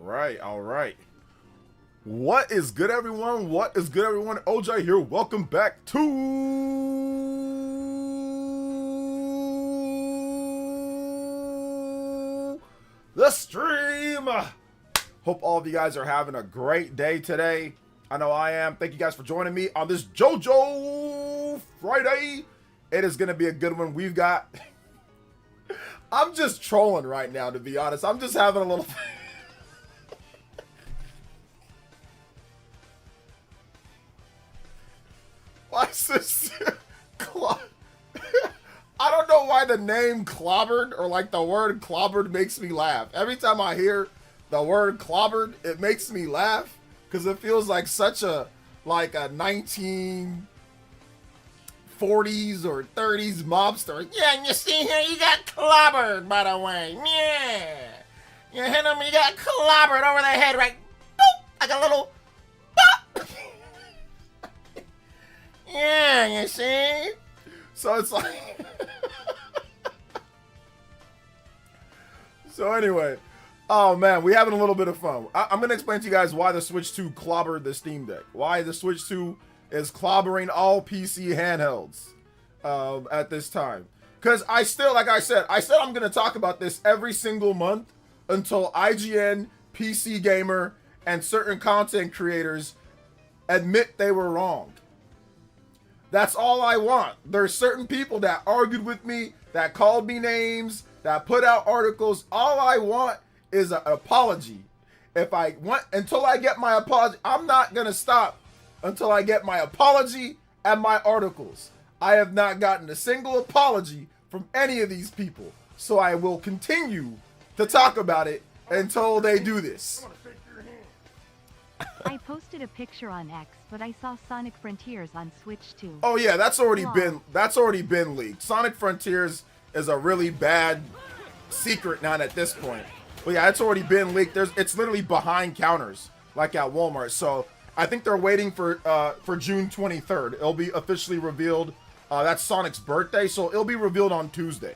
right, all right. What is good, everyone? What is good, everyone? OJ here. Welcome back to the stream. Hope all of you guys are having a great day today. I know I am. Thank you guys for joining me on this JOJO Friday. It is going to be a good one. We've got... I'm just trolling right now, to be honest. I'm just having a little... Why is this... I don't know why the name Clobbered, or like the word Clobbered, makes me laugh. Every time I hear the word Clobbered, it makes me laugh. Because it feels like such a... like a 1940s or 30s mobster. Yeah, and you see here, you got clobbered, by the way. Yeah. You hit him, you got clobbered over the head, right? Boop! Like a little... Boop! Yeah, you see? So it's like... So anyway... Oh man, we're having a little bit of fun. I'm going to explain to you guys why the Switch 2 clobbered the Steam Deck. Why the Switch 2 is clobbering all PC handhelds at this time. Because I still, like I said I'm going to talk about this every single month until IGN, PC Gamer, and certain content creators admit they were wrong. That's all I want. There's certain people that argued with me, that called me names, that put out articles. All I want is an apology. If I want, until I get my apology, I'm not gonna stop until I get my apology and my articles. I have not gotten a single apology from any of these people, so I will continue to talk about it until they do this. I posted a picture on X, but I saw Sonic Frontiers on Switch 2. Oh yeah, that's already been leaked. Sonic Frontiers is a really bad secret now at this point. But yeah, it's already been leaked. It's literally behind counters, like at Walmart. So I think they're waiting for June 23rd. It'll be officially revealed. That's Sonic's birthday, so it'll be revealed on Tuesday.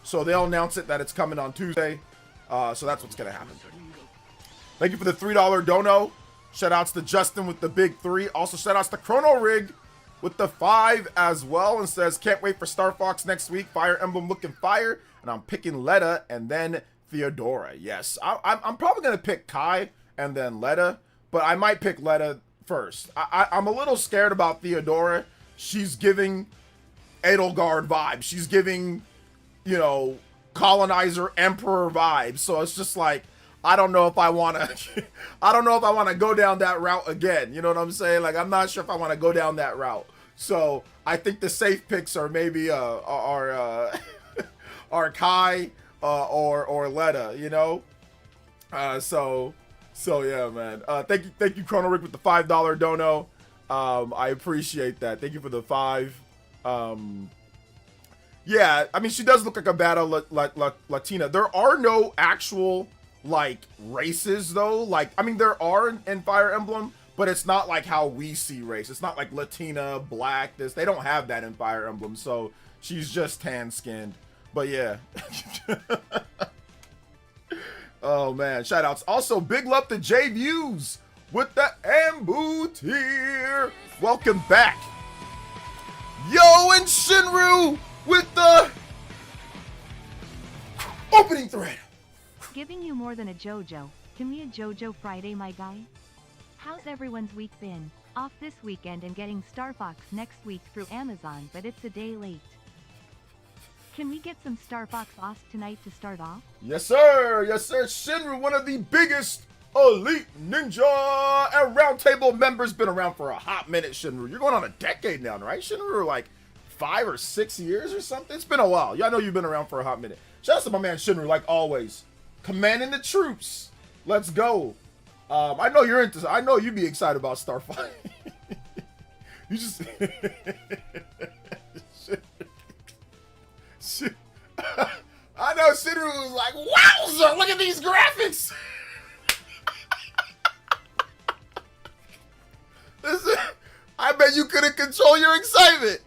So they'll announce it that it's coming on Tuesday. So that's what's gonna happen. Thank you for the $3 dono. Shout outs to Justin with the big 3. Also shout outs to Chrono Rig with the 5 as well, and says can't wait for Star Fox next week. Fire Emblem looking fire, and I'm picking Letta and then Theodora. Yes, I'm probably gonna pick Kai and then Letta, but I might pick Letta first. I'm a little scared about Theodora. She's giving Edelgard vibes. She's giving, you know, colonizer emperor vibes. So it's just like I don't know if I wanna go down that route again. You know what I'm saying? Like I'm not sure if I want to go down that route. So I think the safe picks are maybe are Kai. Or Letta, you know. So yeah, man. Thank you, Chrono Rick with the $5 dono. I appreciate that. Thank you for the 5. Yeah, I mean she does look like a badass Latina. There are no actual like races though. Like I mean there are in Fire Emblem, but it's not like how we see race. It's not like Latina, black. They don't have that in Fire Emblem. So she's just tan skinned. But yeah. Oh man, shout outs. Also, big love to J Views with the Ambu tier. Welcome back. Yo, and Shinru with the opening thread. Giving you more than a JOJO. Can we a JOJO Friday, my guy? How's everyone's week been? Off this weekend and getting Star Fox next week through Amazon, but it's a day late. Can we get some Star Fox Ost tonight to start off? Yes, sir. Yes, sir. Shinru, one of the biggest elite ninja and roundtable members. Been around for a hot minute, Shinru. You're going on a decade now, right? Shinru, like 5 or 6 years or something. It's been a while. Yeah, I know you've been around for a hot minute. Shout out to my man Shinru, like always. Commanding the troops. Let's go. I know you're into. I know you'd be excited about Star Fox. You just. I know Shinru was like, wowzer, look at these graphics. Listen, I bet you couldn't control your excitement.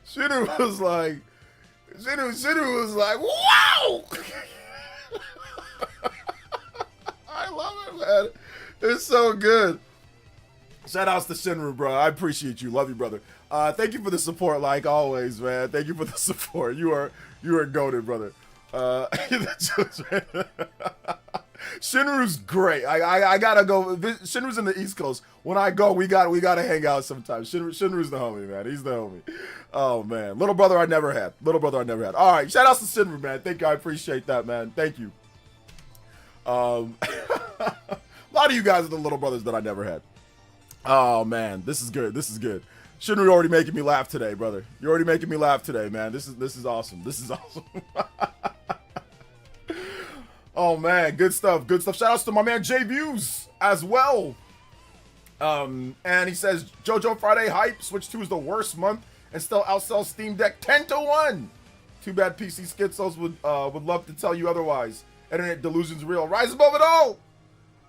Shinru was like, wow. Man, it's so good. Shout outs to Shinru, bro. I appreciate you. Love you, brother. Thank you for the support, like always, man. Thank you for the support. You are goated, brother. Shinru's great. I gotta go. Shinru's in the East Coast. When I go, we gotta hang out sometimes. Shinru's the homie, man. He's the homie. Oh man, little brother I never had. All right, shout outs to Shinru, man. Thank you. I appreciate that, man. Thank you. A lot of you guys are the little brothers that I never had. Oh man, this is good. Shinru already making me laugh today, brother. You're already making me laugh today, man. This is awesome. Oh man, good stuff. Shout outs to my man J Views as well. And he says JoJo Friday hype. Switch 2 is the worst month and still outsells Steam Deck 10-1. Too bad PC Schizos would love to tell you otherwise. Internet delusions real. Rise above it all.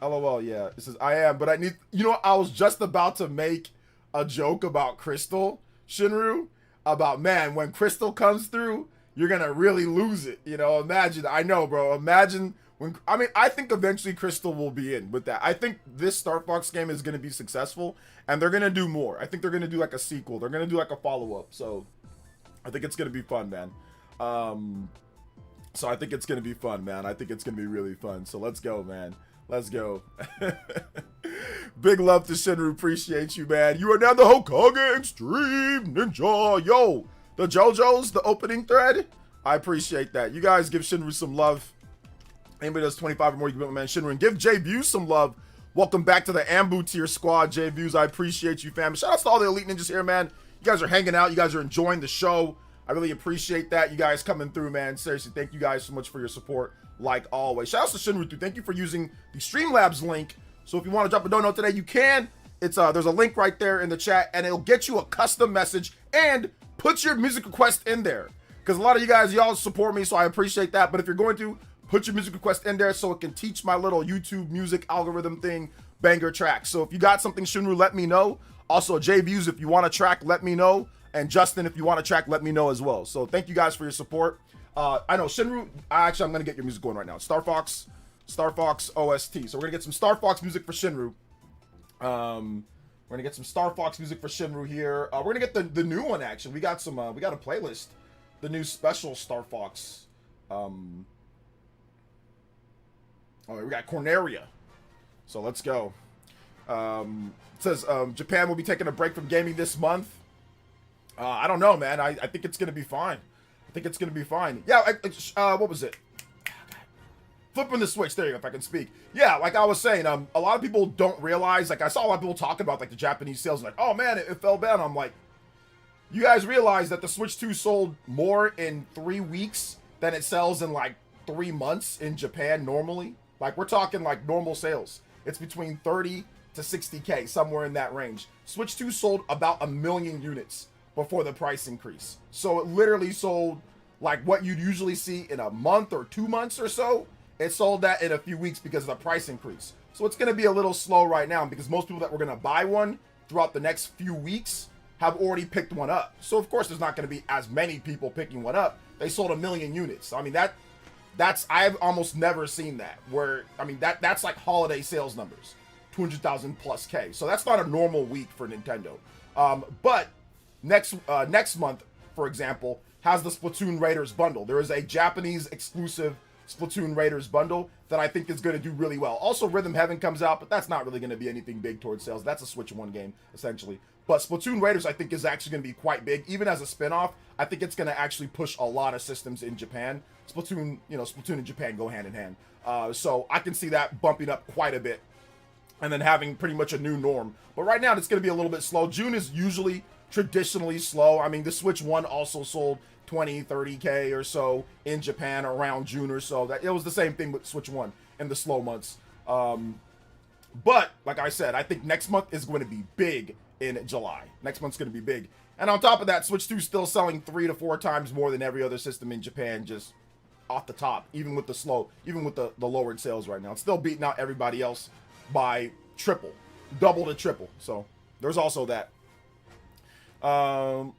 LOL. Yeah, it says I am, but I need. You know, I was just about to make a joke about Crystal Shinru. About, man, when Crystal comes through, you're gonna really lose it. You know, imagine. I know, bro. Imagine when. I mean, I think eventually Crystal will be in with that. I think this Star Fox game is gonna be successful, and they're gonna do more. I think they're gonna do like a sequel. They're gonna do like a follow-up. So, I think it's gonna be fun, man. So I think it's gonna be fun, man. I think it's gonna be really fun. So let's go, man. Let's go. Big love to Shinru. Appreciate you, man. You are now the Hokage Extreme Ninja. Yo, the JoJo's, the opening thread. I appreciate that. You guys give Shinru some love. Anybody does 25 or more, you can be my man Shinru. And give J Views some love. Welcome back to the Ambu tier squad, J Views. I appreciate you, fam. Shout out to all the Elite Ninjas here, man. You guys are hanging out. You guys are enjoying the show. I really appreciate that. You guys coming through, man. Seriously, thank you guys so much for your support, like always. Shout out to Shinru, thank you for using the Streamlabs link. So if you want to drop a donut today, you can. It's there's a link right there in the chat, and it'll get you a custom message and put your music request in there. Because a lot of you guys, y'all support me, so I appreciate that. But if you're going to, put your music request in there so it can teach my little YouTube music algorithm thing, banger track. So if you got something, Shinru, let me know. Also, J Views, if you want a track, let me know. And Justin, if you want a track, let me know as well. So thank you guys for your support. I know Shinru, I'm going to get your music going right now. Star Fox OST. So we're going to get some Star Fox music for Shinru. We're going to get some Star Fox music for Shinru here. We're going to get the new one, actually. We got some, we got a playlist. The new special Star Fox. Oh, we got Corneria. So let's go. It says Japan will be taking a break from gaming this month. I don't know, man. I think it's going to be fine. Yeah, what was it? Flipping the switch. There you go, if I can speak. Yeah, like I was saying, a lot of people don't realize, like I saw a lot of people talking about like the Japanese sales, like, oh man, it fell down. I'm like, you guys realize that the Switch 2 sold more in 3 weeks than it sells in like 3 months in Japan normally? Like, we're talking like normal sales. It's between 30 to 60K, somewhere in that range. Switch 2 sold about 1 million units before the price increase. So it literally sold like what you'd usually see in a month or 2 months or so. It sold that in a few weeks because of the price increase. So it's going to be a little slow right now because most people that were going to buy one throughout the next few weeks have already picked one up. So of course there's not going to be as many people picking one up. They sold 1 million units. I mean, that's I've almost never seen that, where I mean that's like holiday sales numbers, 200,000 plus K. So that's not a normal week for Nintendo. But next month, for example, has the Splatoon Raiders bundle. There is a Japanese exclusive Splatoon Raiders bundle that I think is going to do really well. Also, Rhythm Heaven comes out, but that's not really going to be anything big towards sales. That's a Switch 1 game, essentially. But Splatoon Raiders, I think, is actually going to be quite big. Even as a spin-off, I think it's going to actually push a lot of systems in Japan. Splatoon and Japan go hand in hand. So I can see that bumping up quite a bit and then having pretty much a new norm. But right now, it's going to be a little bit slow. June is usually traditionally slow. I mean, the Switch 1 also sold 20, 30K or so in Japan around June or so. That it was the same thing with Switch 1 in the slow months. But like I said, I think next month is going to be big in July. Next month's going to be big. And on top of that, Switch 2 is still selling 3 to 4 times more than every other system in Japan, just off the top, even with the lowered sales right now. It's still beating out everybody else by double to triple. So there's also that.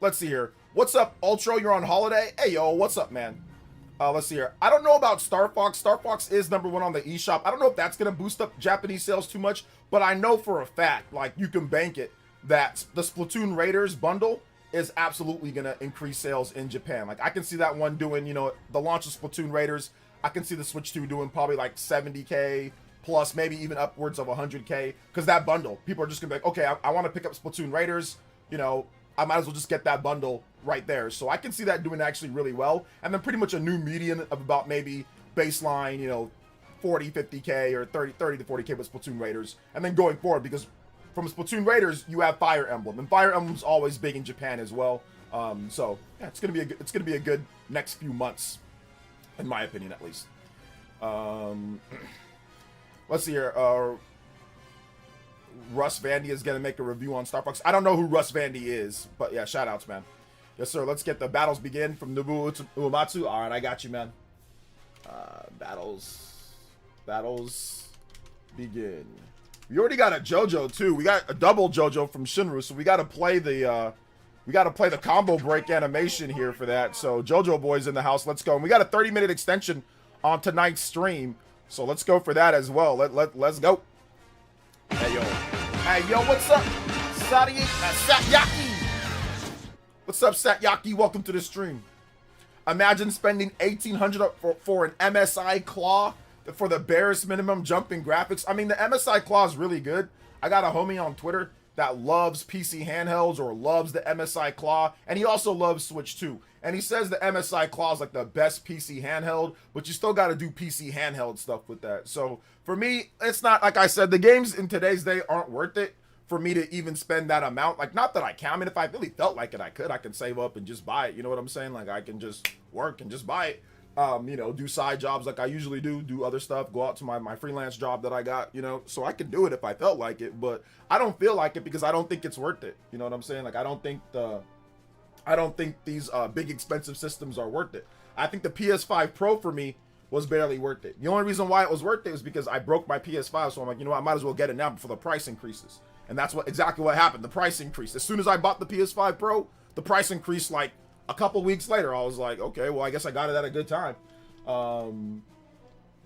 Let's see here. What's up, Ultra? You're on holiday? Hey, yo, what's up, man? Let's see here. I don't know about Star Fox. Star Fox is #1 on the eShop. I don't know if that's going to boost up Japanese sales too much, but I know for a fact, like, you can bank it, that the Splatoon Raiders bundle is absolutely going to increase sales in Japan. Like, I can see that one doing, you know, the launch of Splatoon Raiders. I can see the Switch 2 doing probably like 70K plus, maybe even upwards of 100K, because that bundle, people are just going to be like, okay, I want to pick up Splatoon Raiders, you know, I might as well just get that bundle right there. So I can see that doing actually really well. And then pretty much a new median of about maybe baseline, you know, 40, 50K or 30 to 40K with Splatoon Raiders. And then going forward, because from Splatoon Raiders, you have Fire Emblem. And Fire Emblem's always big in Japan as well. So yeah, it's gonna be a good next few months, in my opinion at least. Let's see here. Russ Vandy is going to make a review on Star Fox. I don't know who Russ Vandy is, but yeah, shout outs, man. Yes, sir. Let's get the battles begin from Nobuo Uematsu. All right, I got you, man. Battles begin. We already got a JoJo too. We got a double JoJo from Shinru, so we got to play the combo break animation here for that. So JoJo boys in the house. Let's go. And we got a 30-minute extension on tonight's stream, so let's go for that as well. Let's go. Hey yo, what's up, Satyaki? What's up, Satyaki? Welcome to the stream. Imagine spending $1,800 for an MSI claw for the barest minimum jump in graphics. I mean, the MSI claw is really good. I got a homie on Twitter that loves PC handhelds or loves the MSI claw, and he also loves Switch 2. And he says the MSI claw is like the best PC handheld, but you still got to do PC handheld stuff with that. So for me, it's not, like I said, the games in today's day aren't worth it for me to even spend that amount. Like, not that I can. I mean, if I really felt like it, I can save up and just buy it. You know what I'm saying? Like, I can just work and just buy it. You know, do side jobs like I usually do other stuff, go out to my freelance job that I got, you know, so I can do it if I felt like it, but I don't feel like it because I don't think it's worth it. You know what I'm saying? Like, I don't think these big expensive systems are worth it. I think the PS5 Pro for me was barely worth it. The only reason why it was worth it is because I broke my PS5, so I'm like, you know what, I might as well get it now before the price increases. And that's exactly what happened. The price increased. As soon as I bought the PS5 Pro, the price increased like a couple weeks later. I was like, okay, well, I guess I got it at a good time.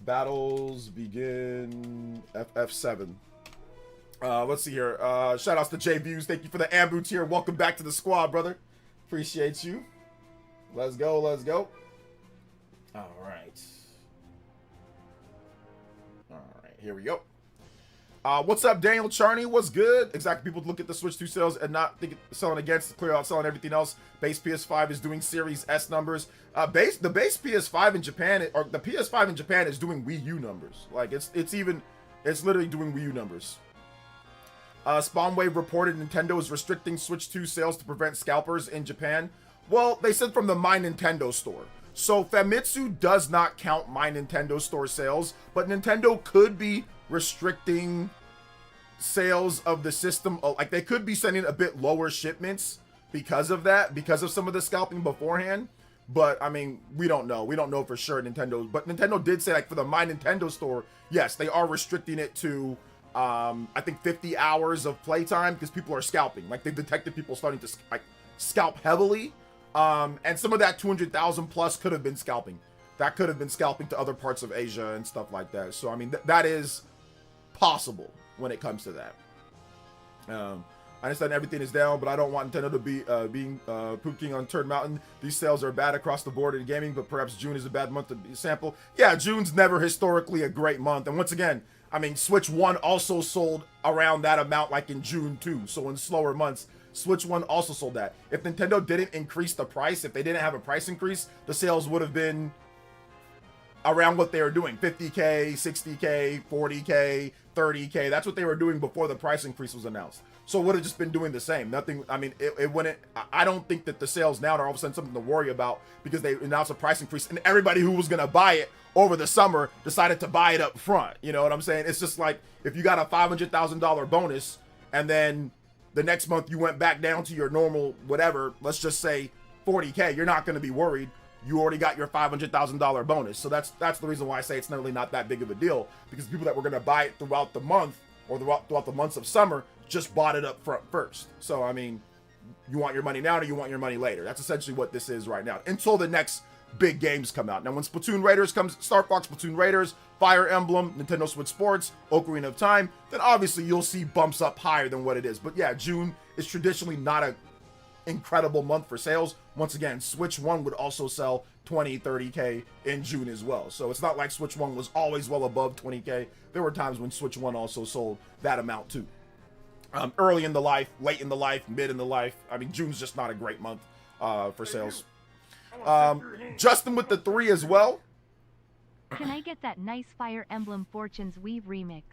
Battles begin FF7. Let's see here. Shout outs to J Views. Thank you for the Ambu tier. Welcome back to the squad, brother. Appreciate you. Let's go. All right, here we go. What's up, Daniel Charney? What's good? Exactly. People look at the Switch 2 sales and not think selling against, clear out selling everything else. Base PS5 is doing Series S numbers. The base PS5 in Japan, or the PS5 in Japan, is doing Wii U numbers. Like, it's literally doing Wii U numbers. Spawnwave reported Nintendo is restricting Switch 2 sales to prevent scalpers in Japan. Well, they said from the My Nintendo store. So Famitsu does not count My Nintendo store sales, but Nintendo could be restricting sales of the system. Like, they could be sending a bit lower shipments because of that, because of some of the scalping beforehand. But I mean, we don't know for sure. But Nintendo did say, like, for the My Nintendo store, yes, they are restricting it to I think 50 hours of playtime because people are scalping. Like, they've detected people starting to scalp heavily. And some of that 200,000 plus could have been scalping. That could have been scalping to other parts of Asia and stuff like that. So I mean, that is possible when it comes to that. I understand everything is down, but I don't want Nintendo to be being Poop King on Turd Mountain. These sales are bad across the board in gaming, but perhaps June is a bad month to be sample. Yeah, June's never historically a great month. And once again, I mean, Switch 1 also sold around that amount, like in June too. So in slower months, Switch 1 also sold that. If Nintendo didn't increase the price, if they didn't have a price increase, the sales would have been around what they were doing, 50K, 60K, 40K, 30K. That's what they were doing before the price increase was announced. So it would have just been doing the same. Nothing, I mean, it wouldn't, I don't think that the sales now are all of a sudden something to worry about because they announced a price increase and everybody who was going to buy it over the summer decided to buy it up front. You know what I'm saying? It's just like, if you got a $500,000 bonus and then the next month you went back down to your normal, whatever, let's just say 40K, you're not going to be worried. You already got your $500,000 bonus. So that's the reason why I say it's really not that big of a deal, because people that were going to buy it throughout the month or throughout the months of summer just bought it up front first. So, I mean, you want your money now or you want your money later? That's essentially what this is right now. Until the next big games come out. Now, when Splatoon Raiders comes, Star Fox, Splatoon Raiders, Fire Emblem, Nintendo Switch Sports, Ocarina of Time, then obviously you'll see bumps up higher than what it is. But yeah, June is traditionally not a incredible month for sales. Once again, Switch 1 would also sell 20, 30K in June as well. So it's not like Switch 1 was always well above 20K. There were times when Switch 1 also sold that amount too. Early in the life, late in the life, mid in the life. I mean, June's just not a great month for sales. Justin with the 3 as well. Can I get that nice Fire Emblem Fortunes Weave remix?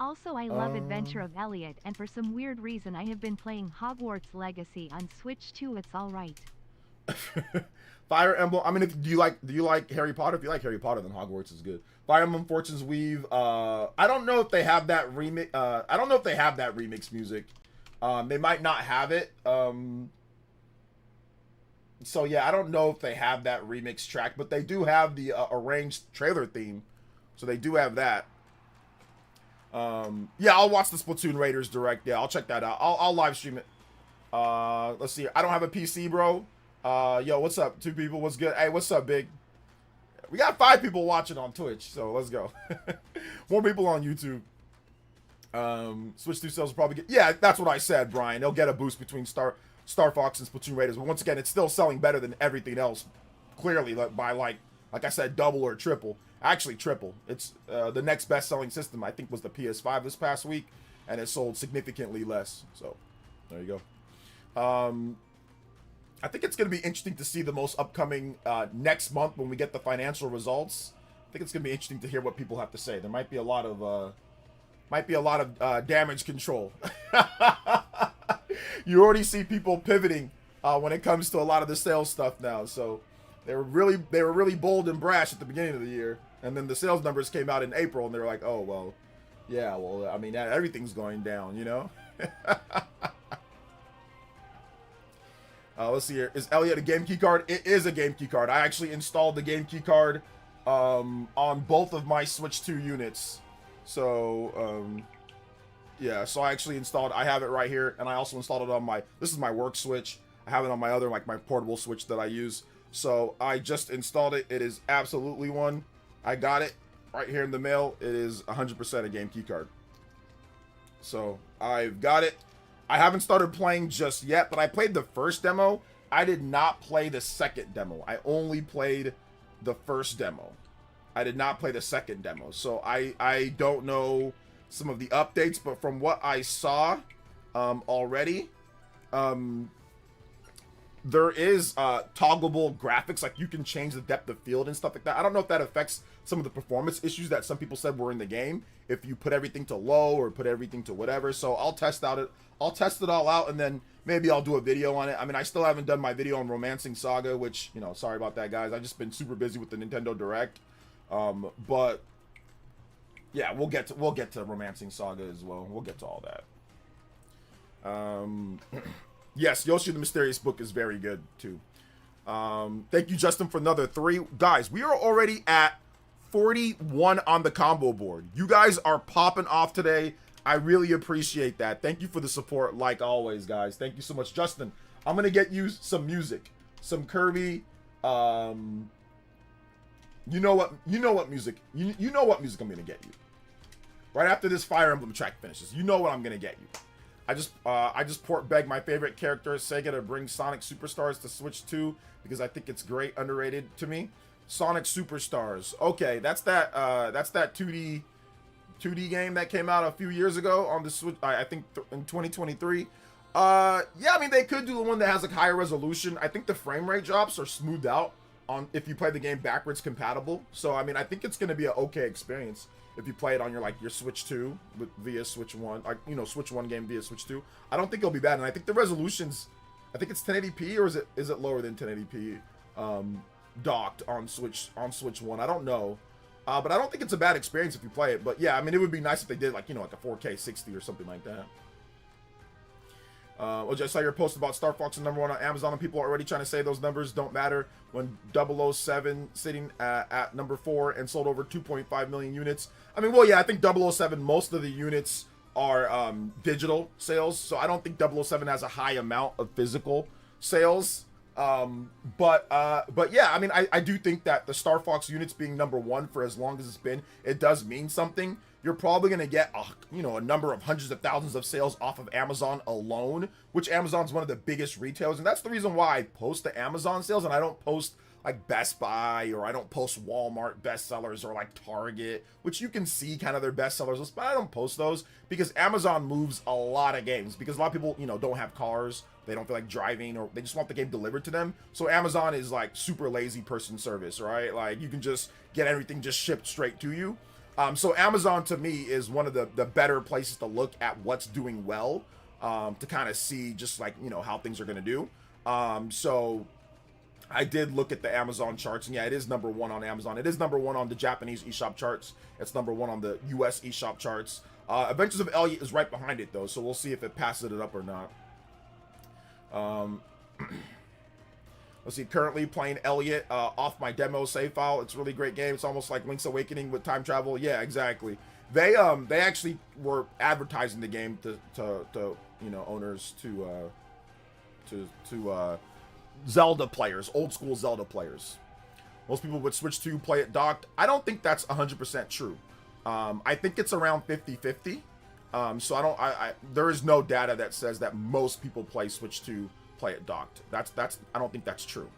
Also, I love Adventure of Elliot, and for some weird reason I have been playing Hogwarts Legacy on Switch 2. It's alright. Fire Emblem, I mean, do you like Harry Potter? If you like Harry Potter, then Hogwarts is good. Fire Emblem Fortunes Weave, I don't know if they have that remix, I don't know if they have that remix music. They might not have it. So yeah, I don't know if they have that remix track, but they do have the arranged trailer theme. So they do have that. Yeah, I'll watch the Splatoon Raiders direct. Yeah, I'll check that out. I'll live stream it. Let's see. I don't have a PC, bro. Yo, what's up? 2 people, what's good? Hey, what's up, big? We got 5 people watching on Twitch, so let's go. More people on YouTube. Switch 2 sales will probably get... Yeah, that's what I said, Brian. They'll get a boost between Star Fox and Splatoon Raiders. But once again, it's still selling better than everything else. Clearly, by like I said, double or triple. Actually, triple. It's the next best-selling system, I think, was the PS5 this past week. And it sold significantly less. So, there you go. I think it's going to be interesting to see the most upcoming next month when we get the financial results. I think it's going to be interesting to hear what people have to say. There might be a lot of damage control. You already see people pivoting when it comes to a lot of the sales stuff now. So they were really bold and brash at the beginning of the year, and then the sales numbers came out in April, and they were like, oh well, yeah, well, I mean, everything's going down, you know. Let's see here. Is Elliot a game key card? It is a game key card. I actually installed the game key card on both of my Switch 2 units. So, yeah, so I actually installed, I have it right here, and I also installed it on this is my work Switch. I have it on my other, like my portable Switch that I use. So I just installed it. It is absolutely one. I got it right here in the mail. It is 100% a game key card. So I've got it. I haven't started playing just yet, but I played the first demo. I did not play the second demo. I only played the first demo. I did not play the second demo. So I don't know some of the updates, but from what I saw already, there is toggleable graphics. Like you can change the depth of field and stuff like that. I don't know if that affects some of the performance issues that some people said were in the game, if you put everything to low or put everything to whatever. So I'll test it all out, and then maybe I'll do a video on it. I mean, I still haven't done my video on Romancing Saga, which, you know, sorry about that, guys. I've just been super busy with the Nintendo Direct. But yeah, we'll get to Romancing Saga as well. We'll get to all that. Yes, Yoshi the Mysterious Book is very good too. Thank you, Justin, for another 3. Guys, we are already at 41 on the combo board. You guys are popping off today. I really appreciate that. Thank you for the support, like always, guys. Thank you so much. Justin, I'm gonna get you some music, some Kirby. You know what music I'm gonna get you right after this Fire Emblem track finishes. You know what I'm gonna get you. I just begged my favorite character, Sega, to bring Sonic Superstars to Switch 2 because I think it's great, underrated to me. Sonic Superstars. Okay, that's that 2D game that came out a few years ago on the Switch. I think in 2023. Yeah, I mean they could do the one that has like higher resolution. I think the frame rate drops are smoothed out on if you play the game backwards compatible. So I mean I think it's gonna be an okay experience if you play it on your Switch 2 via Switch 1, like, you know, Switch 1 game via Switch 2. I don't think it'll be bad, and I think the resolutions, I think it's 1080p, or is it lower than 1080p docked on Switch 1. I don't know, but I don't think it's a bad experience if you play it. But yeah, I mean, it would be nice if they did like, you know, like a 4K 60 or something like that. I saw your post about Star Fox and #1 on Amazon, and people are already trying to say those numbers don't matter when 007 sitting at number 4 and sold over 2.5 million units. I mean, well, yeah, I think 007, most of the units are digital sales, so I don't think 007 has a high amount of physical sales. But yeah, I mean, I do think that the Star Fox units being number one for as long as it's been, it does mean something. You're probably going to get a number of hundreds of thousands of sales off of Amazon alone, which Amazon's one of the biggest retailers, and that's the reason why I post the Amazon sales and I don't post like Best Buy, or I don't post Walmart bestsellers, or like Target, which you can see kind of their bestsellers list, but I don't post those because Amazon moves a lot of games, because a lot of people, don't have cars, they don't feel like driving, or they just want the game delivered to them. So Amazon is like super lazy person service, right? Like you can just get everything just shipped straight to you. So Amazon to me is one of the better places to look at what's doing well, to kind of see just like, how things are going to do. So I did look at the Amazon charts, and yeah, it is number one on Amazon. It is number one on the Japanese eShop charts. It's number one on the US eShop charts. Adventures of Elliot is right behind it though, so we'll see if it passes it up or not. Let's see, currently playing Elliot off my demo save file. It's a really great game. It's almost like Link's Awakening with time travel. Yeah, exactly. They actually were advertising the game to owners to Zelda players, old school Zelda players. Most people would switch to play it docked. I don't think that's 100% true. I think it's around 50-50. So there is no data that says that most people play Switch 2 play it docked. I don't think that's true.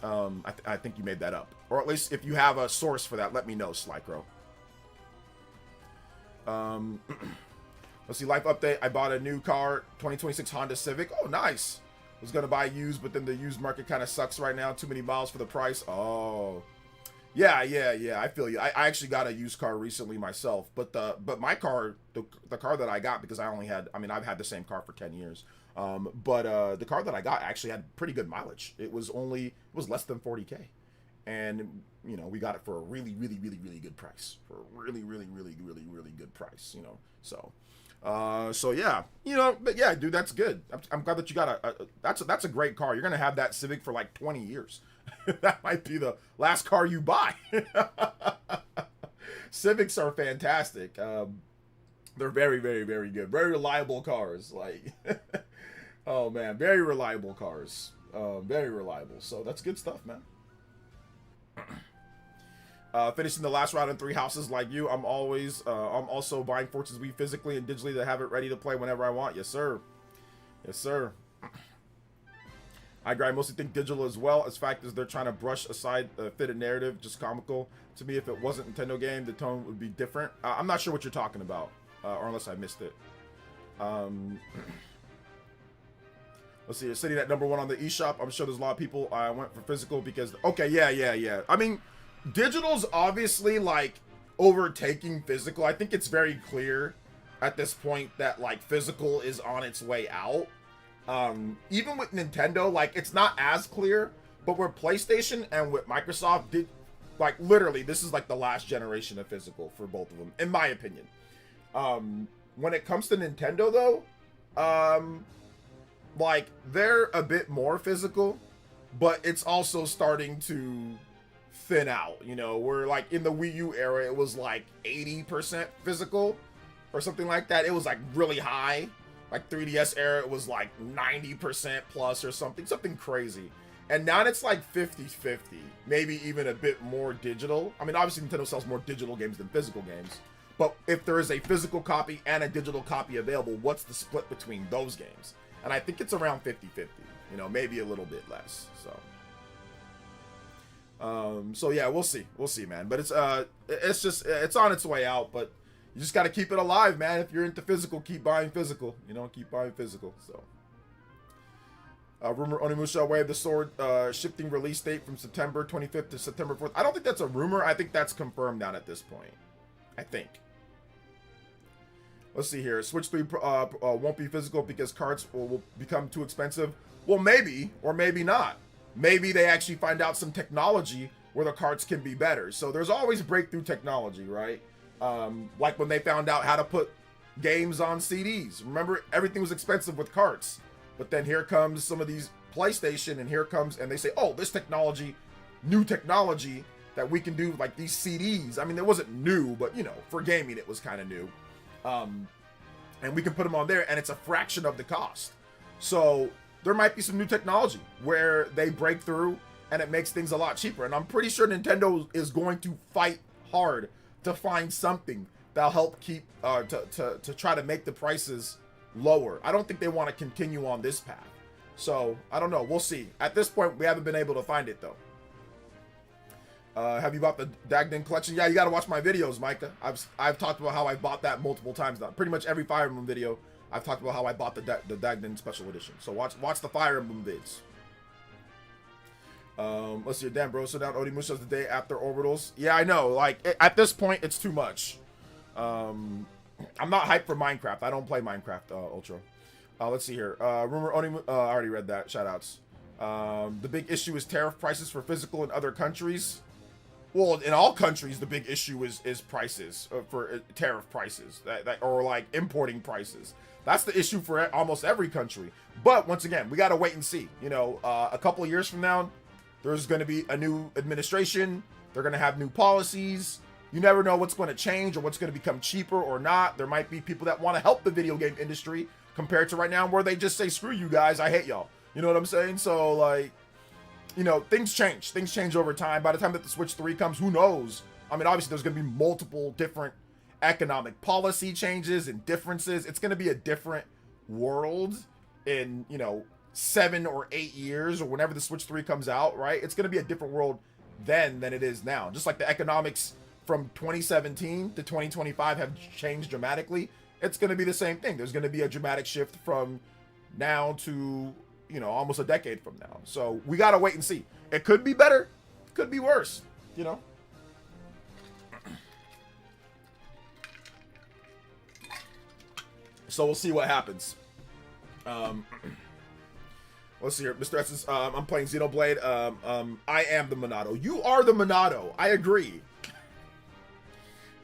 I think you made that up, or at least if you have a source for that, let me know, Slycro. Let's see, life update. I bought a new car, 2026 Honda Civic. Oh, nice. Was gonna buy used, but then the used market kind of sucks right now. Too many miles for the price. Oh, yeah. I feel you. I actually got a used car recently myself, but my car, the car that I got, because I've had the same car for 10 years. But the car that I got actually had pretty good mileage. It was less than 40K, and we got it for a really good price. For a really good price. So yeah, but yeah, dude, that's good. I'm glad that you got that's a great car. You're gonna have that Civic for like 20 years. That might be the last car you buy. Civics are fantastic. They're very good, very reliable cars. Like, oh man, very reliable cars. Very reliable. So that's good stuff, man. Finishing the last round in 3 houses like you. I'm also buying Fortune's Wii physically and digitally to have it ready to play whenever I want. Yes, sir. Yes, sir. I mostly think digital as well, as fact as they're trying to brush aside the fitted narrative, just comical. To me, if it wasn't a Nintendo game, the tone would be different. I'm not sure what you're talking about, or unless I missed it. Let's see, it's sitting at #1 on the eShop. I'm sure there's a lot of people went for physical because, okay, yeah. I mean, digital's obviously like overtaking physical. I think it's very clear at this point that like physical is on its way out. Even with Nintendo, like it's not as clear, but with PlayStation and with Microsoft did, like literally this is like the last generation of physical for both of them, in my opinion. When it comes to Nintendo though, like they're a bit more physical, but it's also starting to thin out. Where like in the Wii U era, it was like 80% physical or something like that. It was like really high. Like 3DS era, it was like 90% plus or something crazy. And now it's like 50-50, maybe even a bit more digital. I mean, obviously Nintendo sells more digital games than physical games, but if there is a physical copy and a digital copy available, what's the split between those games? And I think it's around 50-50, maybe a little bit less. So yeah, we'll see, man. But it's on its way out, but you just got to keep it alive, man. If you're into physical, keep buying physical. Keep buying physical. So, rumor Onimusha Way of the Sword shifting release date from September 25th to September 4th. I don't think that's a rumor. I think that's confirmed down at this point. I think. Let's see here. Switch 3 won't be physical because cards will become too expensive. Well, maybe, or maybe not. Maybe they actually find out some technology where the cards can be better. So there's always breakthrough technology, right? Like when they found out how to put games on CDs. Remember, everything was expensive with carts, but then here comes some of these PlayStation, and they say, oh, this technology, new technology that we can do, like these CDs. I mean, it wasn't new, but for gaming it was kind of new, and we can put them on there, and it's a fraction of the cost. So there might be some new technology where they break through and it makes things a lot cheaper. And I'm pretty sure Nintendo is going to fight hard to find something that'll help keep to try to make the prices lower. I don't think they want to continue on this path. So I don't know. We'll see. At this point, we haven't been able to find it though. Have you bought the Dagden collection? Yeah, you got to watch my videos, Micah. I've talked about how I bought that multiple times now. Pretty much every Fire Emblem video, I've talked about how I bought the Dagden Special Edition. So watch the Fire Emblem vids. Let's see. Damn, bro. So down Onimusha's the day after Orbitals. Yeah, I know. Like at this point, it's too much. I'm not hyped for Minecraft. I don't play Minecraft Ultra. Let's see here. Rumor Onimusha. I already read that. Shoutouts. The big issue is tariff prices for physical in other countries. Well, in all countries, the big issue is prices for tariff prices, or like importing prices. That's the issue for almost every country. But once again, we got to wait and see. You know, a couple of years from now, there's going to be a new administration. They're going to have new policies. You never know what's going to change or what's going to become cheaper or not. There might be people that want to help the video game industry compared to right now where they just say, screw you guys, I hate y'all. You know what I'm saying? So, like, you know, things change. Things change over time. By the time that the Switch 3 comes, who knows? I mean, obviously, there's going to be multiple different economic policy changes and differences. It's going to be a different world in, you know, 7 or 8 years or whenever the Switch 3 comes out, right? It's going to be a different world then than it is now. Just like the economics from 2017 to 2025 have changed dramatically. It's going to be the same thing. There's going to be a dramatic shift from now to, you know, almost a decade from now. So we got to wait and see. It could be better. It could be worse, you know. So we'll see what happens. Let's see here. Mr. Essence, I'm playing Xenoblade. I am the Monado. You are the Monado. I agree.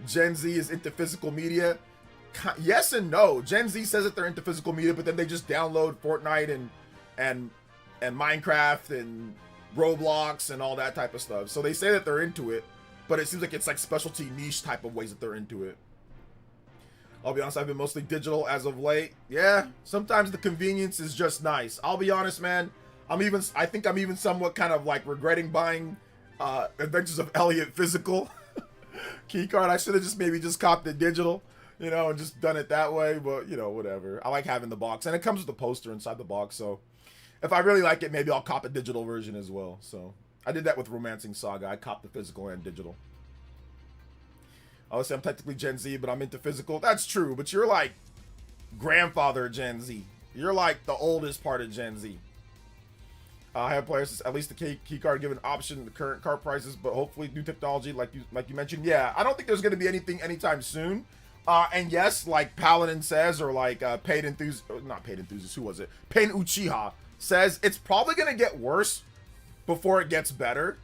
Gen Z is into physical media. Yes and no. Gen Z says that they're into physical media, but then they just download Fortnite and Minecraft and Roblox and all that type of stuff. So they say that they're into it, but it seems like it's like specialty niche type of ways that they're into it. I'll be honest, I've been mostly digital as of late. Yeah, sometimes the convenience is just nice. I'll be honest, man. I think I'm even somewhat kind of like regretting buying Adventures of Elliot physical keycard. I should have just copped the digital, you know, and just done it that way. But, you know, whatever. I like having the box. And it comes with a poster inside the box. So if I really like it, maybe I'll cop a digital version as well. So I did that with Romancing Saga. I copped the physical and digital. I would say I'm technically Gen Z, but I'm into physical. That's true, but you're like grandfather Gen Z. You're like the oldest part of Gen Z. I have players at least the key card given option in the current card prices, but hopefully new technology like you mentioned. Yeah, I don't think there's going to be anything anytime soon. And yes, like Paladin says, or like not Paid Enthusiast, who was it? Pain Uchiha says it's probably going to get worse before it gets better.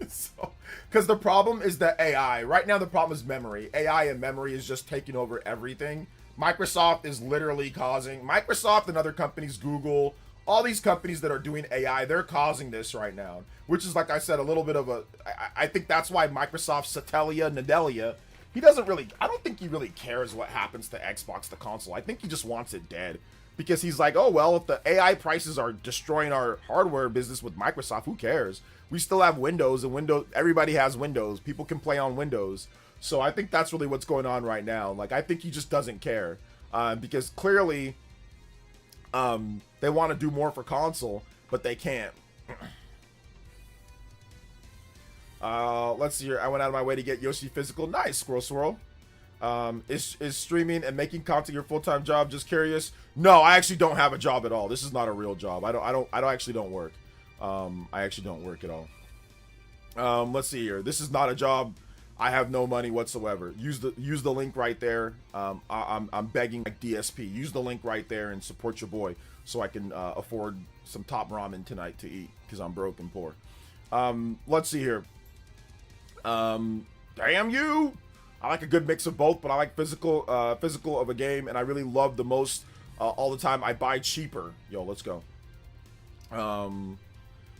So, because the problem is the AI. Right now, the problem is memory. AI and memory is just taking over everything. Microsoft is literally causing... Microsoft and other companies, Google, all these companies that are doing AI, they're causing this right now. Which is, like I said, a little bit of a... I think that's why Microsoft, Satya Nadella, he doesn't really... I don't think he really cares what happens to Xbox, the console. I think he just wants it dead. Because he's like, oh, well, if the AI prices are destroying our hardware business with Microsoft, who cares? We still have Windows, and Windows, everybody has Windows. People can play on Windows. So I think that's really what's going on right now. Like, I think he just doesn't care. Because clearly, they want to do more for console, but they can't. Let's see here. I went out of my way to get Yoshi physical. Nice, Squirrel Swirl. Is streaming and making content your full-time job? Just curious. No, I actually don't have a job at all. This is not a real job. I actually don't work. I actually don't work at all. Let's see here. This is not a job. I have no money whatsoever. Use the link right there. I'm begging like DSP. Use the link right there and support your boy so I can afford some top ramen tonight to eat because I'm broke and poor. Let's see here. Damn you. I like a good mix of both, but I like physical of a game, and I really love the most all the time. I buy cheaper. Yo, let's go.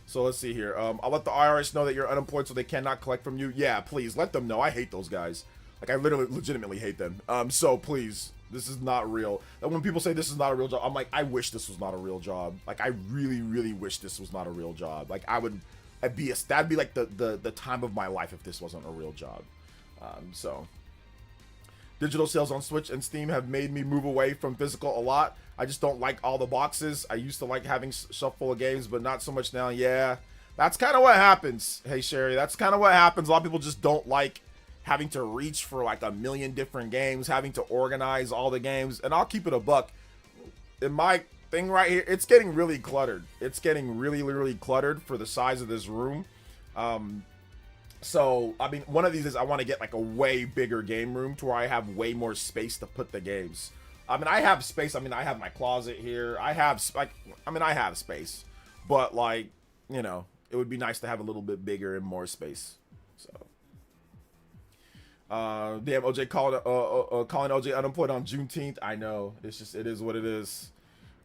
So let's see here. I'll let the IRS know that you're unemployed so they cannot collect from you. Yeah, please let them know. I hate those guys. Like, I legitimately hate them. So please This is not real. And when people say this is not a real job, I'm like, I wish this was not a real job. Like, I really, really wish this was not a real job. Like, that'd be like the time of my life if this wasn't a real job. So, digital sales on Switch and Steam have made me move away from physical a lot. I just don't like all the boxes. I used to like having shelf full of games, but not so much now. Yeah, that's kind of what happens. Hey, Sherry, that's kind of what happens. A lot of people just don't like having to reach for like a million different games, having to organize all the games. And I'll keep it a buck. In my thing right here, it's getting really cluttered. It's getting really, really cluttered for the size of this room. So, I mean, one of these is I want to get like a way bigger game room to where I have way more space to put the games. I mean, I have space. I mean, I have my closet here. I have space. But like, you know, it would be nice to have a little bit bigger and more space. So. Damn, OJ calling OJ unemployed on Juneteenth. I know. It's just, it is what it is.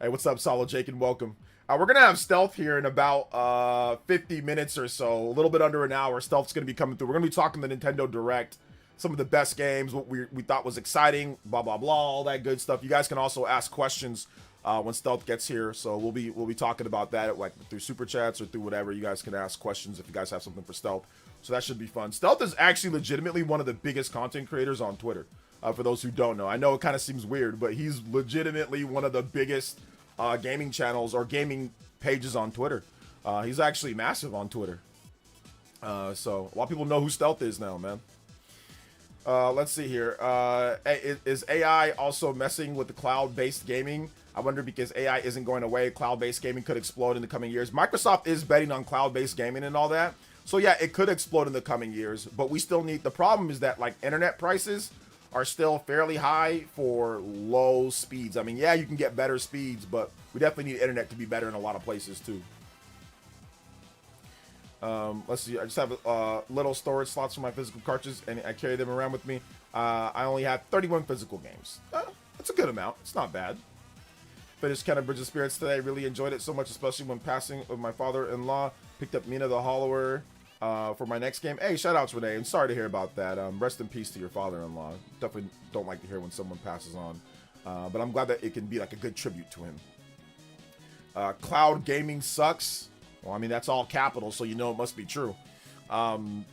Hey, what's up, Solid Jake, and welcome. We're gonna have Stealth here in about 50 minutes or so, a little bit under an hour. Stealth's gonna be coming through. We're gonna be talking the Nintendo Direct, some of the best games, what we thought was exciting, blah blah blah, all that good stuff. You guys can also ask questions when Stealth gets here, so we'll be talking about that like through super chats or through whatever. You guys can ask questions if you guys have something for Stealth. So that should be fun. Stealth is actually legitimately one of the biggest content creators on Twitter. For those who don't know, I know it kind of seems weird, but he's legitimately one of the biggest gaming channels or gaming pages on Twitter. He's actually massive on Twitter. So a lot of people know who Stealth is now, man. Let's see here. Is AI also messing with the cloud-based gaming? I wonder, because AI isn't going away, cloud-based gaming could explode in the coming years. Microsoft is betting on cloud-based gaming and all that. So yeah, it could explode in the coming years, but we still need, the problem is that like internet prices are still fairly high for low speeds. I mean, yeah, you can get better speeds, but we definitely need internet to be better in a lot of places too. Let's see, I just have little storage slots for my physical cartridges and I carry them around with me. I only have 31 physical games. That's a good amount. It's not bad. Finished Kind of Bridge of Spirits today. Really enjoyed it so much, especially when passing with my father-in-law. Picked up Mina the Hollower for my next game. Hey, shout outs, Renee, and sorry to hear about that. Rest in peace to your father-in-law. Definitely don't like to hear when someone passes on. But I'm glad that it can be like a good tribute to him. Cloud gaming sucks. Well, I mean, that's all capital, so you know it must be true. Let's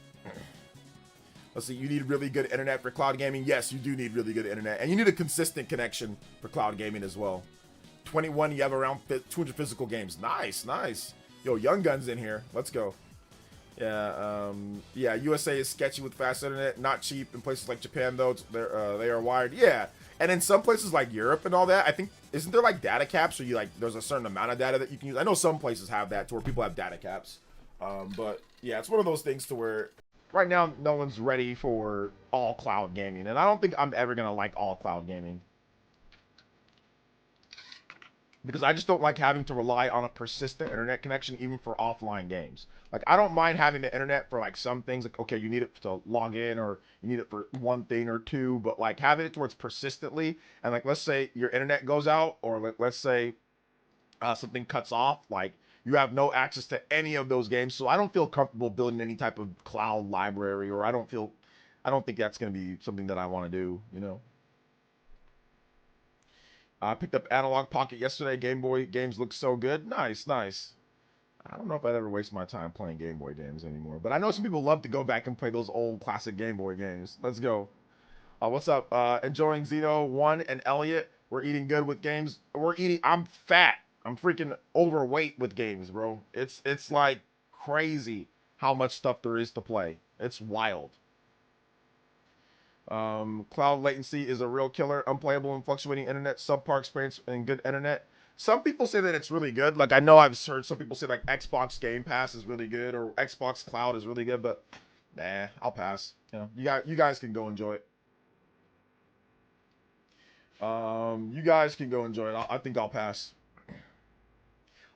see, you need really good internet for cloud gaming. Yes, you do need really good internet. And you need a consistent connection for cloud gaming as well. 21, you have around 200 physical games. Nice, nice. Yo, Young Gun's in here. Let's go. Yeah, yeah, USA is sketchy with fast internet. Not cheap in places like Japan, though. They are wired. Yeah, and in some places like Europe and all that, I think, isn't there like data caps, or you like, there's a certain amount of data that you can use? I know some places have that to where people have data caps. But yeah, it's one of those things to where right now no one's ready for all cloud gaming, and I don't think I'm ever gonna like all cloud gaming. Because I just don't like having to rely on a persistent internet connection even for offline games. Like, I don't mind having the internet for like some things, like, okay, you need it to log in or you need it for one thing or two, but like having it towards persistently, and like, let's say your internet goes out, or let's say something cuts off, like you have no access to any of those games. So I don't feel comfortable building any type of cloud library, or I don't think that's going to be something that I want to do, you know? I picked up Analog Pocket yesterday. Game Boy games look so good. Nice, nice. I don't know if I'd ever waste my time playing Game Boy games anymore, but I know some people love to go back and play those old classic Game Boy games. Let's go. What's up? Enjoying Xeno 1 and Elliot. We're eating good with games. I'm fat. I'm freaking overweight with games, bro. It's like crazy how much stuff there is to play. It's wild. Cloud latency is a real killer. Unplayable and fluctuating internet, subpar experience, and good internet. Some people say that it's really good. Like, I know I've heard some people say like Xbox Game Pass is really good, or Xbox Cloud is really good, but nah, I'll pass. You know, you guys can go enjoy it. You guys can go enjoy it. I think I'll pass.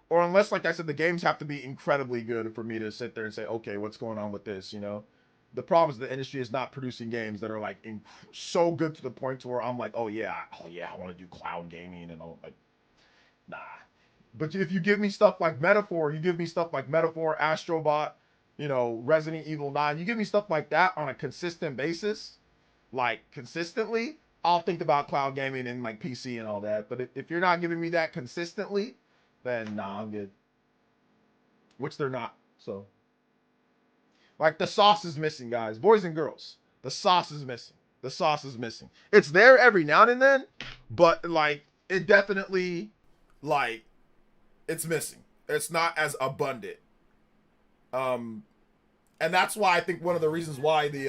Or unless, like I said, the games have to be incredibly good for me to sit there and say, okay, what's going on with this, you know? The problem is the industry is not producing games that are like so good to the point to where I'm like, oh yeah, I want to do cloud gaming and all, like, nah. But if you give me stuff like Metaphor, Astrobot, you know, Resident Evil 9, you give me stuff like that on a consistent basis, like consistently, I'll think about cloud gaming and like PC and all that. But if you're not giving me that consistently, then nah, I'm good. Which they're not. So, like, the sauce is missing, guys, boys and girls. The sauce is missing. The sauce is missing. It's there every now and then, but like it definitely, like, it's missing. It's not as abundant. And that's why I think one of the reasons why the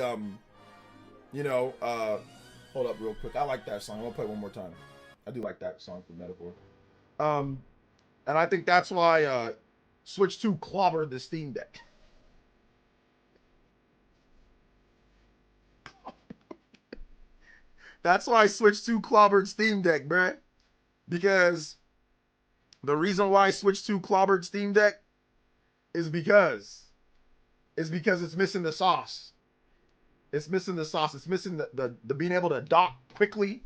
hold up real quick. I like that song. I'm gonna play it one more time. I do like that song from Metaphor. And I think that's why Switch 2 clobbered the Steam Deck. That's why Switch 2 clobbered Steam Deck, bruh. Because the reason why Switch 2 clobbered Steam Deck is because it's missing the sauce. It's missing the sauce. It's missing the being able to dock quickly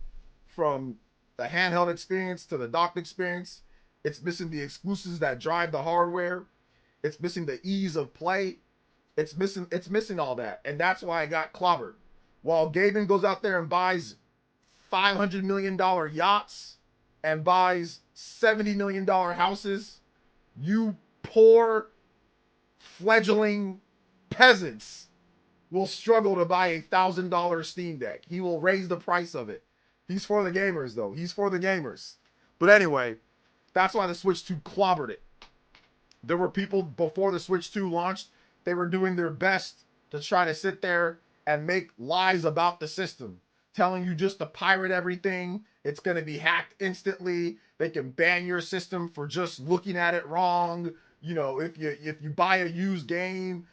from the handheld experience to the docked experience. It's missing the exclusives that drive the hardware. It's missing the ease of play. It's missing all that. And that's why I got clobbered. While Gaben goes out there and buys $500 million yachts and buys $70 million houses, you poor fledgling peasants will struggle to buy a $1,000 Steam Deck. He will raise the price of it. He's for the gamers, though. He's for the gamers. But anyway, that's why the Switch 2 clobbered it. There were people before the Switch 2 launched, they were doing their best to try to sit there and make lies about the system, telling you just to pirate everything. It's going to be hacked instantly. They can ban your system for just looking at it wrong. You know, if you buy a used game,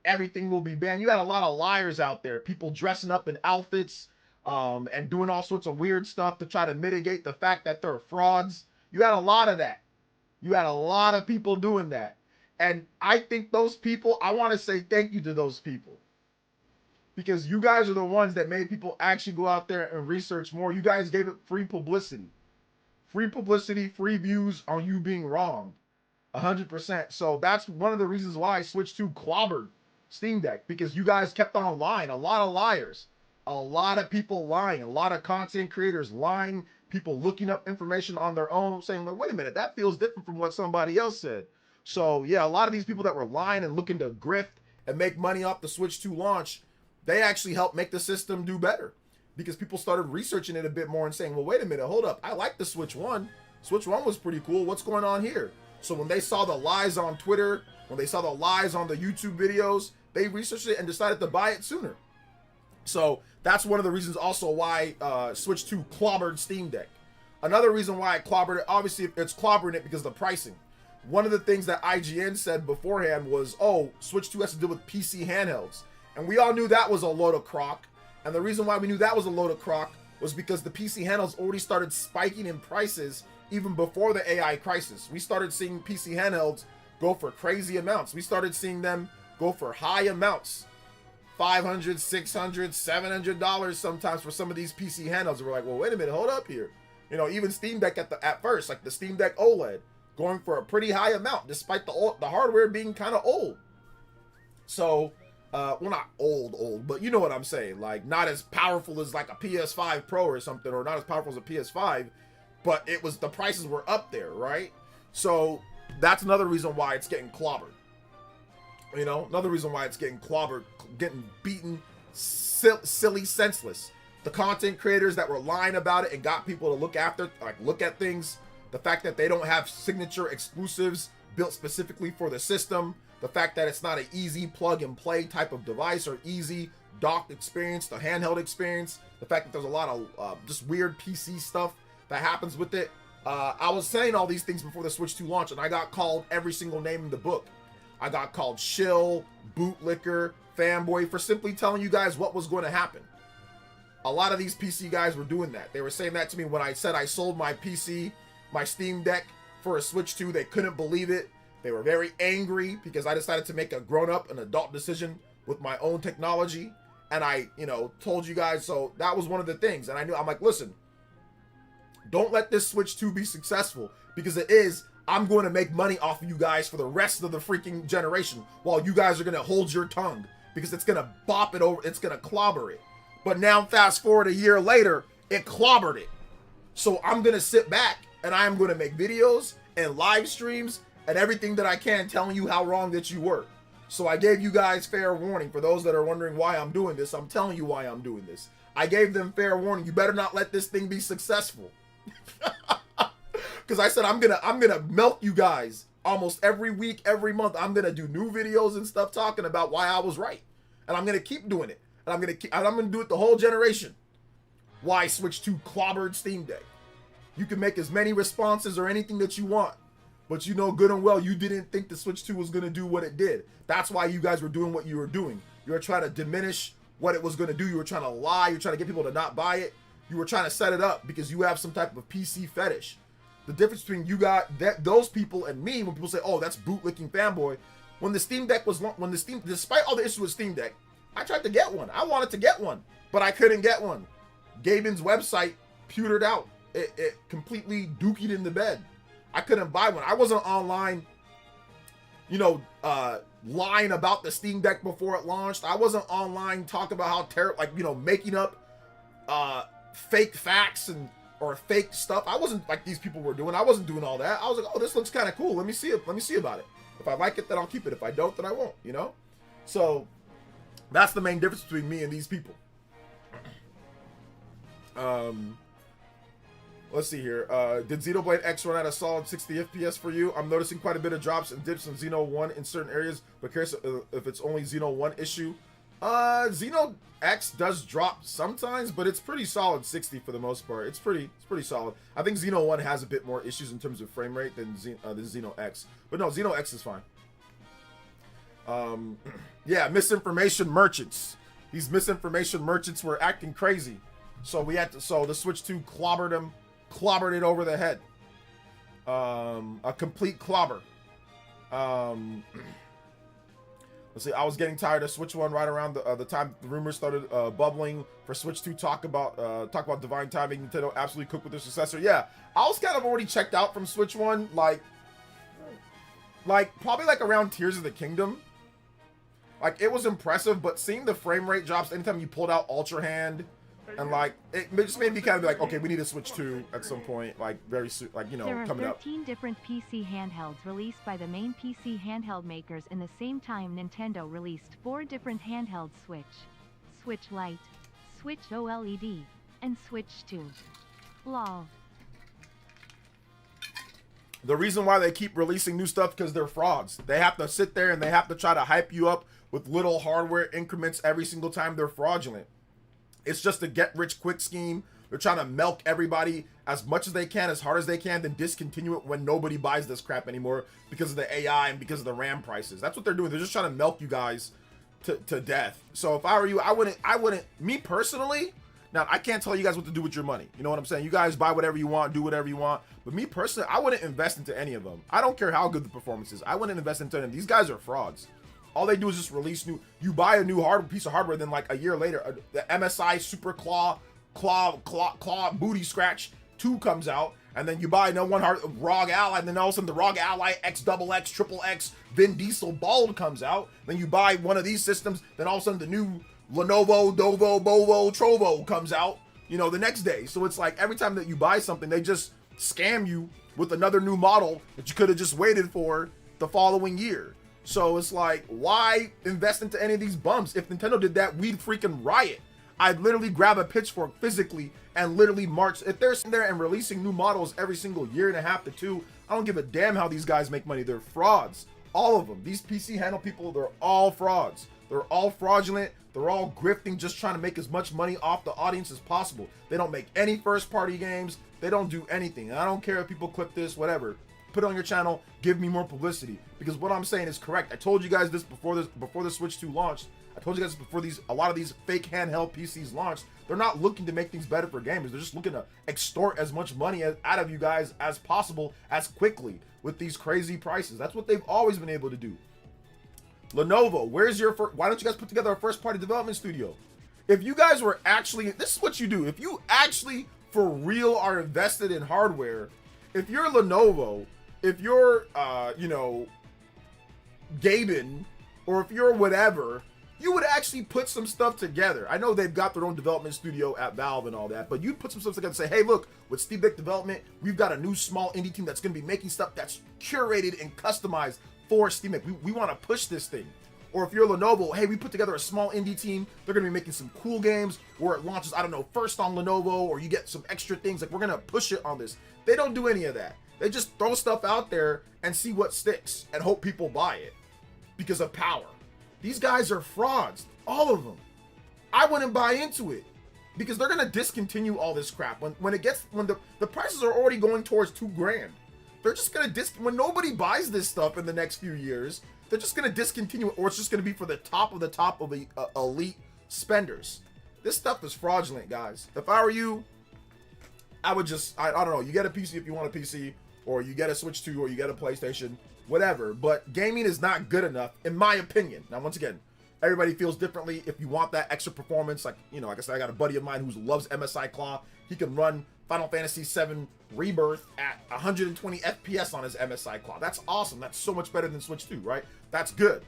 everything will be banned. You got a lot of liars out there, people dressing up in outfits and doing all sorts of weird stuff to try to mitigate the fact that they're frauds. You had a lot of that. You had a lot of people doing that. And I think those people, I want to say thank you to those people. Because you guys are the ones that made people actually go out there and research more. You guys gave it free publicity. Free publicity, free views on you being wrong. 100%. So that's one of the reasons why I switched to clobbered Steam Deck. Because you guys kept on lying. A lot of liars. A lot of people lying. A lot of content creators lying. People looking up information on their own. Saying, like, wait a minute, that feels different from what somebody else said. So yeah, a lot of these people that were lying and looking to grift and make money off the Switch 2 launch, they actually helped make the system do better. Because people started researching it a bit more and saying, well, wait a minute, hold up. I like the Switch 1. Switch 1 was pretty cool. What's going on here? So when they saw the lies on Twitter, when they saw the lies on the YouTube videos, they researched it and decided to buy it sooner. So that's one of the reasons also why Switch 2 clobbered Steam Deck. Another reason why I clobbered it, obviously it's clobbering it because of the pricing. One of the things that IGN said beforehand was, oh, Switch 2 has to do with PC handhelds. And we all knew that was a load of crock. And the reason why we knew that was a load of crock was because the PC handhelds already started spiking in prices even before the AI crisis. We started seeing PC handhelds go for crazy amounts. We started seeing them go for high amounts. $500, $600, $700 sometimes for some of these PC handhelds. We're like, well, wait a minute, hold up here. You know, even Steam Deck at first, like the Steam Deck OLED, going for a pretty high amount, despite the hardware being kind of old. So, well, not old, but you know what I'm saying. Like, not as powerful as like a PS5 Pro or something, or not as powerful as a PS5, but the prices were up there, right? So that's another reason why it's getting clobbered. You know, another reason why it's getting clobbered, getting beaten, silly, senseless. The content creators that were lying about it and got people to look at things. The fact that they don't have signature exclusives built specifically for the system. The fact that it's not an easy plug and play type of device or easy docked experience, the handheld experience. The fact that there's a lot of just weird PC stuff that happens with it. I was saying all these things before the Switch 2 launch, and I got called every single name in the book. I got called shill, bootlicker, fanboy for simply telling you guys what was going to happen. A lot of these PC guys were doing that. They were saying that to me when I said I sold my PC, my Steam Deck for a Switch 2. They couldn't believe it. They were very angry because I decided to make a grown-up, an adult decision with my own technology. And I, told you guys, so that was one of the things. And I'm like, listen, don't let this Switch 2 be successful, because it is. I'm going to make money off of you guys for the rest of the freaking generation while you guys are going to hold your tongue, because it's going to bop it over. It's going to clobber it. But now fast forward a year later, it clobbered it. So I'm going to sit back and I am going to make videos and live streams and everything that I can telling you how wrong that you were. So I gave you guys fair warning. For those that are wondering why I'm doing this, I'm telling you why I'm doing this. I gave them fair warning. You better not let this thing be successful. Because I said I'm gonna milk you guys almost every week, every month. I'm gonna do new videos and stuff talking about why I was right, and I'm gonna keep doing it. And I'm gonna do it the whole generation. Why switch to Clobbered Steam Deck? You can make as many responses or anything that you want, but you know good and well you didn't think the Switch 2 was gonna do what it did. That's why you guys were doing what you were doing. You were trying to diminish what it was gonna do. You were trying to lie. You were trying to get people to not buy it. You were trying to set it up because you have some type of PC fetish. The difference between you got those people and me, when people say, "Oh, that's bootlicking fanboy," when the Steam Deck was despite all the issues with Steam Deck, I tried to get one. I wanted to get one, but I couldn't get one. Gaben's website pewtered out. It completely dookied in the bed. I couldn't buy one. I wasn't online, lying about the Steam Deck before it launched. I wasn't online talking about how terrible, making up fake facts or fake stuff. I wasn't like these people were doing. I wasn't doing all that. I was like, oh, this looks kind of cool. Let me see it. Let me see about it. If I like it, then I'll keep it. If I don't, then I won't, So that's the main difference between me and these people. Let's see here. Did Xenoblade X run at a solid 60 FPS for you? I'm noticing quite a bit of drops and dips in Xeno 1 in certain areas, but curious if it's only Xeno 1 issue. Xeno X does drop sometimes, but it's pretty solid 60 for the most part. It's pretty solid. I think Xeno 1 has a bit more issues in terms of frame rate than Xeno X. But no, Xeno X is fine. Yeah, misinformation merchants. These misinformation merchants were acting crazy. So the Switch 2 clobbered it over the head. A complete clobber. Let's see, I was getting tired of Switch 1 right around the time the rumors started bubbling for Switch 2. Talk about divine timing. Nintendo absolutely cooked with their successor. Yeah, I was kind of already checked out from Switch 1, like probably like around Tears of the Kingdom. Like, it was impressive, but seeing the frame rate drops anytime you pulled out Ultra Hand, and it just made me kind of be like, okay, we need a Switch 2 at some point, like very soon, there are coming up. 13 different PC handhelds released by the main PC handheld makers in the same time. Nintendo released 4 different handheld Switch Lite, Switch OLED, and Switch 2. Lol. The reason why they keep releasing new stuff because they're frauds. They have to sit there and they have to try to hype you up with little hardware increments every single time. They're fraudulent. It's just a get-rich-quick scheme. They're trying to milk everybody as much as they can, as hard as they can, then discontinue it when nobody buys this crap anymore because of the AI and because of the RAM prices. That's what they're doing. They're just trying to milk you guys to death. So if I were you, I wouldn't, me personally, now I can't tell you guys what to do with your money. You know what I'm saying? You guys buy whatever you want, do whatever you want. But me personally, I wouldn't invest into any of them. I don't care how good the performance is. I wouldn't invest into them. These guys are frauds. All they do is just release you buy a new piece of hardware, then like a year later, the MSI Super Claw Booty Scratch 2 comes out, and then you buy no one ROG Ally, and then all of a sudden the ROG Ally XXX, XXX, Vin Diesel Bald comes out. Then you buy one of these systems, then all of a sudden the new Lenovo, Dovo, Bovo, Trovo comes out, the next day. So it's like every time that you buy something, they just scam you with another new model that you could have just waited for the following year. So it's like, why invest into any of these bumps? If Nintendo did that, we'd freaking riot. I'd literally grab a pitchfork physically and literally march. If they're sitting there and releasing new models every single year and a half to 2, I don't give a damn how these guys make money. They're frauds. All of them. These PC handle people, they're all frauds. They're all fraudulent. They're all grifting, just trying to make as much money off the audience as possible. They don't make any first-party games. They don't do anything. And I don't care if people clip this, whatever. Put it on your channel, give me more publicity, because what I'm saying is correct. I told you guys this before the Switch 2 launched. I told you guys before a lot of these fake handheld PCs launched. They're not looking to make things better for gamers. They're just looking to extort as much money out of you guys as possible, as quickly, with these crazy prices. That's what they've always been able to do. Lenovo, why don't you guys put together a first-party development studio? If you guys were actually, this is what you do. If you actually for real are invested in hardware, if you're Lenovo, if you're, Gaben, or if you're whatever, you would actually put some stuff together. I know they've got their own development studio at Valve and all that, but you'd put some stuff together and say, hey, look, with Steam Deck development, we've got a new small indie team that's going to be making stuff that's curated and customized for Steam Deck. We want to push this thing. Or if you're Lenovo, hey, we put together a small indie team. They're going to be making some cool games where it launches, I don't know, first on Lenovo, or you get some extra things. Like, we're going to push it on this. They don't do any of that. They just throw stuff out there and see what sticks and hope people buy it because of power. These guys are frauds, all of them. I wouldn't buy into it because they're gonna discontinue all this crap when the prices are already going towards $2,000. They're just gonna when nobody buys this stuff in the next few years, they're just gonna discontinue it, or it's just gonna be for the top of the elite spenders. This stuff is fraudulent, guys. If I were you, I would just I don't know. You get a PC if you want a PC, or you get a Switch 2, or you get a PlayStation. Whatever, but gaming is not good enough, in my opinion. Now, once again, everybody feels differently. If you want that extra performance, like, you know, like I said, I got a buddy of mine who loves MSI Claw. He can run Final Fantasy VII Rebirth at 120 FPS on his MSI Claw. That's awesome. That's so much better than Switch 2, right? That's good.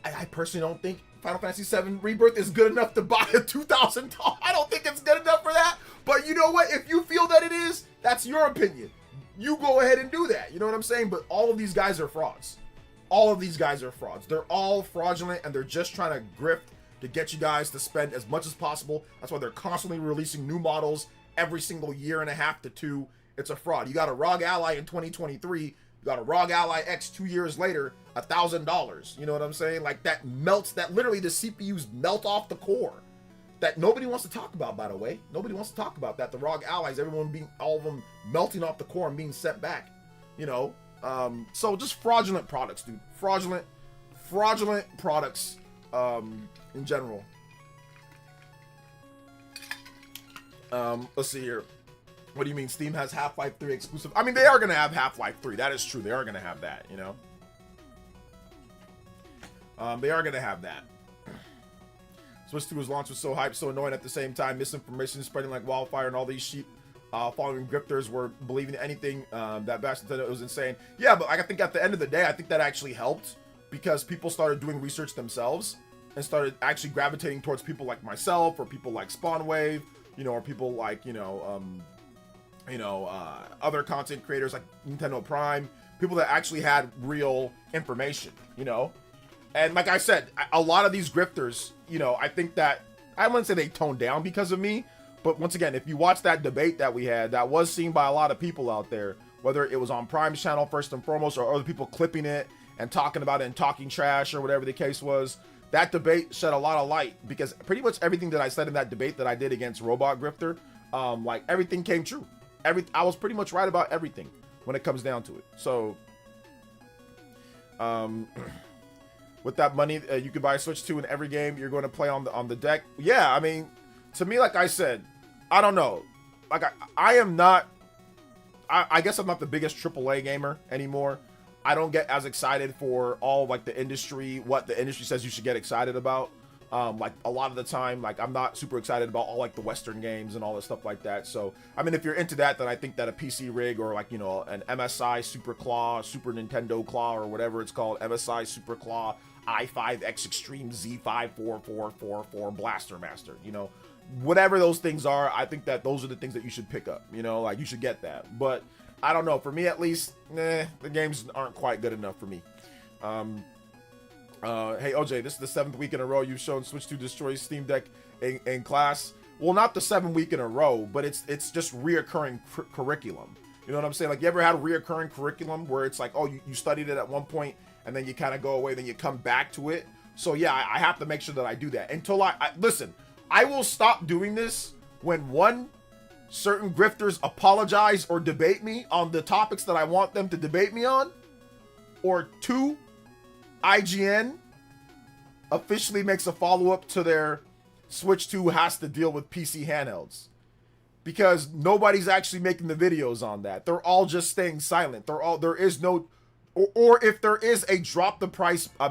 I personally don't think Final Fantasy VII Rebirth is good enough to buy a $2,000. I don't think it's good enough for that. But you know what? If you feel that it is, that's your opinion. You go ahead and do that. You know what I'm saying? But all of these guys are frauds. All of these guys are frauds. They're all fraudulent, and they're just trying to grift to get you guys to spend as much as possible. That's why they're constantly releasing new models every single year and a half to two. It's a fraud. You got a ROG Ally in 2023. You got a ROG Ally X 2 years later, $1,000. You know what I'm saying? Like, that melts, that literally the CPUs melt off the core. That nobody wants to talk about, by the way. Nobody wants to talk about that. The ROG Allies, all of them melting off the core and being sent back. You know, so just fraudulent products, dude. Fraudulent products in general. Let's see here. What do you mean Steam has Half-Life 3 exclusive? I mean, they are going to have Half-Life 3. That is true. They are going to have that, you know. They are going to have that. Switch 2's launch was so hyped, so annoying at the same time. Misinformation spreading like wildfire, and all these sheep following grifters were believing anything that Bastion said. It was insane. Yeah, but I think at the end of the day, I think that actually helped because people started doing research themselves and started actually gravitating towards people like myself, or people like Spawnwave, you know, or people like, other content creators like Nintendo Prime, people that actually had real information, you know. And like I said, a lot of these grifters, you know, I think that, I wouldn't say they toned down because of me, but once again, if you watch that debate that we had, that was seen by a lot of people out there, whether it was on Prime's channel first and foremost, or other people clipping it and talking about it and talking trash or whatever the case was, that debate shed a lot of light because pretty much everything that I said in that debate that I did against Robot Grifter, like everything came true. I was pretty much right about everything when it comes down to it. So, with that money, you could buy a Switch 2 in every game you're going to play on the deck. Yeah, I mean, to me, like I said, I don't know. Like, I am not... I guess I'm not the biggest AAA gamer anymore. I don't get as excited for all, like, the industry, what the industry says you should get excited about. Like, a lot of the time, like, I'm not super excited about all, like, the Western games and all this stuff like that. So, I mean, if you're into that, then I think that a PC rig or, like, you know, an MSI Super Claw, Super Nintendo Claw, or whatever it's called, MSI Super Claw, i5X Extreme Z54444 Blaster Master, you know, whatever those things are, I think that those are the things that you should pick up, you know, like, you should get that. But, I don't know, for me at least, the games aren't quite good enough for me. Hey OJ, this is the 7th week in a row you've shown Switch 2 destroys Steam Deck in class. Well, not the 7th week in a row, but it's just reoccurring curriculum. You know what I'm saying? Like, you ever had a reoccurring curriculum where it's like, oh, you studied it at one point and then you kind of go away, then you come back to it. So yeah, I have to make sure that I do that until I listen. I will stop doing this when one, certain grifters apologize or debate me on the topics that I want them to debate me on, or two, IGN officially makes a follow-up to their Switch 2 has to deal with PC handhelds, because nobody's actually making the videos on that. They're all just staying silent. There is no, or if there is a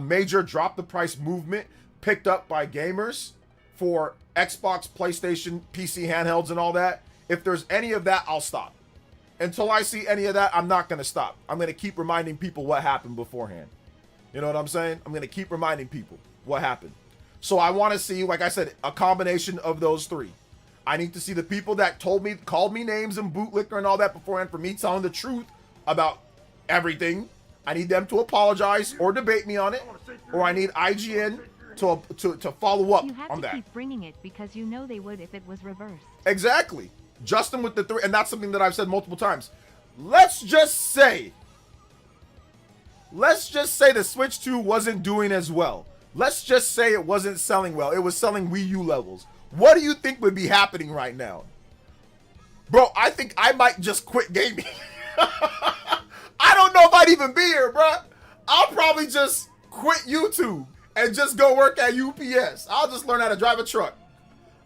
major drop the price movement picked up by gamers for Xbox, PlayStation, PC handhelds and all that, if there's any of that, I'll stop. Until I see any of that, I'm not going to stop. I'm going to keep reminding people what happened beforehand. You know what I'm saying? I'm going to keep reminding people what happened. So I want to see, like I said, a combination of those three. I need to see the people that called me names and bootlicker and all that beforehand for me telling the truth about everything. I need them to apologize or debate me on it, or I need IGN to follow up on that. You have to keep bringing it because you know they would if it was reversed. Exactly. Justin with the three, and that's something that I've said multiple times. Let's just say the Switch 2 wasn't doing as well. Let's just say it wasn't selling well. It was selling Wii U levels. What do you think would be happening right now? Bro, I think I might just quit gaming. I don't know if I'd even be here, bro. I'll probably just quit YouTube and just go work at UPS. I'll just learn how to drive a truck.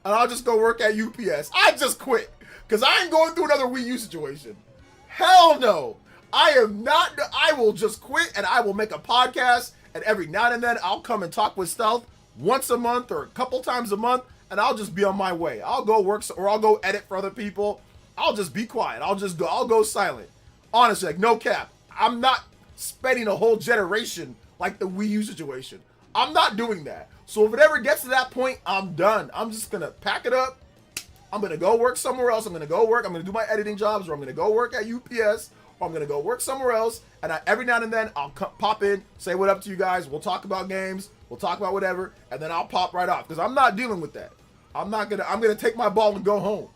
And I'll just go work at UPS. I just quit. Because I ain't going through another Wii U situation. Hell no. I am not. I will just quit and I will make a podcast. And every now and then I'll come and talk with Stealth once a month or a couple times a month. And I'll just be on my way. I'll go work or I'll go edit for other people. I'll just be quiet. I'll go silent. Honestly, like no cap. I'm not spending a whole generation like the Wii U situation. I'm not doing that. So if it ever gets to that point, I'm done. I'm just going to pack it up. I'm going to go work somewhere else. I'm going to go work. I'm going to do my editing jobs, or I'm going to go work at UPS, or I'm going to go work somewhere else. And every now and then I'll pop in, say what up to you guys. We'll talk about games. We'll talk about whatever. And then I'll pop right off because I'm not dealing with that. I'm going to take my ball and go home.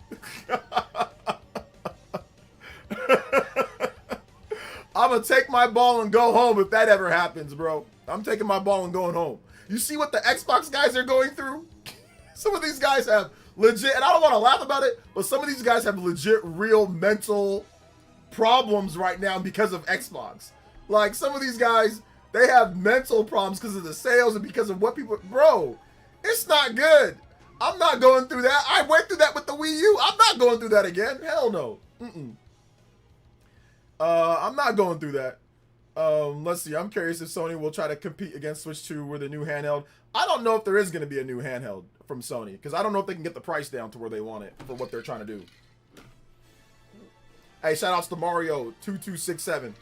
I'm going to take my ball and go home if that ever happens, bro. I'm taking my ball and going home. You see what the Xbox guys are going through? Some of these guys have legit, and I don't want to laugh about it, but some of these guys have legit real mental problems right now because of Xbox. Like some of these guys, they have mental problems because of the sales and because of what people, bro, it's not good. I'm not going through that. I went through that with the Wii U. I'm not going through that again. Hell no. I'm not going through that. Let's see. I'm curious if Sony will try to compete against Switch 2 with a new handheld. I don't know if there is going to be a new handheld from Sony because I don't know if they can get the price down to where they want it for what they're trying to do. Hey, shout outs to Mario 2267.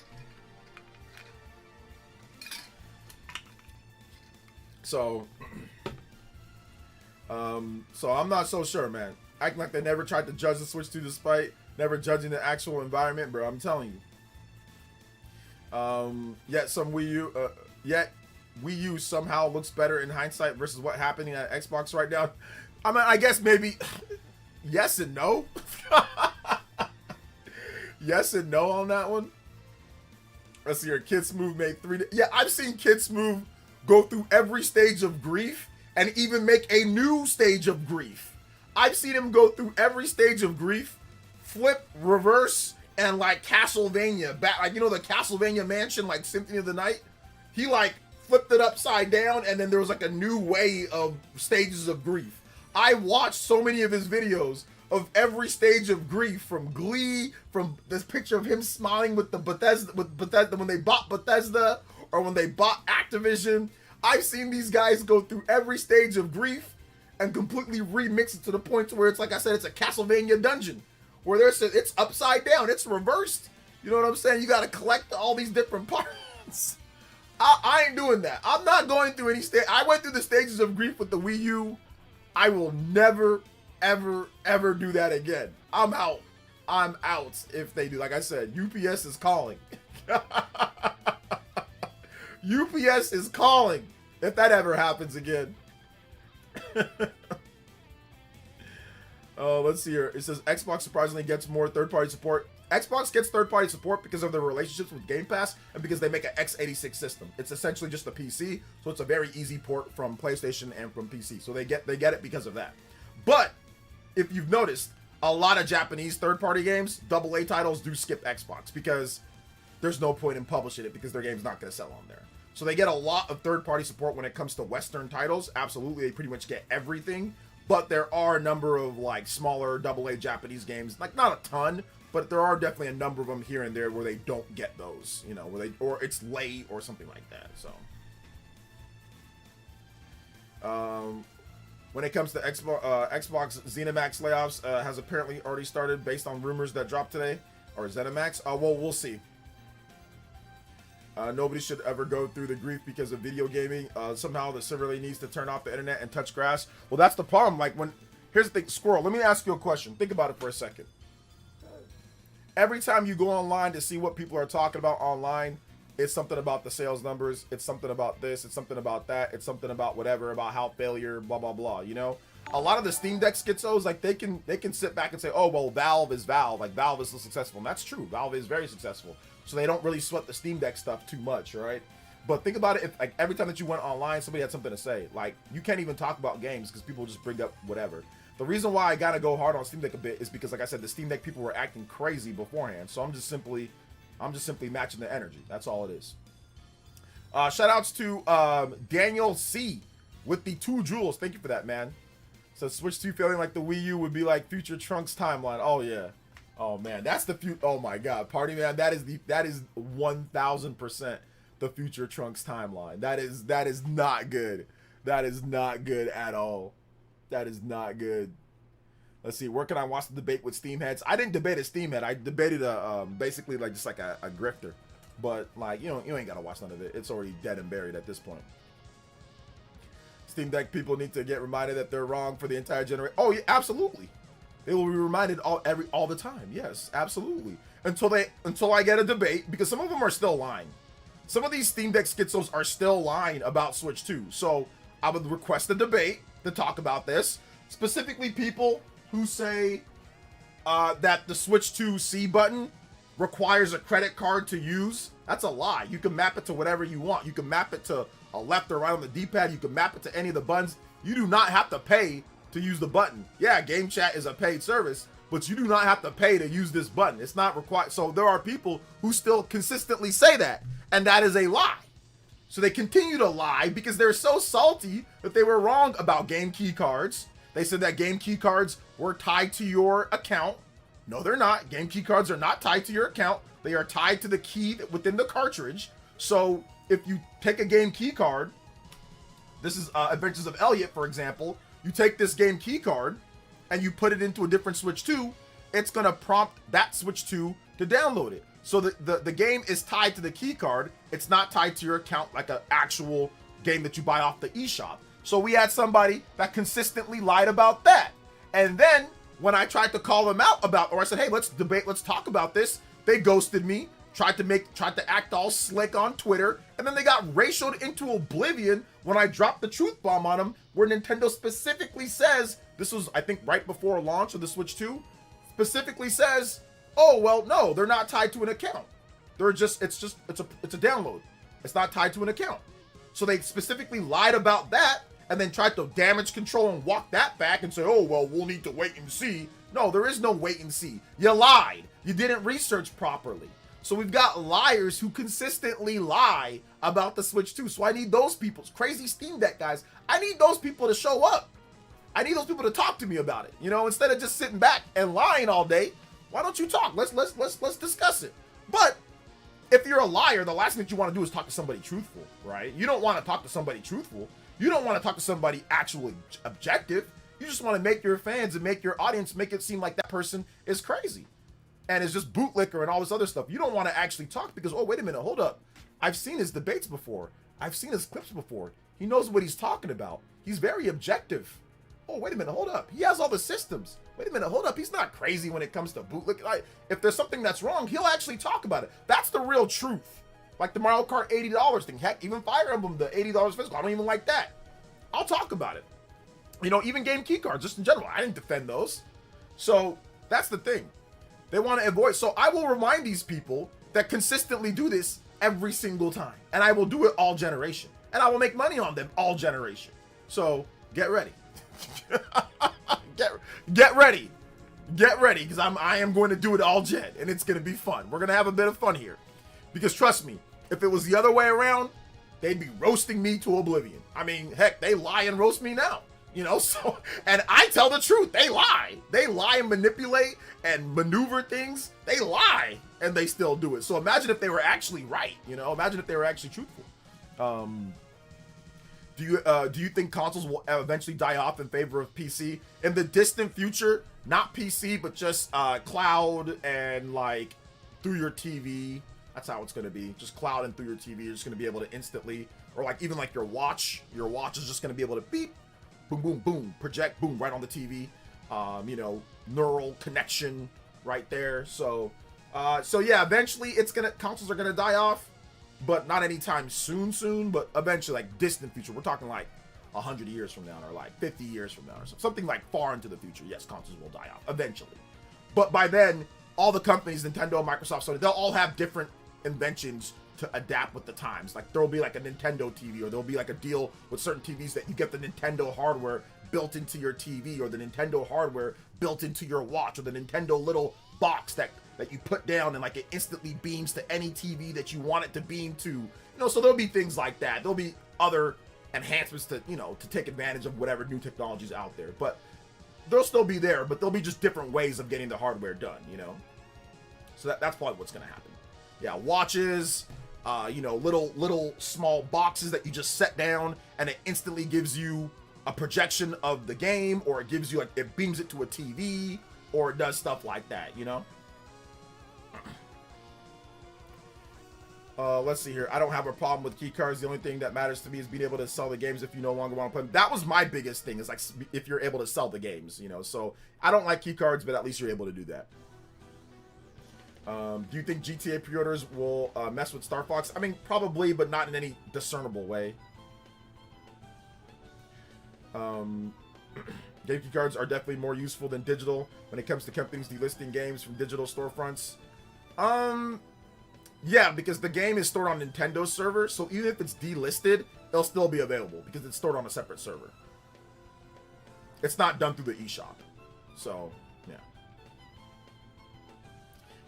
So I'm not so sure, man. Acting like they never tried to judge the Switch 2 despite never judging the actual environment, bro. I'm telling you. Yet Wii U somehow looks better in hindsight versus what's happening at Xbox right now. I mean, I guess maybe yes and no. Yes and no on that one. Let's see here. Kid Smooth made 3. Yeah, I've seen Kid Smooth go through every stage of grief and even make a new stage of grief. I've seen him go through every stage of grief, flip, reverse, and like Castlevania, back, like, you know, the Castlevania mansion, like Symphony of the Night. He like flipped it upside down, and then there was like a new way of stages of grief. I watched so many of his videos of every stage of grief, from Glee, from this picture of him smiling with Bethesda when they bought Bethesda or when they bought Activision. I've seen these guys go through every stage of grief and completely remix it to the point to where it's, like I said, it's a Castlevania dungeon where it's upside down, it's reversed. You know what I'm saying? You got to collect all these different parts. I ain't doing that. I'm not going through any stage. I went through the stages of grief with the Wii U. I will never, ever, ever do that again. I'm out. I'm out if they do. Like I said, UPS is calling. UPS is calling if that ever happens again. Let's see here. It says Xbox surprisingly gets more third-party support. Xbox gets third-party support because of their relationships with Game Pass and because they make an x86 system. It's essentially just a PC, so it's a very easy port from PlayStation and from PC. So they get it because of that. But if you've noticed, a lot of Japanese third-party games, AA titles, do skip Xbox because there's no point in publishing it because their game's not going to sell on there. So they get a lot of third-party support when it comes to Western titles. Absolutely, they pretty much get everything. But there are a number of like smaller AA Japanese games, like not a ton, but there are definitely a number of them here and there where they don't get those, you know, or it's late or something like that. So, when it comes to Xbox ZeniMax layoffs, has apparently already started based on rumors that dropped today, or ZeniMax. Well, we'll see. Nobody should ever go through the grief because of video gaming. Somehow the server really needs to turn off the internet and touch grass. Well, that's the problem. Like here's the thing, Squirrel, let me ask you a question. Think about it for a second. Every time you go online to see what people are talking about online, it's something about the sales numbers. It's something about this. It's something about that. It's something about whatever, about how failure, blah, blah, blah, you know? A lot of the Steam Deck schizos, like they can sit back and say, oh, well, Valve is Valve. Like Valve is so successful. And that's true. Valve is very successful. So they don't really sweat the Steam Deck stuff too much, right? But think about it, if like every time that you went online, somebody had something to say. Like you can't even talk about games because people just bring up whatever. The reason why I gotta go hard on Steam Deck a bit is because, like I said, the Steam Deck people were acting crazy beforehand. So I'm just simply matching the energy. That's all it is. Shout outs to Daniel C with the 2 jewels. Thank you for that, man. So Switch 2 feeling like the Wii U would be like future Trunks timeline. Oh yeah. Oh man, that's the future. Oh my God, Party Man, that is 1000% the future Trunks timeline. That is not good. That is not good at all. That is not good. Let's see, where can I watch the debate with Steam heads? I didn't debate a Steam head. I debated basically like just like a grifter. But like you ain't gotta watch none of it. It's already dead and buried at this point. Steam Deck people need to get reminded that they're wrong for the entire generation. Oh yeah, absolutely. They will be reminded all the time. Yes, absolutely. Until I get a debate, because some of them are still lying. Some of these Steam Deck schizos are still lying about Switch 2. So I would request a debate to talk about this. Specifically people who say that the Switch 2 C button requires a credit card to use. That's a lie. You can map it to whatever you want. You can map it to a left or right on the D-pad. You can map it to any of the buttons. You do not have to pay to use the button. Yeah, Game Chat is a paid service, but you do not have to pay to use this button. It's not required. So there are people who still consistently say that, and that is a lie. So they continue to lie because they're so salty that they were wrong about game key cards. They said that game key cards were tied to your account. No, they're not. Game key cards are not tied to your account. They are tied to the key within the cartridge. So if you take a game key card, this is Adventures of Elliot, for example, you take this game key card and you put it into a different Switch 2, it's going to prompt that Switch 2 to download it. So the game is tied to the key card. It's not tied to your account like an actual game that you buy off the eShop. So we had somebody that consistently lied about that. And then when I tried to call them out about, or I said, hey, let's debate, let's talk about this, they ghosted me, tried to act all slick on Twitter, and then they got racialed into oblivion when I dropped the truth bomb on them, where Nintendo specifically says, this was, I think, right before launch of the Switch 2, specifically says, oh, well, no, they're not tied to an account. They're just, it's a download. It's not tied to an account. So they specifically lied about that and then tried to damage control and walk that back and say, oh, well, we'll need to wait and see. No, there is no wait and see. You lied. You didn't research properly. So we've got liars who consistently lie about the Switch 2. So I need those people, crazy Steam Deck guys, I need those people to show up. I need those people to talk to me about it. You know, instead of just sitting back and lying all day, why don't you talk? Let's discuss it. But if you're a liar, the last thing that you want to do is talk to somebody truthful, right? You don't want to talk to somebody truthful. You don't want to talk to somebody actually objective. You just want to make your fans and make your audience make it seem like that person is crazy and is just bootlicker and all this other stuff. You don't want to actually talk because, oh, wait a minute, hold up. I've seen his debates before. I've seen his clips before. He knows what he's talking about. He's very objective. Oh, wait a minute, hold up. He has all the systems. Wait a minute, hold up. He's not crazy when it comes to bootlicker. If there's something that's wrong, he'll actually talk about it. That's the real truth. Like the Mario Kart $80 thing. Heck, even Fire Emblem, the $80 physical. I don't even like that. I'll talk about it. You know, even game key cards, just in general. I didn't defend those. So that's the thing. They want to avoid. So I will remind these people that consistently do this every single time. And I will do it all generation. And I will make money on them all generation. So get ready. get ready. Get ready, because I am going to do it all gen. And it's going to be fun. We're going to have a bit of fun here. Because trust me, if it was the other way around, they'd be roasting me to oblivion. I mean, heck, they lie and roast me now. You know, so, and I tell the truth. They lie. They lie and manipulate and maneuver things. They lie and they still do it. So imagine if they were actually right. You know, imagine if they were actually truthful. Do you think consoles will eventually die off in favor of PC in the distant future? Not PC, but just cloud and like through your TV. That's how it's going to be. Just clouding through your TV. You're just going to be able to instantly, or like even like your watch is just going to be able to beep, boom, boom, boom, project, boom, right on the TV. You know, neural connection right there. So yeah, eventually consoles are gonna die off, but not anytime soon, but eventually, like distant future. We're talking like 100 years from now, or like 50 years from now, or something like far into the future. Yes, consoles will die off eventually. But by then, all the companies, Nintendo, Microsoft, Sony, they'll all have different inventions to adapt with the times. Like there'll be like a Nintendo TV, or there'll be like a deal with certain TVs that you get the Nintendo hardware built into your TV, or the Nintendo hardware built into your watch, or the Nintendo little box that you put down and like it instantly beams to any TV that you want it to beam to. You know, so there'll be things like that. There'll be other enhancements to, you know, to take advantage of whatever new technologies out there. But they'll still be there, but there'll be just different ways of getting the hardware done, you know? So that's probably what's gonna happen. Yeah, watches, you know, little small boxes that you just set down and it instantly gives you a projection of the game, or it gives you like, it beams it to a TV, or it does stuff like that, you know? Let's see here. I don't have a problem with key cards. The only thing that matters to me is being able to sell the games if you no longer want to play them. That was my biggest thing, is like if you're able to sell the games, you know? So I don't like key cards, but at least you're able to do that. Do you think GTA pre-orders will mess with Star Fox? I mean, probably, but not in any discernible way. Game key cards are definitely more useful than digital when it comes to companies delisting games from digital storefronts. Yeah, because the game is stored on Nintendo's server, so even if it's delisted, it'll still be available because it's stored on a separate server. It's not done through the eShop. So, yeah.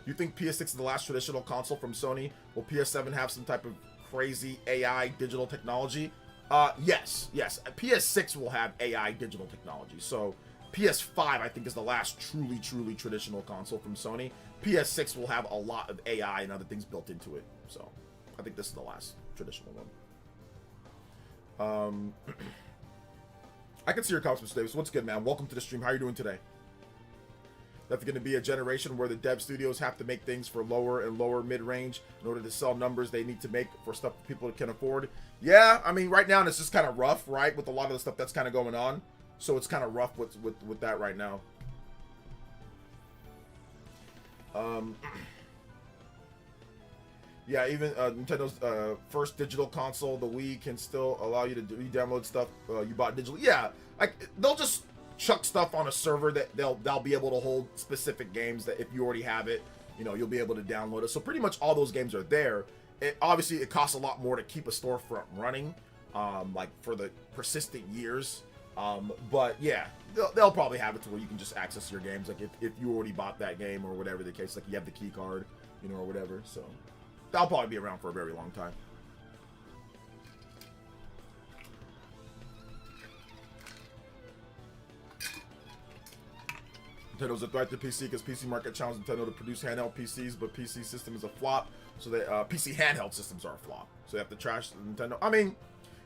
You think PS6 is the last traditional console from Sony? Will PS7 have some type of crazy AI digital technology? Yes. PS6 will have AI digital technology. So, PS5, I think, is the last truly traditional console from Sony. PS6 will have a lot of AI and other things built into it. So, I think this is the last traditional one. I can see your comments, Mr. Davis. What's good, man? Welcome to the stream. How are you doing today? That's going to be a generation where the dev studios have to make things for lower and lower mid-range in order to sell numbers they need to make for stuff that people can afford. Yeah, I mean, right now it's just kind of rough, right? With a lot of the stuff that's kind of going on. So it's kind of rough with that right now. Yeah, even Nintendo's first digital console, the Wii, can still allow you to re-download stuff you bought digitally. Yeah, like they'll just chuck stuff on a server that they'll be able to hold specific games that if you already have it, you know, you'll be able to download it. So pretty much all those games are there. Obviously it costs a lot more to keep a storefront running, like for the persistent years. But yeah, they'll probably have it to where you can just access your games, like if you already bought that game or whatever the case, like you have the key card, you know, or whatever. So that'll probably be around for a very long time. Nintendo's a threat to PC because PC market challenged Nintendo to produce handheld PCs, but PC system is a flop. So they PC handheld systems are a flop. So they have to trash Nintendo. I mean,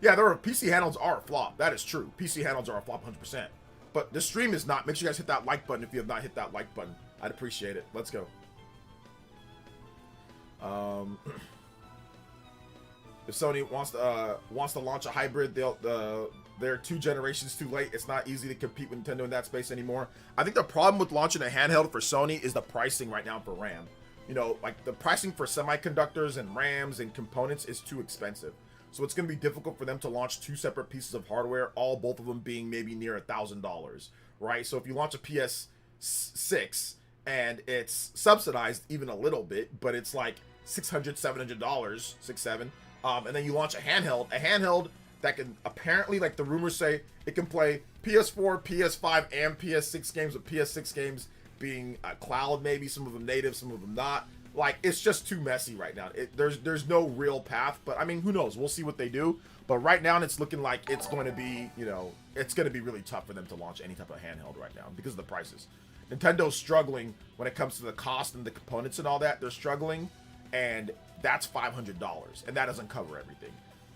yeah, PC handhelds are a flop. That is true. PC handhelds are a flop 100%. But the stream is not. Make sure you guys hit that like button if you have not hit that like button. I'd appreciate it. Let's go. If Sony wants to launch a hybrid, they're 2 generations too late. It's not easy to compete with Nintendo in that space anymore. I think the problem with launching a handheld for Sony is the pricing right now for RAM. You know, like the pricing for semiconductors and RAMs and components is too expensive. So it's going to be difficult for them to launch 2 separate pieces of hardware, both of them being maybe near $1,000, right? So if you launch a PS6 and it's subsidized even a little bit, but it's like $600, $700, $600, $700, and then you launch a handheld that can apparently, like the rumors say, it can play PS4, PS5, and PS6 games, with PS6 games being cloud, maybe some of them native, some of them not. Like, it's just too messy right now. There's no real path, but I mean, who knows? We'll see what they do. But right now, it's looking like it's going to be, you know, it's going to be really tough for them to launch any type of handheld right now because of the prices. Nintendo's struggling when it comes to the cost and the components and all that. They're struggling, and that's $500, and that doesn't cover everything.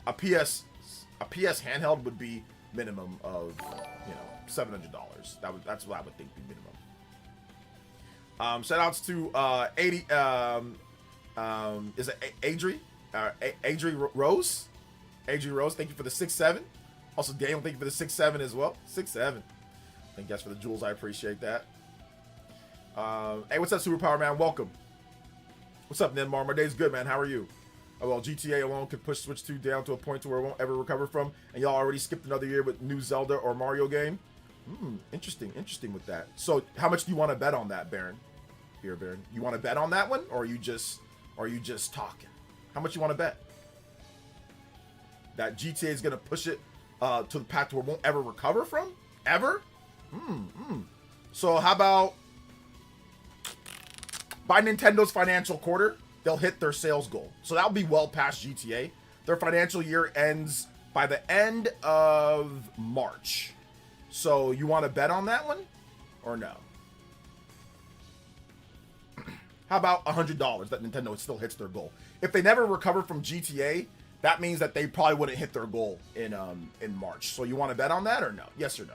A PS handheld would be minimum of, you know, $700. That's what I would think the minimum. Shout outs to Is it Adri? Adri Rose? Adri Rose, thank you for the 6-7. Also, Daniel, thank you for the 6-7 as well. 6-7. Thank you guys for the jewels. I appreciate that. Hey, what's up, Superpower Man? Welcome. What's up, Nenmar? My day's good, man. How are you? Oh, well, GTA alone could push Switch 2 down to a point to where it won't ever recover from, and y'all already skipped another year with new Zelda or Mario game. Interesting with that. So, how much do you want to bet on that, Baron? Here, Baron. You want to bet on that one, or are you just talking? How much you want to bet? That GTA is gonna push it to the path where it won't ever recover from? Ever? So how about by Nintendo's financial quarter, they'll hit their sales goal. So that'll be well past GTA. Their financial year ends by the end of March. So you want to bet on that one or no? How about $100 that Nintendo still hits their goal? If they never recover from GTA, that means that they probably wouldn't hit their goal in March. So you want to bet on that or no? Yes or no?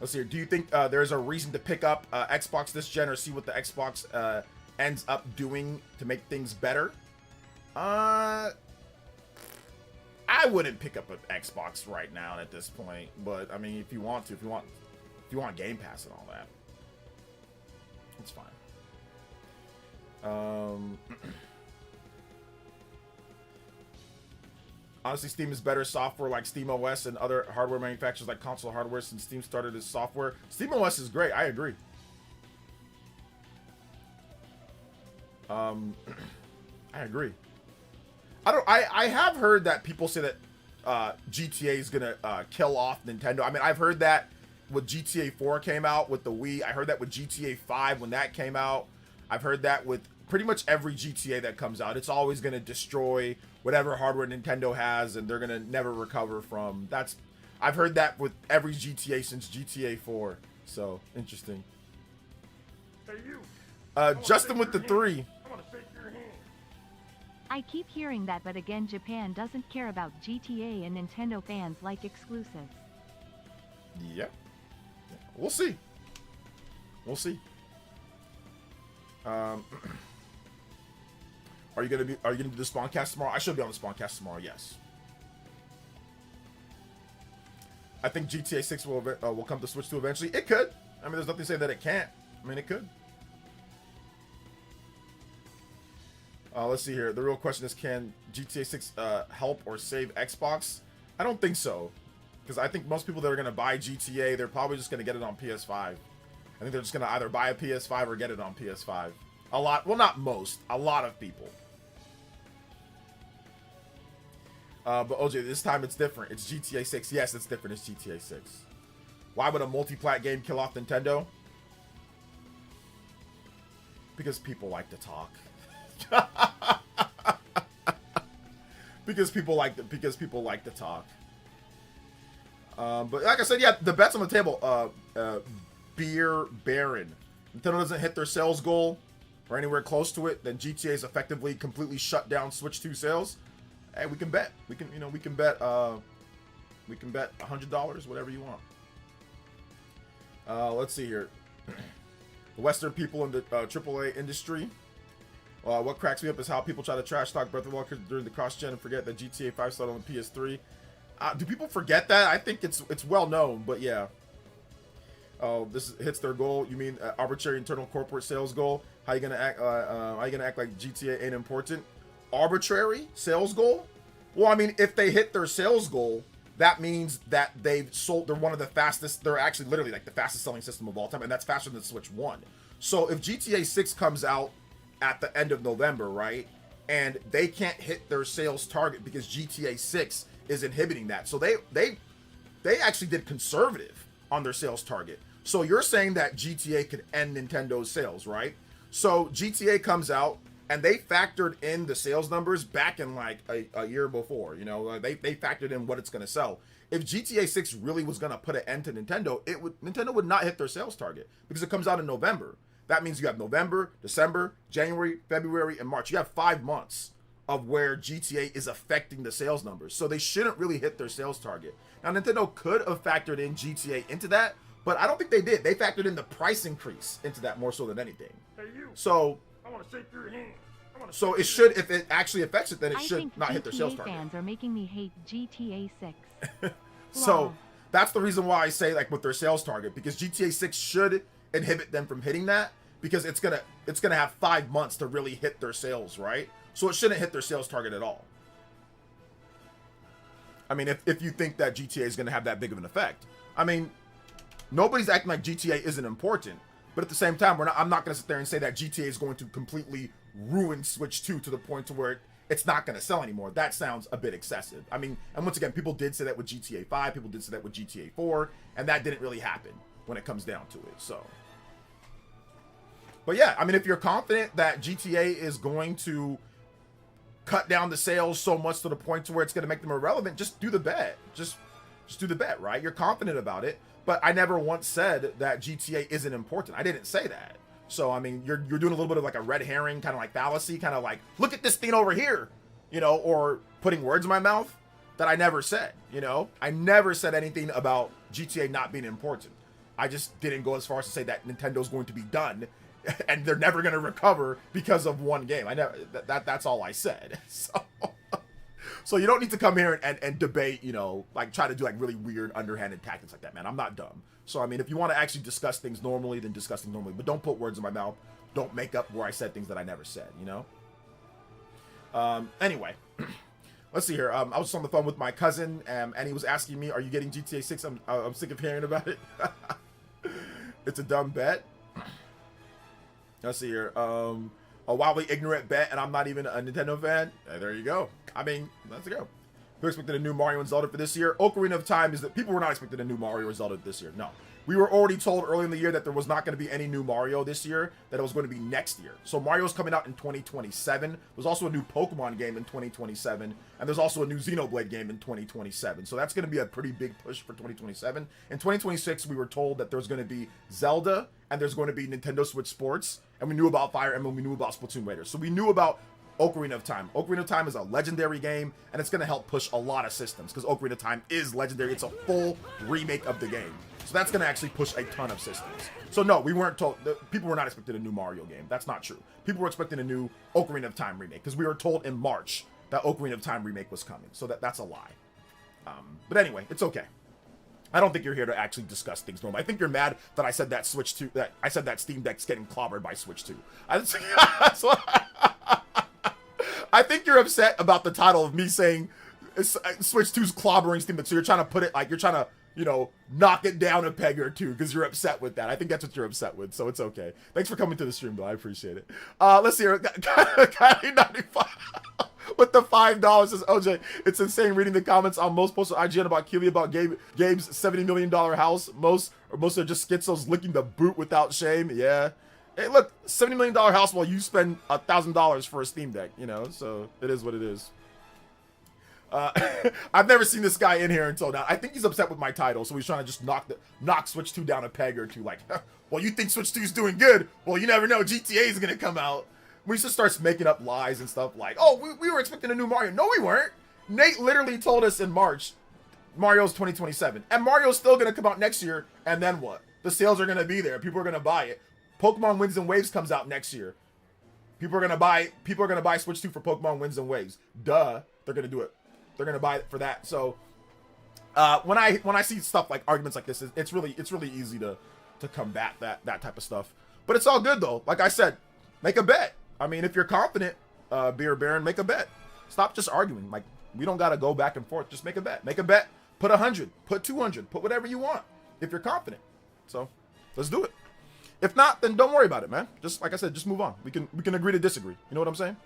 Let's see. Do you think there's a reason to pick up Xbox this gen or see what the Xbox ends up doing to make things better? I wouldn't pick up an Xbox right now at this point, but I mean, if you want Game Pass and all that, it's fine. Honestly, Steam is better software like SteamOS and other hardware manufacturers like console hardware since Steam started as software. SteamOS is great. I agree. I agree. I have heard that people say that GTA is gonna kill off Nintendo. I mean, I've heard that when GTA 4 came out with the Wii. I heard that with GTA 5 when that came out. I've heard that with pretty much every GTA that comes out. It's always gonna destroy whatever hardware Nintendo has, and they're gonna never recover from. I've heard that with every GTA since GTA 4. So interesting. Hey, you. Justin with the 3. I keep hearing that, but again, Japan doesn't care about GTA and Nintendo fans like exclusives. Yeah. We'll see. We'll see. Are you gonna do the Spawncast tomorrow? I should be on the Spawncast tomorrow. Yes. I think GTA 6 will come to Switch 2 eventually. It could. I mean, there's nothing to say that it can't. I mean, it could. Let's see here. The real question is, can GTA 6 help or save Xbox? I don't think so, because I think most people that are gonna buy GTA, they're probably just gonna get it on PS5. I think they're just gonna either buy a PS5 or get it on PS5. A lot. Well, not most. A lot of people. But OJ, this time it's different. It's GTA 6. Yes, it's different. It's GTA 6. Why would a multi-plat game kill off Nintendo? Because people like to talk. because people like to talk. But like I said, yeah, the bets on the table. Beer Baron. Nintendo doesn't hit their sales goal or anywhere close to it, then GTA is effectively completely shut down Switch 2 sales. Hey, we can bet. We can bet $100, whatever you want. Let's see here. The Western people in the AAA industry. What cracks me up is how people try to trash talk Breath of the Wild during the cross-gen and forget that GTA 5 started on the PS3. Do people forget that? I think it's well known, but yeah. This hits their goal. You mean arbitrary internal corporate sales goal? How you gonna act? How you gonna act like GTA ain't important? Arbitrary sales goal? Well, I mean, if they hit their sales goal, that means that they've sold. They're one of the fastest. They're actually literally like the fastest selling system of all time, and that's faster than Switch 1. So if GTA 6 comes out at the end of November, right, and they can't hit their sales target because GTA 6 is inhibiting that, so they actually did conservative on their sales target. So you're saying that GTA could end Nintendo's sales, right? So GTA comes out and they factored in the sales numbers back in like a year before, you know, they factored in what it's going to sell. If GTA 6 really was going to put an end to Nintendo, Nintendo would not hit their sales target because it comes out in November. That means you have November, December, January, February, and March. You have 5 months of where GTA is affecting the sales numbers. So they shouldn't really hit their sales target. Now, Nintendo could have factored in GTA into that, But I don't think they did. They factored in the price increase into that more so than anything. Hey, you. So I want to shake your hand. so it should, if it actually affects it, then it I should think not hit their sales GTA target. fans are making me hate GTA 6. So Lol. that's the reason why I say like with their sales target, because GTA 6 should inhibit them from hitting that, because it's gonna have 5 months to really hit their sales, right? So it shouldn't hit their sales target at all. I mean, if you think that GTA is gonna have that big of an effect, I mean, nobody's acting like GTA isn't important, but at the same time, I'm not gonna sit there and say that GTA is going to completely ruin Switch 2 to the point to where it's not going to sell anymore. That sounds a bit excessive. I mean, and once again, people did say that with GTA 5, people did say that with GTA 4, and that didn't really happen when it comes down to it. So, but yeah, I mean, if you're confident that GTA is going to cut down the sales so much to the point to where it's going to make them irrelevant, just do the bet. Just do the bet, right? You're confident about it. But I never once said that GTA isn't important. I didn't say that. So, I mean, you're doing a little bit of like a red herring, kind of like fallacy, kind of like, look at this thing over here, you know, or putting words in my mouth that I never said, you know. I never said anything about GTA not being important. I just didn't go as far as to say that Nintendo's going to be done and they're never going to recover because of one game. I never, that's all I said. So you don't need to come here and debate, you know, like try to do like really weird underhanded tactics like that, man. I'm not dumb. So, I mean, if you want to actually discuss things normally, then discuss things normally. But don't put words in my mouth. Don't make up where I said things that I never said, you know? Anyway, let's see here. I was on the phone with my cousin, and he was asking me, are you getting GTA 6? I'm sick of hearing about it. It's a dumb bet. Let's see here. A wildly ignorant bet, and I'm not even a Nintendo fan. There you go. I mean, let's go. Who expected a new Mario and Zelda for this year? Ocarina of Time is that people were not expecting a new Mario or Zelda this year. No. We were already told early in the year that there was not going to be any new Mario this year, that it was going to be next year. So Mario's coming out in 2027. There's also a new Pokemon game in 2027, and there's also a new Xenoblade game in 2027. So that's going to be a pretty big push for 2027. In 2026, we were told that there's going to be Zelda, and there's going to be Nintendo Switch Sports, and we knew about Fire Emblem, we knew about Splatoon Raiders. So we knew about Ocarina of Time. Ocarina of Time is a legendary game, and it's going to help push a lot of systems, because Ocarina of Time is legendary. It's a full remake of the game. So that's going to actually push a ton of systems. So no, we weren't told, people were not expecting a new Mario game. That's not true. People were expecting a new Ocarina of Time remake, because we were told in March that Ocarina of Time remake was coming. So that's a lie. But anyway, it's okay. I don't think you're here to actually discuss things normally. I think you're mad that I said that Switch 2, that I said that Steam Deck's getting clobbered by Switch 2. I think you're upset about the title of me saying Switch 2's clobbering Steam Deck. So you're trying to put it like, you're trying to, you know, knock it down a peg or two because you're upset with that. I think that's what you're upset with. So it's okay. Thanks for coming to the stream, though. I appreciate it. Let's see here. Kylie 95 with the $5 says, OJ, it's insane reading the comments on most posts on IGN about Keely about Gabe's $70 million house. Most are just schizos licking the boot without shame. Yeah. Hey, look, $70 million house while you spend $1,000 for a Steam Deck, you know, so it is what it is. I've never seen this guy in here until now. I think he's upset with my title, so he's trying to just knock Switch 2 down a peg or two. Like, well, you think Switch 2 is doing good? Well, you never know. GTA is going to come out. We just starts making up lies and stuff like, oh, we were expecting a new Mario. No, we weren't. Nate literally told us in March, Mario's 2027. And Mario's still going to come out next year, and then what? The sales are going to be there. People are going to buy it. Pokemon Winds and Waves comes out next year. People are gonna buy Switch 2 for Pokemon Winds and Waves. Duh, they're gonna do it. They're gonna buy it for that. So when I see stuff like arguments like this, it's really easy to combat that type of stuff. But it's all good though. Like I said, make a bet. I mean, if you're confident, Beer Baron, make a bet. Stop just arguing. Like, we don't gotta go back and forth. Just make a bet. Make a bet. Put 100. Put 200. Put whatever you want if you're confident. So let's do it. If not, then don't worry about it, man. Just like I said, just move on. We can agree to disagree. You know what I'm saying?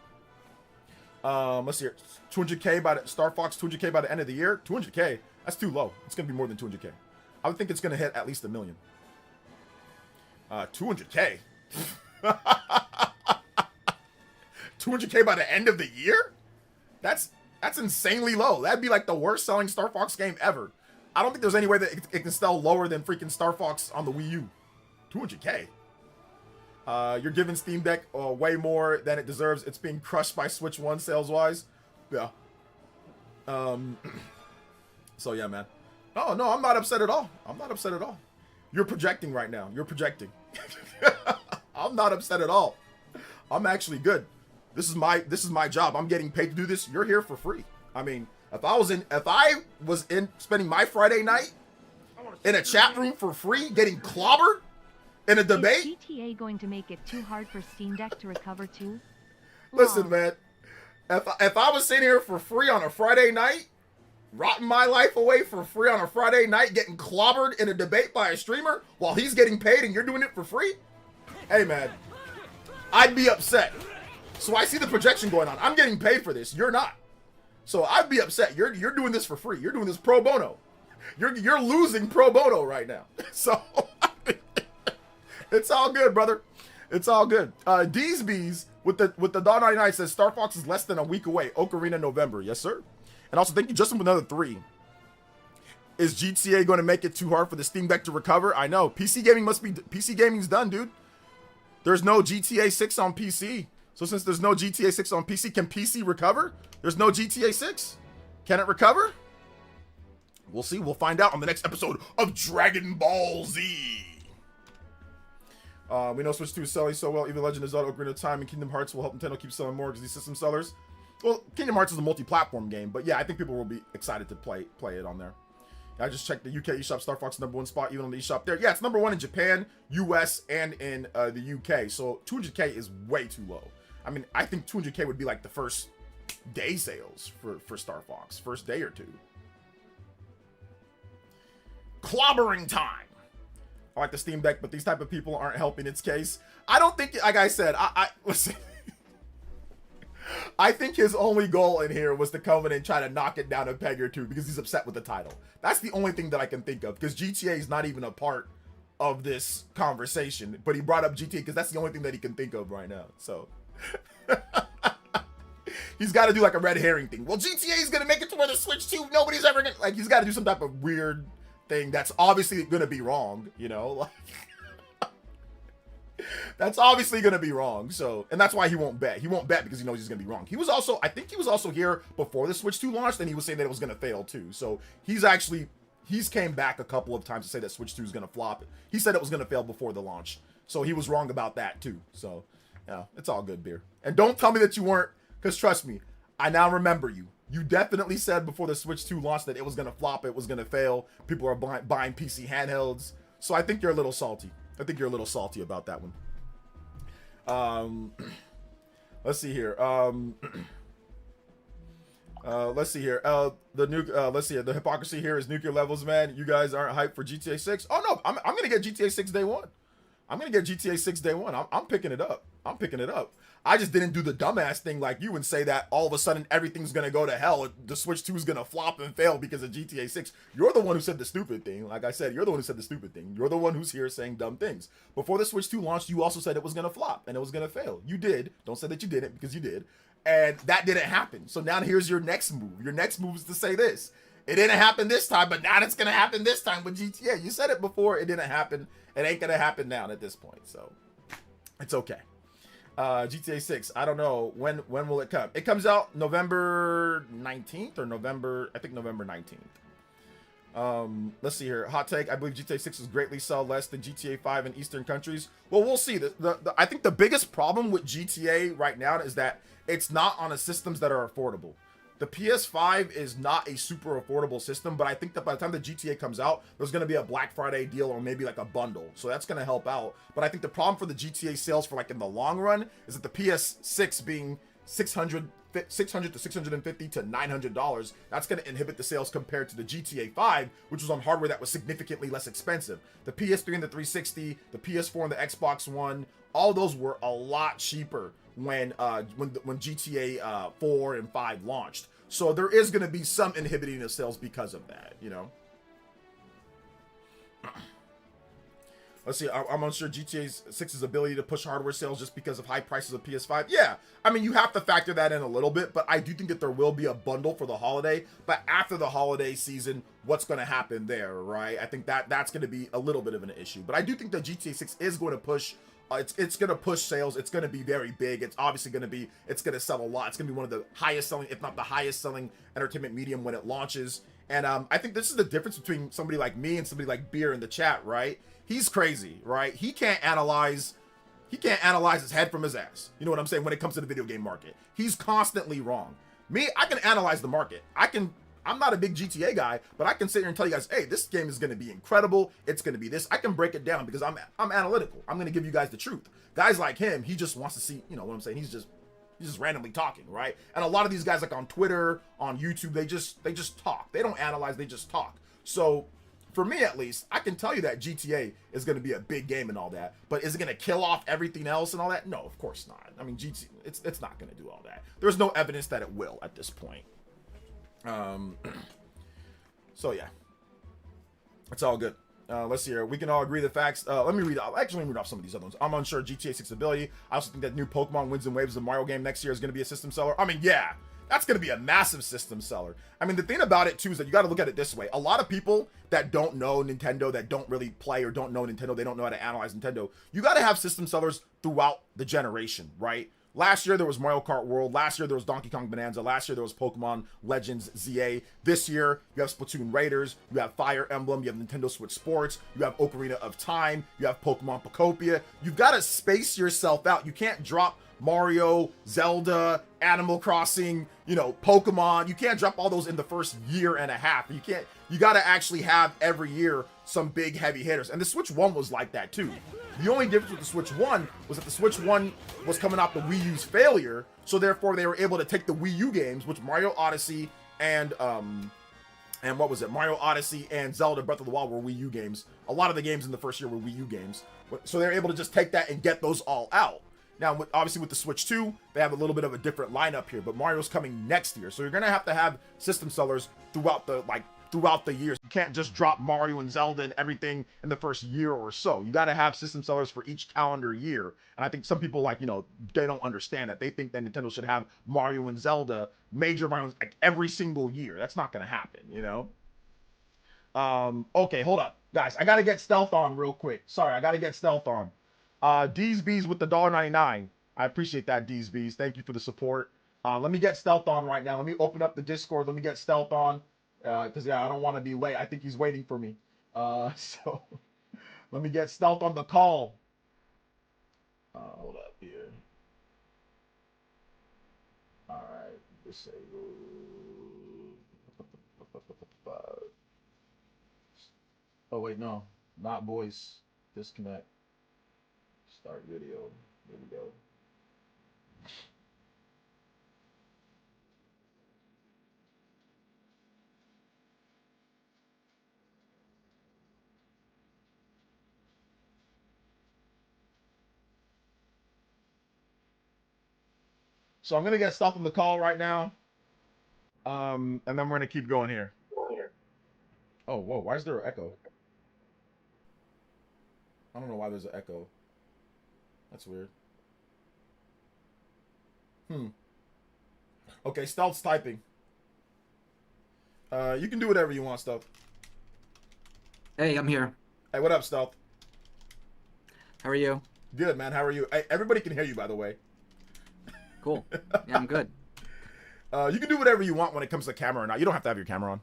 Let's see here. 200K by the Star Fox 200K by the end of the year. 200K. That's too low. It's gonna be more than 200K. I would think it's gonna hit at least 1 million. 200K. 200K by the end of the year? That's insanely low. That'd be like the worst selling Star Fox game ever. I don't think there's any way that it can sell lower than freaking Star Fox on the Wii U. 200K. You're giving Steam Deck way more than it deserves. It's being crushed by Switch 1 sales-wise. Yeah. So yeah, man. Oh, no, I'm not upset at all. I'm not upset at all. You're projecting right now. You're projecting. I'm not upset at all. I'm actually good. This is my job. I'm getting paid to do this. You're here for free. I mean, if I was in spending my Friday night in a chat room for free, getting clobbered in a debate. Is GTA going to make it too hard for Steam Deck to recover too? Listen, man. If I was sitting here for free on a Friday night, rotting my life away for free on a Friday night, getting clobbered in a debate by a streamer while he's getting paid and you're doing it for free, hey man, I'd be upset. So I see the projection going on. I'm getting paid for this. You're not. So I'd be upset. You're doing this for free. You're doing this pro bono. You're losing pro bono right now. So it's all good, brother. It's all good. Deesbees with the $1.99 says Star Fox is less than a week away. Ocarina, November. Yes, sir. And also thank you, Justin, with another 3. Is GTA going to make it too hard for the Steam Deck to recover? I know. PC gaming's done, dude. There's no GTA 6 on PC. So since there's no GTA 6 on PC, can PC recover? There's no GTA 6. Can it recover? We'll see. We'll find out on the next episode of Dragon Ball Z. We know Switch 2 is selling so well. Even Legend of Zelda: Ocarina of Time and Kingdom Hearts will help Nintendo keep selling more because these system sellers. Well, Kingdom Hearts is a multi-platform game, but yeah, I think people will be excited to play it on there. I just checked the UK eShop. Star Fox #1 spot, even on the eShop there. Yeah, it's #1 in Japan, US, and in the UK. So 200K is way too low. I mean, I think 200K would be like the first day sales for Star Fox, first day or two. Clobbering time. I like the Steam Deck, but these type of people aren't helping its case. I don't think, like I said, I listen. I think his only goal in here was to come in and try to knock it down a peg or two because he's upset with the title. That's the only thing that I can think of, because GTA is not even a part of this conversation, but he brought up GTA because that's the only thing that he can think of right now. So he's got to do like a red herring thing. Well, GTA is going to make it to where the Switch 2, nobody's ever going to, like, he's got to do some type of weird thing that's obviously going to be wrong, you know, like that's obviously going to be wrong. So, and that's why he won't bet. He won't bet because he knows he's going to be wrong. He was also, I think he was also here before the Switch 2 launched, and he was saying that it was going to fail too. So he's came back a couple of times to say that Switch 2 is going to flop. He said it was going to fail before the launch. So he was wrong about that too. So yeah, it's all good, beer. And don't tell me that you weren't, because trust me, I now remember you. You definitely said before the Switch 2 launched that it was going to flop, it was going to fail. People are buying PC handhelds. So I think you're a little salty. I think you're a little salty about that one. Let's see here. Let's see here. Let's see. The hypocrisy here is nuclear levels, man. You guys aren't hyped for GTA 6. Oh no, I'm gonna get GTA 6 day one. I'm gonna get GTA 6 day one. I'm picking it up. I'm picking it up. I just didn't do the dumbass thing like you and say that all of a sudden everything's gonna go to hell. The Switch 2 is gonna flop and fail because of GTA 6. You're the one who said the stupid thing. Like I said, you're the one who said the stupid thing. You're the one who's here saying dumb things. Before the Switch 2 launched, you also said it was gonna flop and it was gonna fail. You did. Don't say that you didn't, because you did. And that didn't happen. So now here's your next move. Your next move is to say this. It didn't happen this time, but now it's gonna happen this time with GTA. You said it before, it didn't happen. It ain't gonna happen now at this point. So it's okay. GTA 6, I don't know when will it come. It comes out November 19th or November 19th. Let's see here. Hot take, I believe GTA 6 is greatly sell less than GTA 5 in Eastern countries. Well, we'll see. I think the biggest problem with GTA right now is that it's not on a systems that are affordable. The PS5 is not a super affordable system, but I think that by the time the GTA comes out, there's going to be a Black Friday deal or maybe like a bundle. So that's going to help out. But I think the problem for the GTA sales for like in the long run is that the PS6 being $600 to $650 to $900, that's going to inhibit the sales compared to the GTA 5, which was on hardware that was significantly less expensive. The PS3 and the 360, the PS4 and the Xbox One, all those were a lot cheaper when GTA 4 and 5 launched. So there is going to be some inhibiting of sales because of that, you know. Let's see, I'm unsure GTA 6's ability to push hardware sales just because of high prices of PS5. Yeah, I mean, you have to factor that in a little bit, but I do think that there will be a bundle for the holiday. But after the holiday season, what's going to happen there, right? I think that's going to be a little bit of an issue. But I do think that GTA 6 is going to push it's going to push sales. It's going to be very big. It's obviously going to be, it's going to sell a lot. It's going to be one of the highest selling, if not the highest selling entertainment medium when it launches. And I think this is the difference between somebody like me and somebody like Beer in the chat, right? He's crazy, right? He can't analyze his head from his ass. You know what I'm saying? When it comes to the video game market, he's constantly wrong. Me, I can analyze the market. I'm not a big GTA guy, but I can sit here and tell you guys, hey, this game is going to be incredible. It's going to be this. I can break it down because I'm analytical. I'm going to give you guys the truth. Guys like him, he just wants to see, you know what I'm saying? He's just randomly talking, right? And a lot of these guys, like on Twitter, on YouTube, they just talk. They don't analyze, they just talk. So for me, at least, I can tell you that GTA is going to be a big game and all that, but is it going to kill off everything else and all that? No, of course not. I mean, it's not going to do all that. There's no evidence that it will at this point. So yeah, it's all good. Let's see here. We can all agree the facts. Let me read off some of these other ones. I'm unsure GTA 6 ability. I also think that new Pokemon Winds and Waves of Mario game next year is going to be a system seller. I mean, yeah, that's going to be a massive system seller. I mean, the thing about it too is that you got to look at it this way. A lot of people that don't know Nintendo, that don't really play or don't know Nintendo, they don't know how to analyze Nintendo. You got to have system sellers throughout the generation, right? Last year, there was Mario Kart World. Last year, there was Donkey Kong Bonanza. Last year, there was Pokemon Legends ZA. This year, you have Splatoon Raiders. You have Fire Emblem. You have Nintendo Switch Sports. You have Ocarina of Time. You have Pokemon Pocopia. You've got to space yourself out. You can't drop Mario, Zelda, Animal Crossing, Pokemon. You can't drop all those in the first year and a half. You got to actually have every year some big heavy hitters. And the Switch 1 was like that too. The only difference with the Switch 1 was that the Switch 1 was coming off the Wii U's failure, so therefore they were able to take the Wii U games, which Mario Odyssey and what was it? Mario Odyssey and Zelda Breath of the Wild were Wii U games. A lot of the games in the first year were Wii U games. So they're able to just take that and get those all out. Now, obviously with the Switch 2, they have a little bit of a different lineup here, but Mario's coming next year. So you're going to have system sellers throughout the years. You can't just drop Mario and Zelda and everything in the first year or so. You got to have system sellers for each calendar year. And I think some people they don't understand that. They think that Nintendo should have Mario and Zelda, major Mario, like every single year. That's not going to happen, Okay, hold up. Guys, I got to get Stealth on real quick. Sorry, I got to get Stealth on. D's B's with the $1.99. I appreciate that, D's B's. Thank you for the support. Let me get Stealth on right now. Let me open up the Discord. Let me get Stealth on. Because I don't want to be late. I think he's waiting for me. So let me get Stealth on the call. Hold up here. All right. Disable. Oh wait, no, not voice. Disconnect. Start video. Here we go. So I'm gonna get Stealth on the call right now, and then we're gonna keep going here. Oh, whoa! Why is there an echo? I don't know why there's an echo. That's weird. Okay, Stealth's typing. You can do whatever you want, Stealth. Hey, I'm here. Hey, what up, Stealth? How are you? Good, man. How are you? Hey, everybody can hear you, by the way. Cool. Yeah, I'm good. You can do whatever you want when it comes to camera or not. You don't have to have your camera on.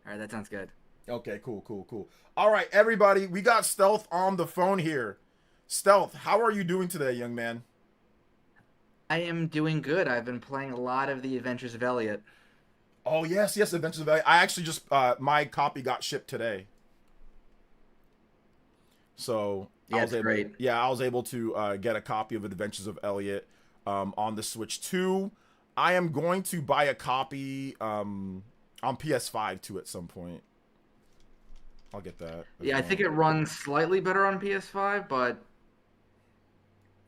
All right, that sounds good. Okay, cool. All right, everybody, we got Stealth on the phone here. Stealth, how are you doing today, young man? I am doing good. I've been playing a lot of the Adventures of Elliot. Oh, yes, Adventures of Elliot. I actually just, my copy got shipped today. So, yeah, it's great. Yeah, I was able to get a copy of Adventures of Elliot on the Switch 2. I am going to buy a copy on PS5 too at some point. I'll get that. Yeah, I think it runs slightly better on PS5, but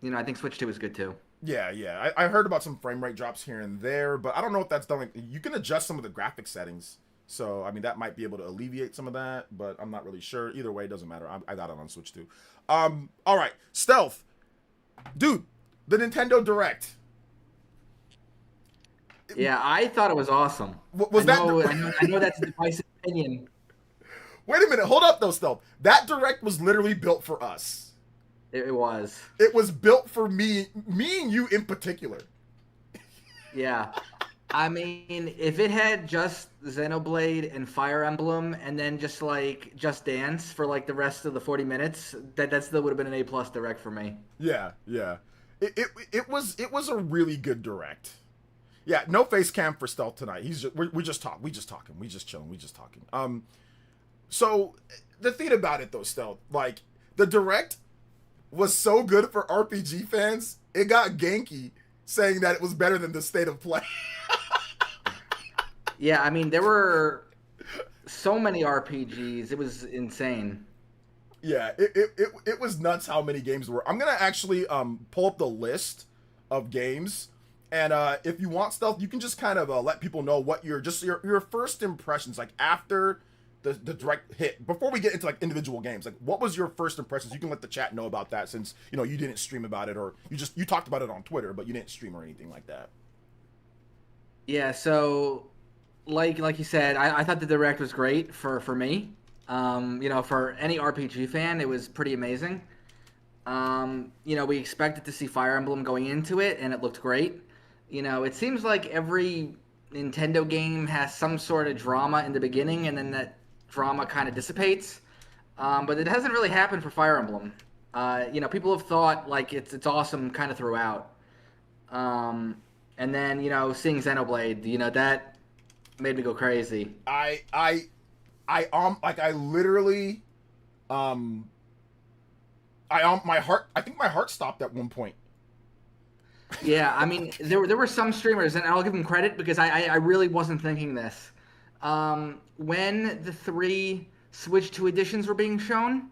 I think Switch 2 is good too. Yeah. I heard about some frame rate drops here and there, but I don't know if that's done. You can adjust some of the graphic settings. So, I mean, that might be able to alleviate some of that, but I'm not really sure. Either way, it doesn't matter. I got it on Switch 2. All right. Stealth. Dude, the Nintendo Direct. Yeah, I thought it was awesome. I know that's a divisive opinion. Wait a minute. Hold up, though, Stealth. That Direct was literally built for us. It was. It was built for me and you in particular. Yeah. I mean, if it had just Xenoblade and Fire Emblem, and then just like Just Dance for like the rest of the 40 minutes, that still would have been an A+ direct for me. Yeah, yeah. It was a really good direct. Yeah, no face cam for Stealth tonight. We just talking, we just chilling, we just talking. So the thing about it though, Stealth, like the direct was so good for RPG fans, it got Genki saying that it was better than the state of play. Yeah, I mean, there were so many RPGs. It was insane. Yeah, it was nuts how many games there were. I'm gonna actually pull up the list of games, and if you want Stealth, you can just kind of let people know what your first impressions like after the direct hit. Before we get into like individual games, like what was your first impressions? You can let the chat know about that since you didn't stream about it, or you talked about it on Twitter, but you didn't stream or anything like that. Yeah, so like you said, I thought the direct was great for me. For any RPG fan, it was pretty amazing. We expected to see Fire Emblem going into it, and it looked great. It seems like every Nintendo game has some sort of drama in the beginning, and then that drama kind of dissipates. But it hasn't really happened for Fire Emblem. People have thought like it's awesome kind of throughout. And then seeing Xenoblade, that made me go crazy. I literally I think my heart stopped at one point. Yeah, I mean, there were some streamers, and I'll give them credit because I really wasn't thinking this. When the 3 Switch 2 editions were being shown,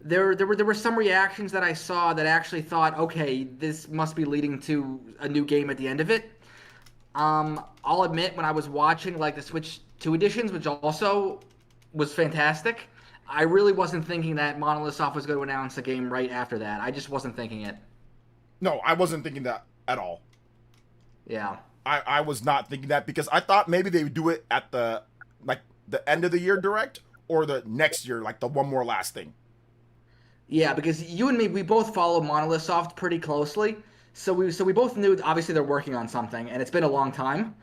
there were some reactions that I saw that actually thought, okay, this must be leading to a new game at the end of it. I'll admit, when I was watching like the Switch 2 editions, which also was fantastic, I really wasn't thinking that Monolith Soft was going to announce a game right after that. I just wasn't thinking it. No, I wasn't thinking that at all. Yeah. I was not thinking that because I thought maybe they would do it at the end of the year direct or the next year, like the one more last thing. Yeah, because you and me, we both follow Monolith Soft pretty closely. So we both knew obviously they're working on something, and it's been a long time.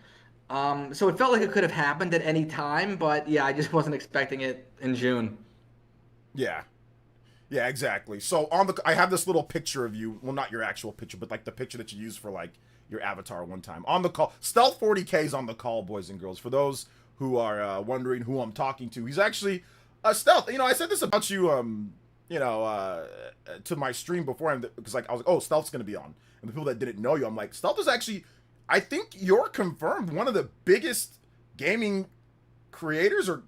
So it felt like it could have happened at any time, but yeah, I just wasn't expecting it in June. Yeah. Yeah, exactly. So I have this little picture of you. Well, not your actual picture, but like the picture that you used for like your avatar one time on the call. Stealth 40K is on the call, boys and girls. For those who are wondering who I'm talking to, he's actually Stealth. I said this about you, to my stream beforehand because like I was like, oh, Stealth's gonna be on, and the people that didn't know you, I'm like, Stealth is actually, I think you're confirmed one of the biggest gaming creators or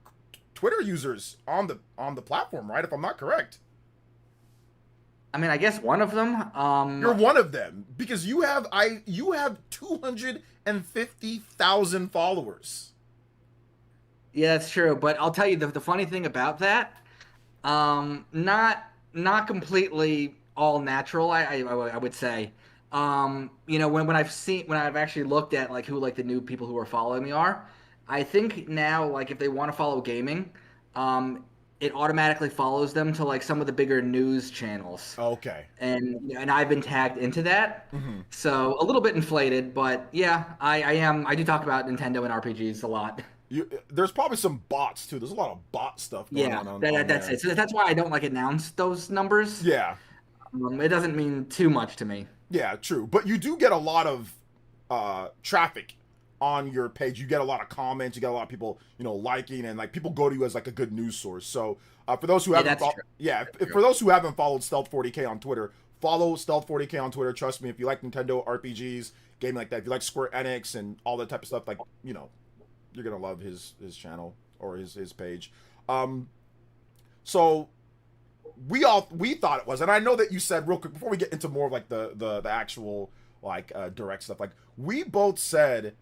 Twitter users on the platform, right? If I'm not correct. I mean, I guess one of them. You're one of them because you have 250,000 followers. Yeah, that's true. But I'll tell you the funny thing about that, not completely all natural. I would say, when I've actually looked at like who like the new people who are following me are, I think now like if they want to follow gaming, it automatically follows them to like some of the bigger news channels. Okay. And I've been tagged into that. Mm-hmm. So a little bit inflated, but yeah, I do talk about Nintendo and RPGs a lot. There's probably some bots too. There's a lot of bot stuff going on that's there. it. So that's why I don't like announce those numbers. Yeah. It doesn't mean too much to me. Yeah, true. But you do get a lot of traffic on your page. You get a lot of comments. You get a lot of people, liking, and like people go to you as like a good news source. So for those who haven't, for those who haven't followed Stealth 40K on Twitter, follow Stealth 40K on Twitter. Trust me, if you like Nintendo RPGs, gaming like that, if you like Square Enix and all that type of stuff, like you're gonna love his channel or his page. So we thought it was, and I know that you said real quick before we get into more of like the actual like direct stuff. Like we both said,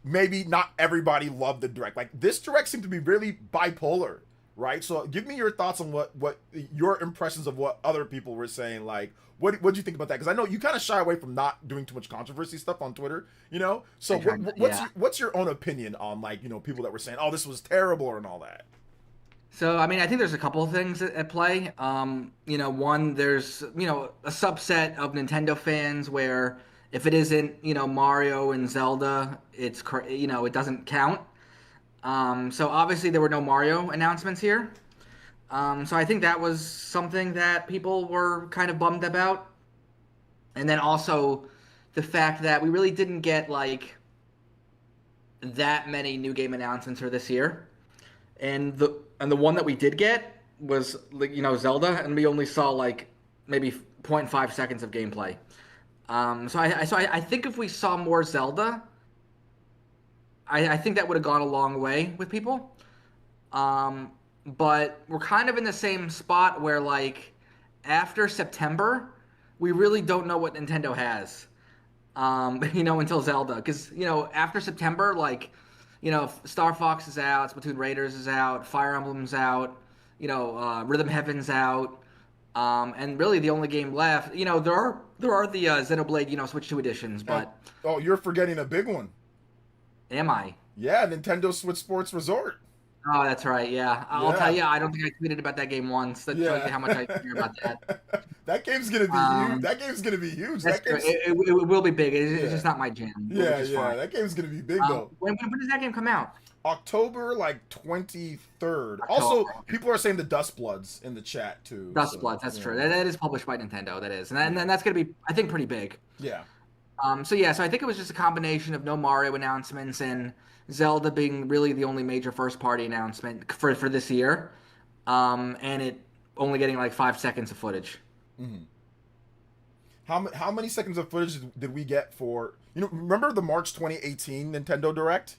maybe not everybody loved the direct. Like this direct seemed to be really bipolar, right? So give me your thoughts on what your impressions of what other people were saying. Like what do you think about that? Because I know you kind of shy away from not doing too much controversy stuff on Twitter, So what's your own opinion on like people that were saying, oh, this was terrible and all that? So, I mean, I think there's a couple of things at play. One, there's, a subset of Nintendo fans where If it isn't, Mario and Zelda, it doesn't count. So obviously there were no Mario announcements here. So I think that was something that people were kind of bummed about. And then also the fact that we really didn't get like that many new game announcements for this year. And the one that we did get was like, Zelda, and we only saw like maybe zero point 0.5 seconds of gameplay. So I think if we saw more Zelda, I think that would have gone a long way with people. But we're kind of in the same spot where like after September, we really don't know what Nintendo has. Until Zelda, because after September, like, Star Fox is out, Splatoon Raiders is out, Fire Emblem's out, Rhythm Heaven's out, and really the only game left, there are the Xenoblade, Switch 2 editions, but Oh, you're forgetting a big one. am I? Yeah, Nintendo Switch Sports Resort. Oh, that's right. Yeah, I'll Yeah. tell you. I don't think I tweeted about that game once. That tells you how much I care about that. That game's gonna be huge. That game's gonna be huge. That's That true. game's, It will be big. It's Yeah. just not my jam. yeah, which is yeah. fine. That game's gonna be big though. When does that game come out? October like 23rd. October, Also, okay. people are saying the Dust Bloods in the chat too. Dust so, Bloods. That's yeah. true. That is published by Nintendo. That is, and then that's gonna be, I think, pretty big. Yeah. So I think it was just a combination of no Mario announcements and Zelda being really the only major first-party announcement for this year, and it only getting like 5 seconds of footage. How many seconds of footage did we get for? Remember the March 2018 Nintendo Direct?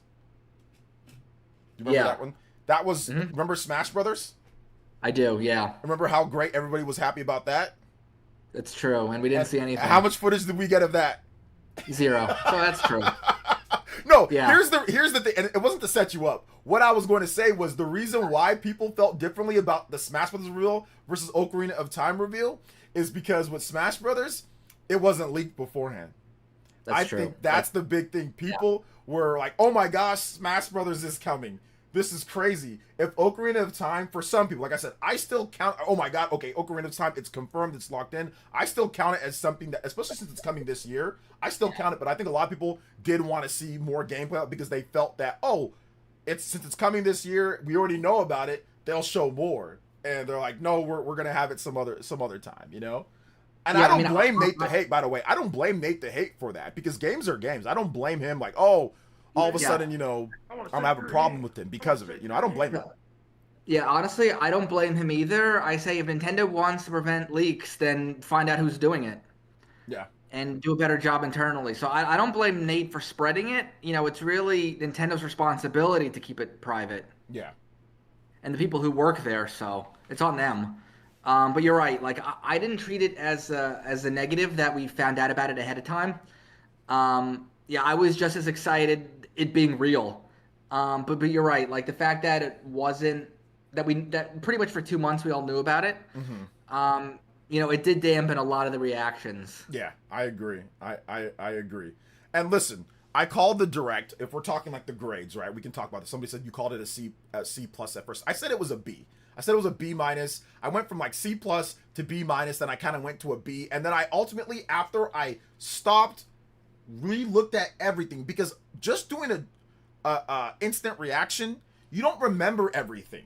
Do you remember Yeah. that one? That was remember Smash Brothers? I do, yeah, Remember how great everybody was happy about that? that's true, and we didn't see anything. How much footage did we get of that? 0. So that's true. No, Yeah. here's the thing, and it wasn't to set you up. What I was going to say was the reason why people felt differently about the Smash Brothers reveal versus Ocarina of Time reveal is because with Smash Brothers, it wasn't leaked beforehand. That's true. I think that's the big thing. People were like, "Oh my gosh, Smash Brothers is coming. This is crazy." If Ocarina of Time, for some people, like I said, I still count. Oh my god, okay, Ocarina of Time, it's confirmed, it's locked in. I still count it as something that, especially since it's coming this year, I still count it. But I think a lot of people did want to see more gameplay because they felt that, since it's coming this year, we already know about it. They'll show more, and they're like, "No, we're gonna have it some other time," And Yeah, I don't blame Nate the Hate, by the way. I don't blame Nate the Hate for that because games are games. I don't blame him like, all of a sudden, I'm having a problem with him because of it. I don't blame him. Yeah, honestly, I don't blame him either. I say if Nintendo wants to prevent leaks, then find out who's doing it. Yeah. And do a better job internally. So I don't blame Nate for spreading it. It's really Nintendo's responsibility to keep it private. Yeah. And the people who work there, so it's on them. But you're right. Like I didn't treat it as a negative that we found out about it ahead of time. I was just as excited it being real. But you're right. Like the fact that it wasn't that pretty much for 2 months we all knew about it. It did dampen a lot of the reactions. Yeah, I agree. I agree. And listen, I called the Direct. If we're talking like the grades, right? We can talk about this. Somebody said you called it a C plus at first. I said it was a B. I said it was a B minus. I went from like C plus to B minus, then I kind of went to a B, and then I ultimately, after I stopped, re-looked at everything, because just doing a instant reaction, you don't remember everything.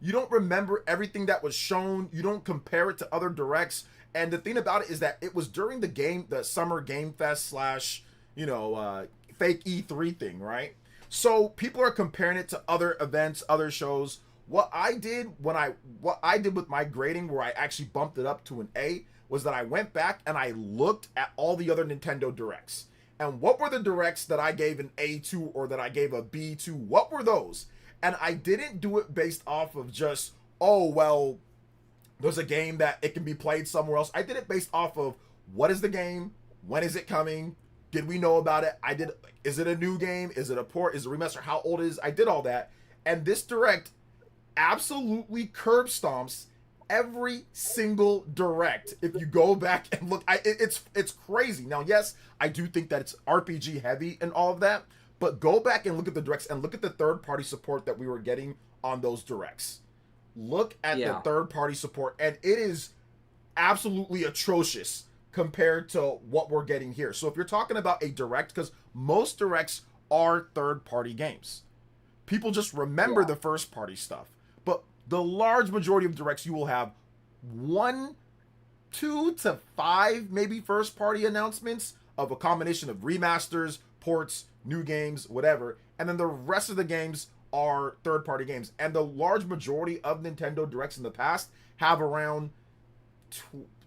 You don't remember everything that was shown. You don't compare it to other directs. And the thing about it is that it was during the summer game fest / fake E3 thing, right? So people are comparing it to other events, other shows. What I did with my grading, where I actually bumped it up to an A, was that I went back and I looked at all the other Nintendo Directs. And what were the Directs that I gave an A to or that I gave a B to? What were those? And I didn't do it based off of just, there's a game that it can be played somewhere else. I did it based off of, what is the game? When is it coming? Did we know about it? Is it a new game? Is it a port? Is it a remaster? How old is it? I did all that. And this Direct absolutely curb stomps every single Direct. If you go back and look, it's crazy. Now, yes, I do think that it's RPG heavy and all of that, but go back and look at the Directs and look at the third-party support that we were getting on those Directs. Look at the third-party support, and it is absolutely atrocious compared to what we're getting here. So if you're talking about a direct, because most directs are third-party games, people just remember the first-party stuff. But the large majority of directs, you will have 1, 2 to 5 maybe first-party announcements of a combination of remasters, ports, new games, whatever, and then the rest of the games are third-party games. And the large majority of Nintendo Directs in the past have around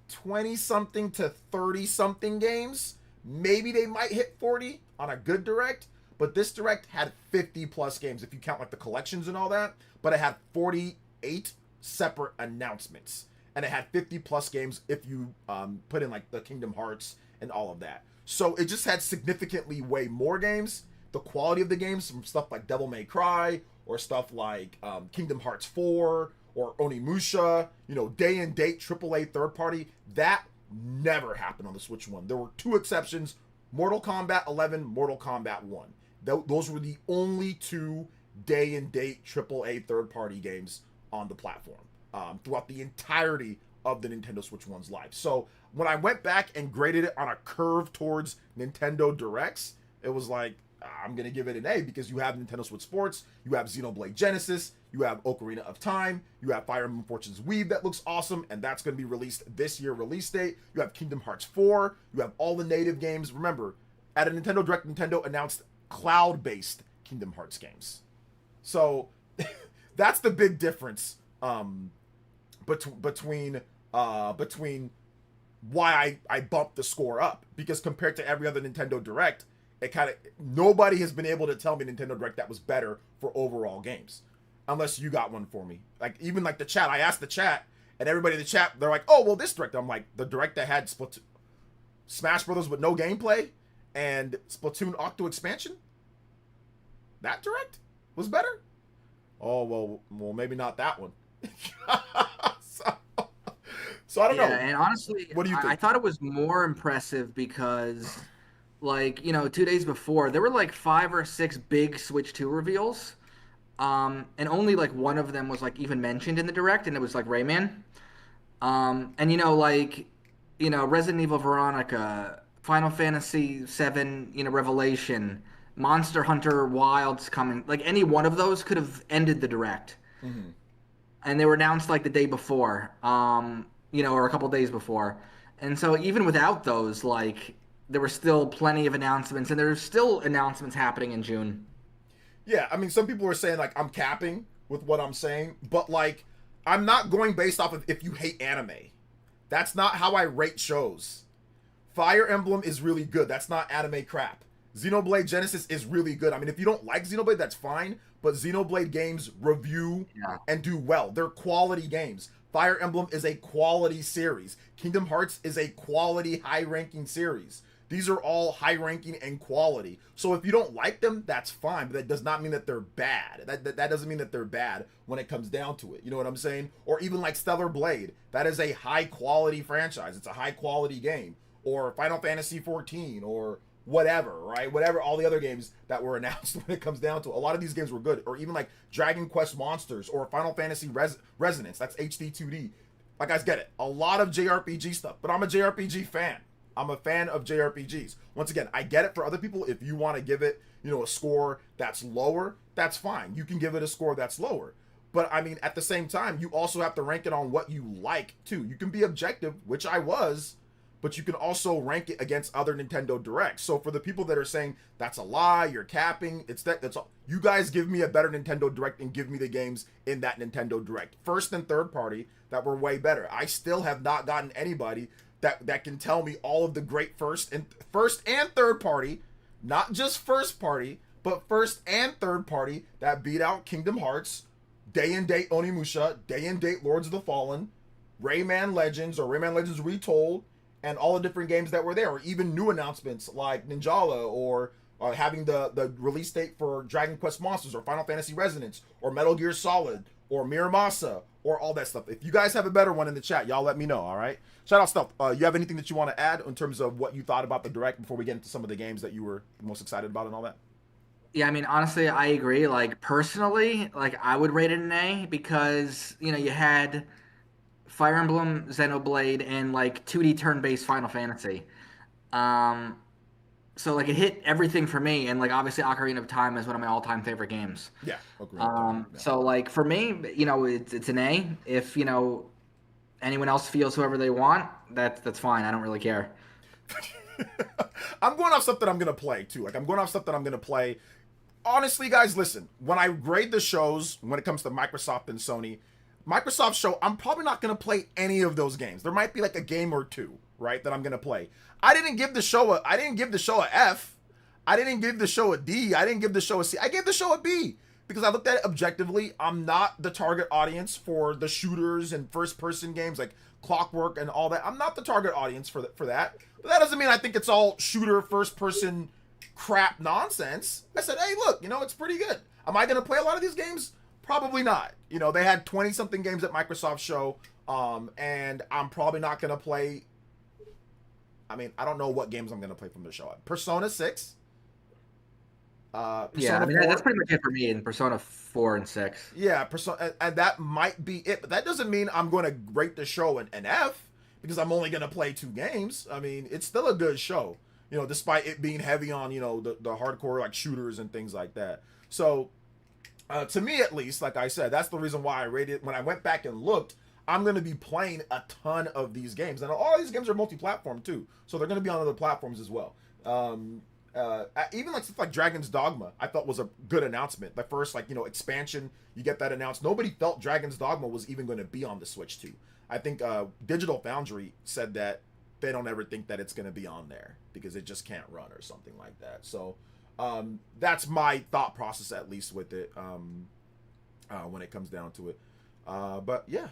20-something to 30-something games. Maybe they might hit 40 on a good Direct, but this Direct had 50-plus games if you count like the collections and all that, but it had 48 separate announcements, and it had 50-plus games if you put in like the Kingdom Hearts and all of that. So it just had significantly way more games. The quality of the games, from stuff like Devil May Cry or stuff like Kingdom Hearts 4 or Onimusha, day and date AAA third party, that never happened on the Switch One. There were 2 exceptions: Mortal Kombat 11, Mortal Kombat 1. Those were the only 2 day and date AAA third party games on the platform throughout the entirety of the Nintendo Switch One's life. So when I went back and graded it on a curve towards Nintendo Directs, it was like, I'm going to give it an A, because you have Nintendo Switch Sports, you have Xenoblade Genesis, you have Ocarina of Time, you have Fire Emblem Fortune's Weave that looks awesome, and that's going to be released this year release date. You have Kingdom Hearts 4, you have all the native games. Remember, at a Nintendo Direct, Nintendo announced cloud-based Kingdom Hearts games. So that's the big difference between why I bumped the score up, because compared to every other Nintendo Direct, nobody has been able to tell me Nintendo Direct that was better for overall games, unless you got one for me. Like, even like the chat, I asked the chat, and everybody in the chat, they're like, oh, well, this Direct. I'm like, the Direct that had Smash Brothers with no gameplay and Splatoon Octo Expansion, that Direct was better? Oh, well, maybe not that one. So I don't know. And honestly, what do you think? I thought it was more impressive because, 2 days before, there were like 5 or 6 big Switch 2 reveals, and only like one of them was like even mentioned in the Direct, and it was like Rayman. Resident Evil Veronica, Final Fantasy VII, Revelation, Monster Hunter Wilds coming. Like, any one of those could have ended the Direct. Mm-hmm. And they were announced like the day before, or a couple days before. And so even without those, like, there were still plenty of announcements, and there's still announcements happening in June. Yeah, I mean, some people are saying, like, I'm capping with what I'm saying, but, like, I'm not going based off of if you hate anime. That's not how I rate shows. Fire Emblem is really good. That's not anime crap. Xenoblade Genesis is really good. I mean, if you don't like Xenoblade, that's fine, but Xenoblade games review and do well. They're quality games. Fire Emblem is a quality series. Kingdom Hearts is a quality, high-ranking series. These are all high-ranking and quality. So if you don't like them, that's fine, but that does not mean that they're bad. That doesn't mean that they're bad when it comes down to it. You know what I'm saying? Or even like Stellar Blade. That is a high-quality franchise. It's a high-quality game. Or Final Fantasy 14, or whatever, right? Whatever, all the other games that were announced when it comes down to it. A lot of these games were good. Or even like Dragon Quest Monsters, or Final Fantasy Resonance. That's HD 2D. Like, guys, get it. A lot of JRPG stuff. But I'm a JRPG fan. I'm a fan of JRPGs. Once again, I get it for other people. If you want to give it, a score that's lower, that's fine. You can give it a score that's lower. But, I mean, at the same time, you also have to rank it on what you like, too. You can be objective, which I was, but you can also rank it against other Nintendo Directs. So for the people that are saying, that's a lie, you're capping, that's all. You guys give me a better Nintendo Direct and give me the games in that Nintendo Direct. First and third party that were way better. I still have not gotten anybody that can tell me all of the great first and third party, not just first party, but first and third party that beat out Kingdom Hearts, day and date Onimusha, day and date Lords of the Fallen, Rayman Legends or Rayman Legends Retold, and all the different games that were there, or even new announcements like Ninjala, or having the release date for Dragon Quest Monsters, or Final Fantasy Resonance, or Metal Gear Solid, or Miramasa, or all that stuff. If you guys have a better one in the chat, y'all let me know, all right? Shout out stuff. You have anything that you want to add in terms of what you thought about the Direct before we get into some of the games that you were most excited about and all that? Yeah, I mean, honestly, I agree. Like, personally, like, I would rate it an A because, you had Fire Emblem, Xenoblade, and like 2D turn-based Final Fantasy. Um, so like it hit everything for me, and like obviously Ocarina of Time is one of my all-time favorite games. Yeah, Ocarina of Time. Yeah. So like for me, it's an A. If anyone else feels whoever they want, that's fine. I don't really care. I'm going off stuff that I'm gonna play too. Like I'm going off stuff that I'm gonna play. Honestly, guys, listen. When I grade the shows, when it comes to Microsoft and Sony, Microsoft show, I'm probably not gonna play any of those games. There might be like a game or two, right, that I'm gonna play. I didn't give the show a F. I didn't give the show a D. I didn't give the show a C. I gave the show a B because I looked at it objectively. I'm not the target audience for the shooters and first-person games like Clockwork and all that. I'm not the target audience for that. But that doesn't mean I think it's all shooter, first-person crap nonsense. I said, hey, look, it's pretty good. Am I going to play a lot of these games? Probably not. They had 20-something games at Microsoft show, and I'm probably not going to play. I mean, I don't know what games I'm going to play from the show. Persona 6. Yeah, I mean, that's pretty much it for me in Persona 4 and 6. Yeah, Persona, and that might be it, but that doesn't mean I'm going to rate the show an F because I'm only going to play 2 games. I mean, it's still a good show, despite it being heavy on, the hardcore like shooters and things like that. So, to me at least, like I said, that's the reason why I rated. When I went back and looked, I'm going to be playing a ton of these games, and all of these games are multi-platform too, so they're going to be on other platforms as well. Even like stuff like Dragon's Dogma, I thought was a good announcement. The first expansion, you get that announced. Nobody felt Dragon's Dogma was even going to be on the Switch 2. I think Digital Foundry said that they don't ever think that it's going to be on there because it just can't run or something like that. So that's my thought process, at least with it, when it comes down to it. But yeah.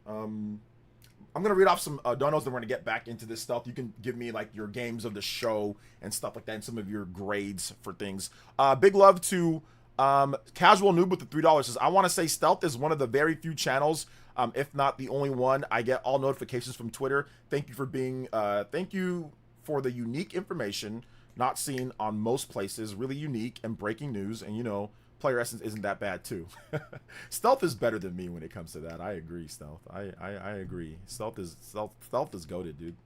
I'm going to read off some donos, then we're going to get back into this stuff. You can give me like your games of the show and stuff like that and some of your grades for things. Big love to Casual Noob with the $3 says, I want to say Stealth is one of the very few channels, if not the only one. I get all notifications from Twitter. Thank you for the unique information not seen on most places. Really unique and breaking news. And PlayerEssence isn't that bad too. Stealth is better than me when it comes to that. I agree, Stealth. I agree. Stealth is goated, dude.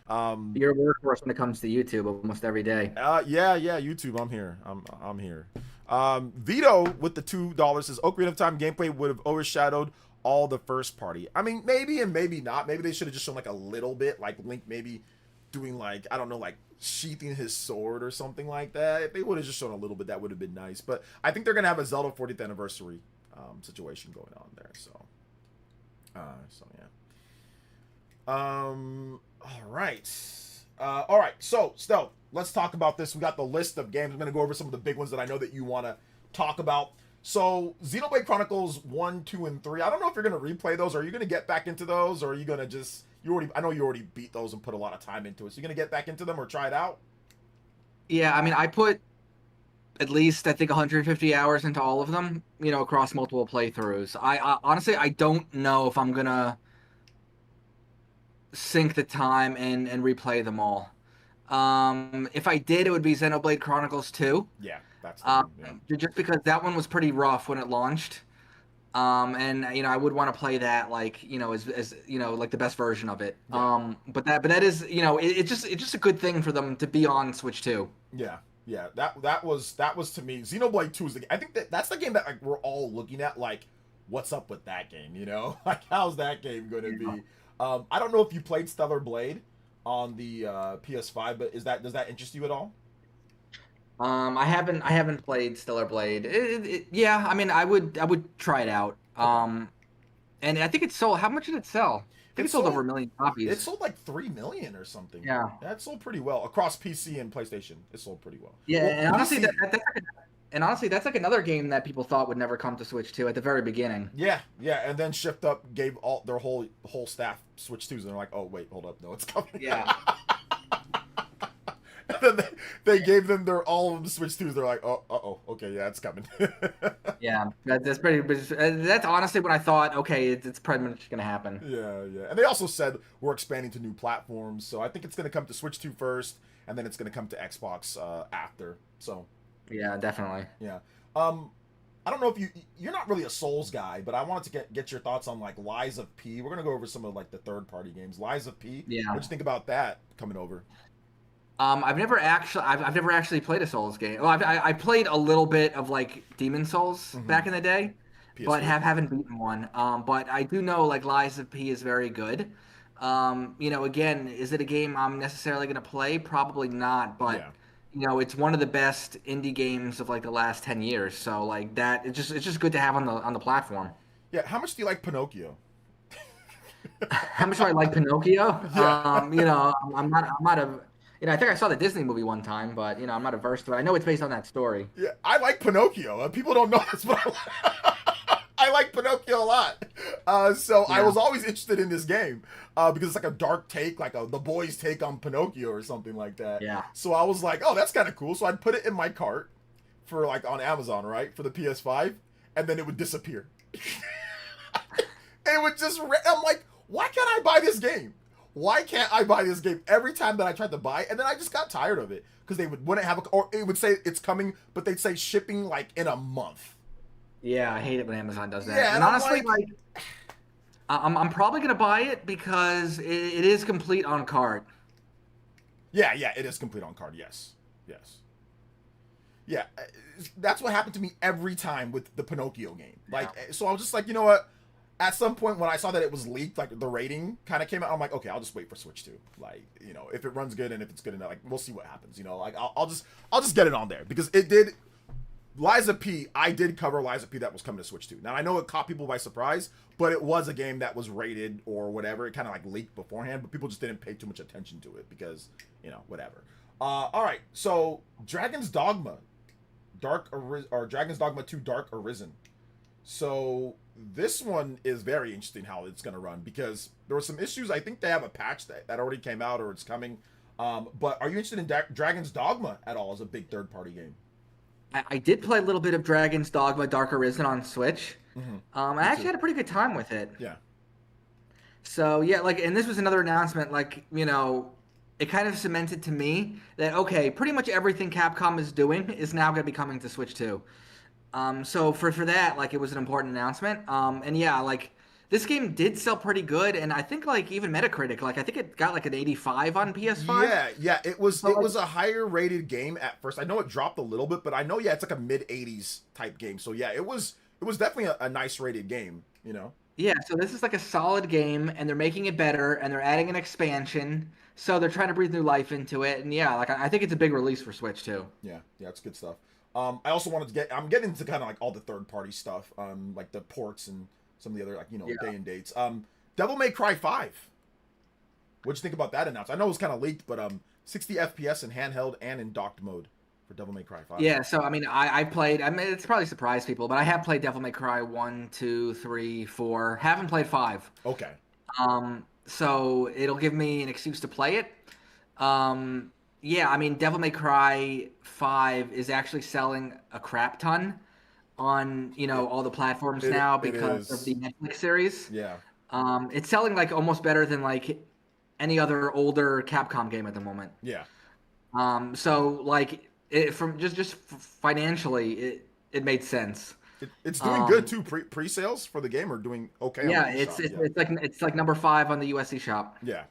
You're a workhorse when it comes to YouTube almost every day. Yeah, YouTube. I'm here. I'm here. Vito with the $2 says Ocarina of Time gameplay would have overshadowed all the first party. I mean, maybe and maybe not. Maybe they should have just shown like a little bit, like Link maybe doing like, I don't know, like sheathing his sword or something like that. If they would have just shown a little bit, that would have been nice. But I think they're gonna have a Zelda 40th anniversary situation going on there. So yeah. All right. So Stealth, let's talk about this. We got the list of games. I'm gonna go over some of the big ones that I know that you want to talk about. So Xenoblade Chronicles 1, 2, and 3. I don't know if you're gonna replay those. Or are you gonna get back into those, or are you gonna just I know you already beat those and put a lot of time into it. So you're going to get back into them or try it out? Yeah, I mean, I put at least, I think, 150 hours into all of them, across multiple playthroughs. I honestly, I don't know if I'm going to sink the time and replay them all. If I did, it would be Xenoblade Chronicles 2. Yeah, that's just because that one was pretty rough when it launched. And I would want to play that like as like the best version of it. Yeah. But that is it's just a good thing for them to be on Switch 2. Yeah. That was to me Xenoblade 2 is I think that's the game that like we're all looking at like what's up with that game, like how's that game going to be? I don't know if you played Stellar Blade on the PS5, but does that interest you at all? I haven't played Stellar Blade. Yeah, I mean, I would try it out. And I think it sold. How much did it sell? I think it sold over 1 million copies. It sold like 3 million or something. Yeah, that sold pretty well across PC and PlayStation. It sold pretty well. Yeah, well, and honestly, that's like another game that people thought would never come to Switch 2 at the very beginning. Yeah, and then Shift Up gave all their whole staff Switch 2s, and they're like, oh wait, hold up, no, it's coming. Yeah. And then they gave them all of them Switch 2s. They're like, okay, yeah, it's coming. Yeah, that's pretty. That's honestly when I thought, okay, it's pretty much gonna happen. Yeah. And they also said we're expanding to new platforms, so I think it's gonna come to Switch 2 first, and then it's gonna come to Xbox after. So. Yeah, definitely. Yeah. I don't know if you're not really a Souls guy, but I wanted to get your thoughts on like Lies of P. We're gonna go over some of like the third party games. Lies of P. Yeah. What'd you think about that coming over? I've never actually played a Souls game. Well, I played a little bit of like Demon Souls back in the day, but PS3. haven't beaten one. But I do know like Lies of P is very good. Again, is it a game I'm necessarily going to play? Probably not, but Yeah. it's one of the best indie games of like the last 10 years. So like that, it's just good to have on the platform. Yeah. How much do you like Pinocchio? How much do I like Pinocchio? Yeah. I'm not a, I think I saw the Disney movie one time, but I'm not averse to it. I know it's based on that story. Yeah. I like Pinocchio. People don't know this, but I like Pinocchio a lot. So I Yeah. was always interested in this game because it's like a dark take, like the boys' take on Pinocchio or something like that. Yeah. So I was like, oh, that's kind of cool. So I'd put it in my cart for like on Amazon, right, for the PS5, and then it would disappear. It would just. I'm like, why can't I buy this game? Why can't I buy this game every time that I tried to buy it? And then I just got tired of it because they wouldn't have or it would say it's coming, but they'd say shipping like in a month. Yeah, I hate it when Amazon does that. Yeah, And and I'm honestly, like- I'm probably gonna buy it because it is complete on card. Yeah, it is complete on card. Yes. Yeah, that's what happened to me every time with the Pinocchio game. Like, so I was just like, you know what? At some point when I saw that it was leaked, like the rating kind of came out, I'm like, okay, I'll just wait for Switch 2. Like, if it runs good and if it's good enough, like we'll see what happens. Like I'll just get it on there because it did. Lies of P, I did cover Lies of P that was coming to Switch 2. Now I know it caught people by surprise, but it was a game that was rated or whatever. It kind of like leaked beforehand, but people just didn't pay too much attention to it because whatever. All right, so Dragon's Dogma, Dragon's Dogma 2 Dark Arisen. So this one is very interesting how it's going to run because there were some issues. I think they have a patch that already came out or it's coming. But are you interested in Dragon's Dogma at all as a big third-party game? I did play a little bit of Dragon's Dogma Dark Arisen on Switch. I actually had a pretty good time with it. Yeah. So yeah, and this was another announcement, it kind of cemented to me that okay, pretty much everything Capcom is doing is now going to be coming to Switch too. So for that, it was an important announcement. And yeah, this game did sell pretty good, and I think even Metacritic, I think it got an 85 on PS5. Yeah, it was a higher rated game at first. I know it dropped a little bit, but I know it's like a mid 80s type game. So yeah, it was definitely a nice rated game. Yeah, so this is a solid game, and they're making it better, and they're adding an expansion, so they're trying to breathe new life into it, and yeah, I think it's a big release for Switch too. Yeah, it's good stuff. I also wanted to I'm getting into kind of all the third party stuff, like the ports and some of the other day and dates. Devil May Cry 5. What'd you think about that announcement? I know it was kind of leaked, but 60 FPS in handheld and in docked mode for Devil May Cry 5. Yeah, so I played. It's probably surprised people, but I have played Devil May Cry 1, 2, 3, 4. Haven't played 5. Okay. So it'll give me an excuse to play it. Yeah, Devil May Cry 5 is actually selling a crap ton on all the platforms now because of the Netflix series. Yeah. It's selling almost better than any other older Capcom game at the moment. Yeah. So from just financially it made sense. It's doing good too. Pre-sales for the game are doing okay. Yeah, it's number 5 on the USC shop. Yeah.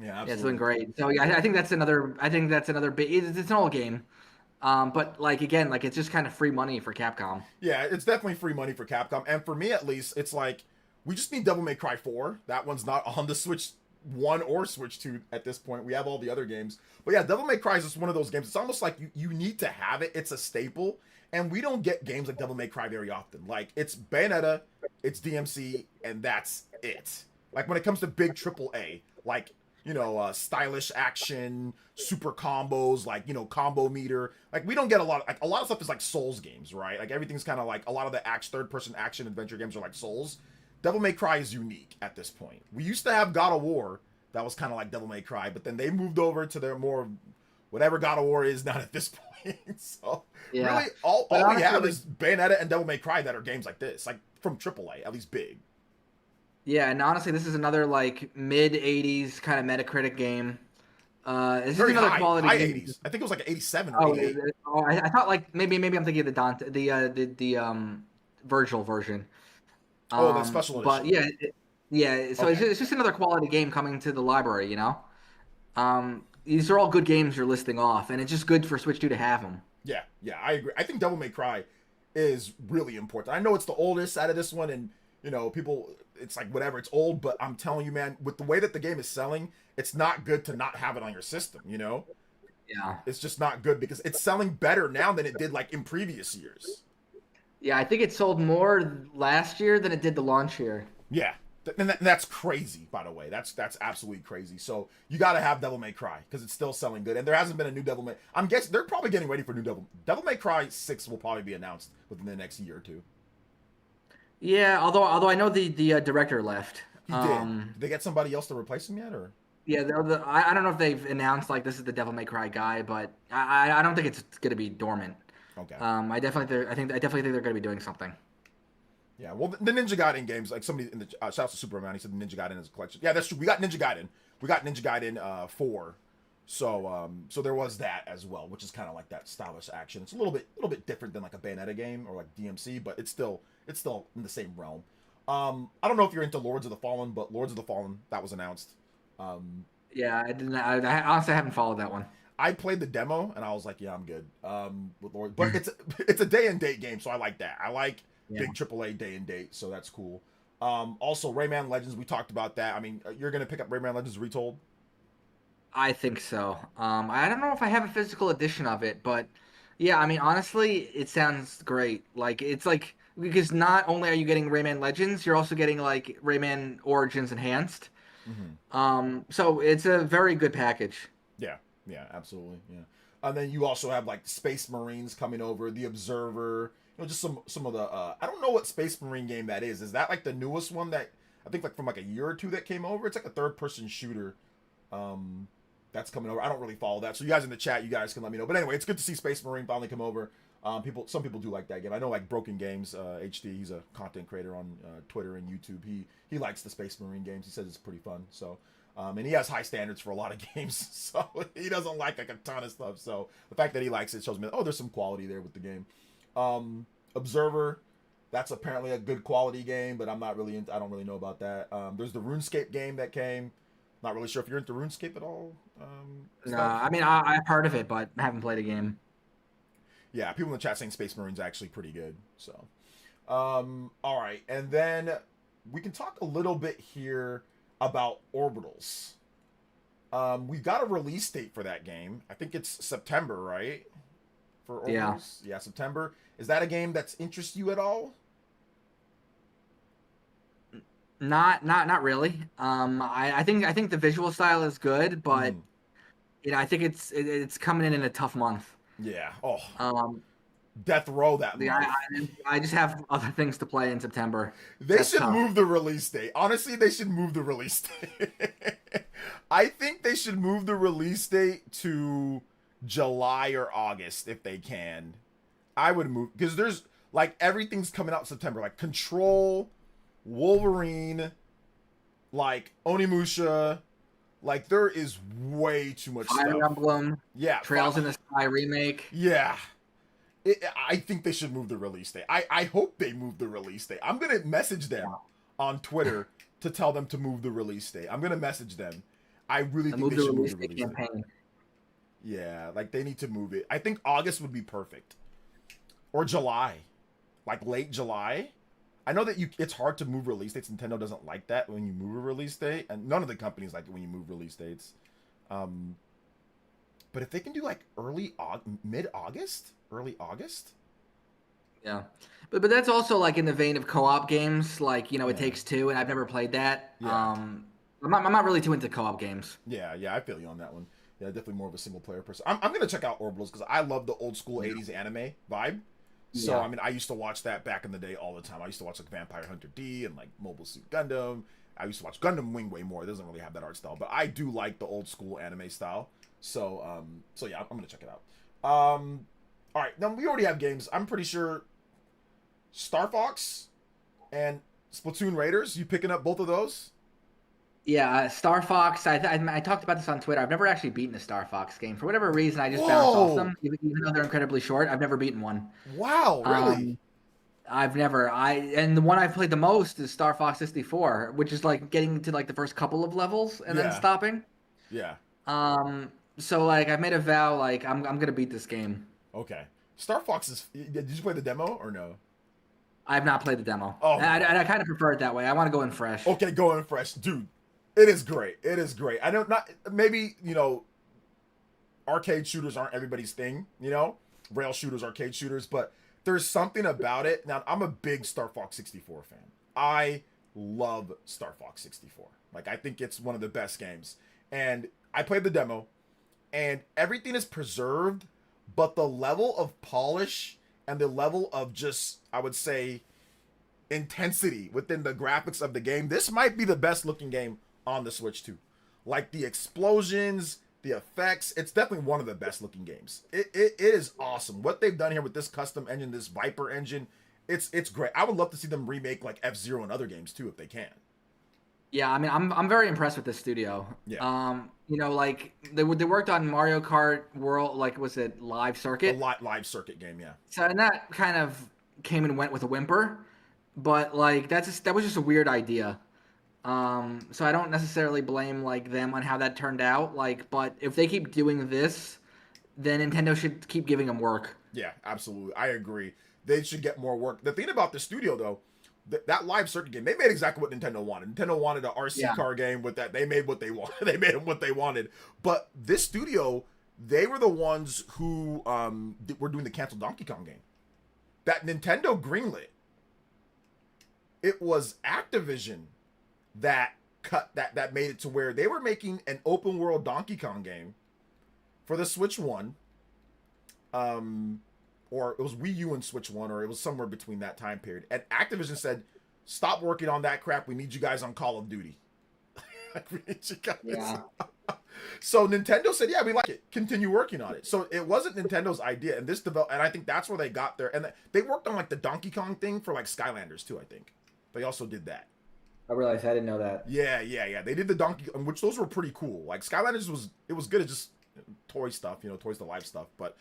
Yeah, absolutely. Yeah, it's doing great. So yeah, I think that's another big. It's an old game, but again, it's just kind of free money for Capcom. Yeah, it's definitely free money for Capcom, and for me at least, it's we just need Devil May Cry 4. That one's not on the Switch 1 or Switch 2 at this point. We have all the other games, but yeah, Devil May Cry is just one of those games. It's almost like you need to have it. It's a staple, and we don't get games like Devil May Cry very often. It's Bayonetta, it's DMC, and that's it. When it comes to big AAA, stylish action, super combos, combo meter. We don't get a lot of stuff is Souls games, right? Everything's kind of a lot of the third-person action adventure games are Souls. Devil May Cry is unique at this point. We used to have God of War that was kind of like Devil May Cry, but then they moved over to their more whatever God of War is not at this point. So yeah. Really, all we have is Bayonetta and Devil May Cry that are games like this, from AAA, at least big. Yeah, and honestly, this is another mid 80s kind of Metacritic game. It's just Very another high, quality high game. 80s. I think it was like an 87 or Oh, 88. I thought like maybe I'm thinking of the Dante, the Virgil version. Oh, the special But edition. yeah, yeah. So Okay. it's just another quality game coming to the library, you know. These are all good games you're listing off, and it's just good for Switch 2 to have them. Yeah, yeah, I agree. I think Devil May Cry is really important. I know it's the oldest out of this one, and people, it's like whatever, it's old, but I'm telling you, man, with the way that the game is selling, it's not good to not have it on your system. Yeah, It's just not good because it's selling better now than it did like in previous years. yeah. I think it sold more last year than it did the launch year. Yeah, and that's crazy. By the way, that's absolutely crazy. So you got to have Devil May Cry because it's still selling good, and there hasn't been a new Devil May. I'm guessing they're probably getting ready for new Devil May Cry 6 will probably be announced within the next year or two. Yeah, although I know the director left. He did. Did they get somebody else to replace him yet, or? Yeah, I don't know if they've announced like this is the Devil May Cry guy, but I don't think it's gonna be dormant. Okay. I definitely think they're gonna be doing something. Yeah, well, the Ninja Gaiden games, like somebody in the shout out to Superman, he said the Ninja Gaiden is a collection. Yeah, that's true. We got Ninja Gaiden. We got Ninja Gaiden 4. So there was that as well, which is kind of like that stylish action. It's a little bit different than like a Bayonetta game or like DMC, but it's still in the same realm. I don't know if you're into Lords of the Fallen, but Lords of the Fallen that was announced. Yeah, I didn't. I honestly haven't followed that one. I played the demo and I was like, yeah, I'm good. With Lord, but it's a day and date game, so I like that. I like big AAA day and date, so that's cool. Also Rayman Legends, we talked about that. I mean, you're gonna pick up Rayman Legends Retold? I think so. I don't know if I have a physical edition of it, but yeah, I mean, honestly, it sounds great. Like it's like because not only are you getting Rayman Legends, you're also getting like Rayman Origins Enhanced. So it's a very good package. Yeah, yeah, absolutely, yeah. And then you also have like Space Marines coming over, The Observer, just some of the. I don't know what Space Marine game that is. Is that like the newest one that I think like from like a year or two that came over? It's like a third-person shooter. That's coming over. I don't really follow that, so you guys in the chat, you guys can let me know. But anyway, it's good to see Space Marine finally come over. Some people do like that game. I know like Broken Games HD. He's a content creator on Twitter and YouTube. He likes the Space Marine games. He says it's pretty fun. So, and he has high standards for a lot of games. So he doesn't like a ton of stuff. So the fact that he likes it shows me there's some quality there with the game. Observer, that's apparently a good quality game, but I'm not really into. I don't really know about that. There's the RuneScape game that came. Not really sure if you're into RuneScape at all. No, I mean I've heard of it, but I haven't played a game. Yeah, people in the chat saying Space Marine's actually pretty good. So, all right, and then we can talk a little bit here about Orbitals. We've got a release date for that game. I think it's September, right? For Orbitals, yeah, September. Is that a game that's interests you at all? Not really. I think the visual style is good, but I think it's coming in a tough month. Yeah. Oh. Um, Death Row that month. I just have other things to play in September. They should move the release date. Honestly, they should move the release date. I think they should move the release date to July or August if they can. I would move because there's like everything's coming out in September, like Control, Wolverine, like Onimusha. Like there is way too much Fire stuff. Emblem, Yeah, Trails in the Sky remake. Yeah. I think they should move the release date. I hope they move the release date. I'm going to message them on Twitter to tell them to move the release date. I'm going to message them. I really think they should move the release date. Yeah, like they need to move it. I think August would be perfect. Or July. Like late July. I know that it's hard to move release dates. Nintendo doesn't like that when you move a release date. And none of the companies like it when you move release dates. But if they can do like mid-August? Early August? Yeah. But that's also like in the vein of co-op games, like, It Takes Two, and I've never played that. Yeah. I'm not really too into co-op games. Yeah, I feel you on that one. Yeah, definitely more of a single player person. I'm going to check out Orbitals because I love the old school 80s anime vibe. So, I mean, I used to watch that back in the day all the time. I used to watch like Vampire Hunter D and like Mobile Suit Gundam. I used to watch Gundam Wing way more. It doesn't really have that art style, but I do like the old school anime style. So yeah, I'm going to check it out. All right, now we already have games. I'm pretty sure Star Fox and Splatoon Raiders, you picking up both of those? Yeah, Star Fox. I talked about this on Twitter. I've never actually beaten a Star Fox game. For whatever reason, I just bounce off Whoa! them, even though they're incredibly short. I've never beaten one. Wow, really? Um, I've never. And the one I've played the most is Star Fox 64, which is like getting to like the first couple of levels and then Yeah, stopping. yeah. So like I've made a vow, like I'm gonna beat this game. Okay. Star Fox is. Did you play the demo or no? I have not played the demo, Oh, and I kind of prefer it that way. I want to go in fresh. okay, going fresh, dude. It is great. It is great. I know not maybe arcade shooters aren't everybody's thing. Rail shooters, arcade shooters, but there's something about it. Now I'm a big Star Fox 64 fan. I love Star Fox 64. Like I think it's one of the best games. And I played the demo, and everything is preserved, but the level of polish and the level of just, I would say, intensity within the graphics of the game. This might be the best looking game on the Switch too. Like the explosions, the effects, it's definitely one of the best looking games. It is awesome. What they've done here with this custom engine, this Viper engine, it's great. I would love to see them remake like F-Zero and other games too if they can. Yeah, I mean, I'm very impressed with this studio. Yeah. Like they worked on Mario Kart World, like was it Live A Circuit? live circuit game, yeah. So and that kind of came and went with a whimper, but like that was just a weird idea. So I don't necessarily blame like them on how that turned out. Like, but if they keep doing this, then Nintendo should keep giving them work. Yeah, absolutely. I agree. They should get more work. The thing about the studio though, that live circuit game, they made exactly what Nintendo wanted. Nintendo wanted an RC car game with that. They made what they wanted. They made what they wanted. But this studio, they were the ones who were doing the canceled Donkey Kong game. That Nintendo greenlit. It was Activision that that made it to where they were making an open world Donkey Kong game for the Switch 1. Or it was Wii U and Switch 1, or it was somewhere between that time period. And Activision said, stop working on that crap. We need you guys on Call of Duty. We need you guys. Yeah. So Nintendo said, yeah, we like it. Continue working on it. So it wasn't Nintendo's idea. And and I think that's where they got there. And they worked on like the Donkey Kong thing for like Skylanders too, I think. They also did that. I realized I didn't know that. Yeah. They did the Donkey Kong, which those were pretty cool. Like Skylanders was good at just toy stuff, Toys to Life stuff. But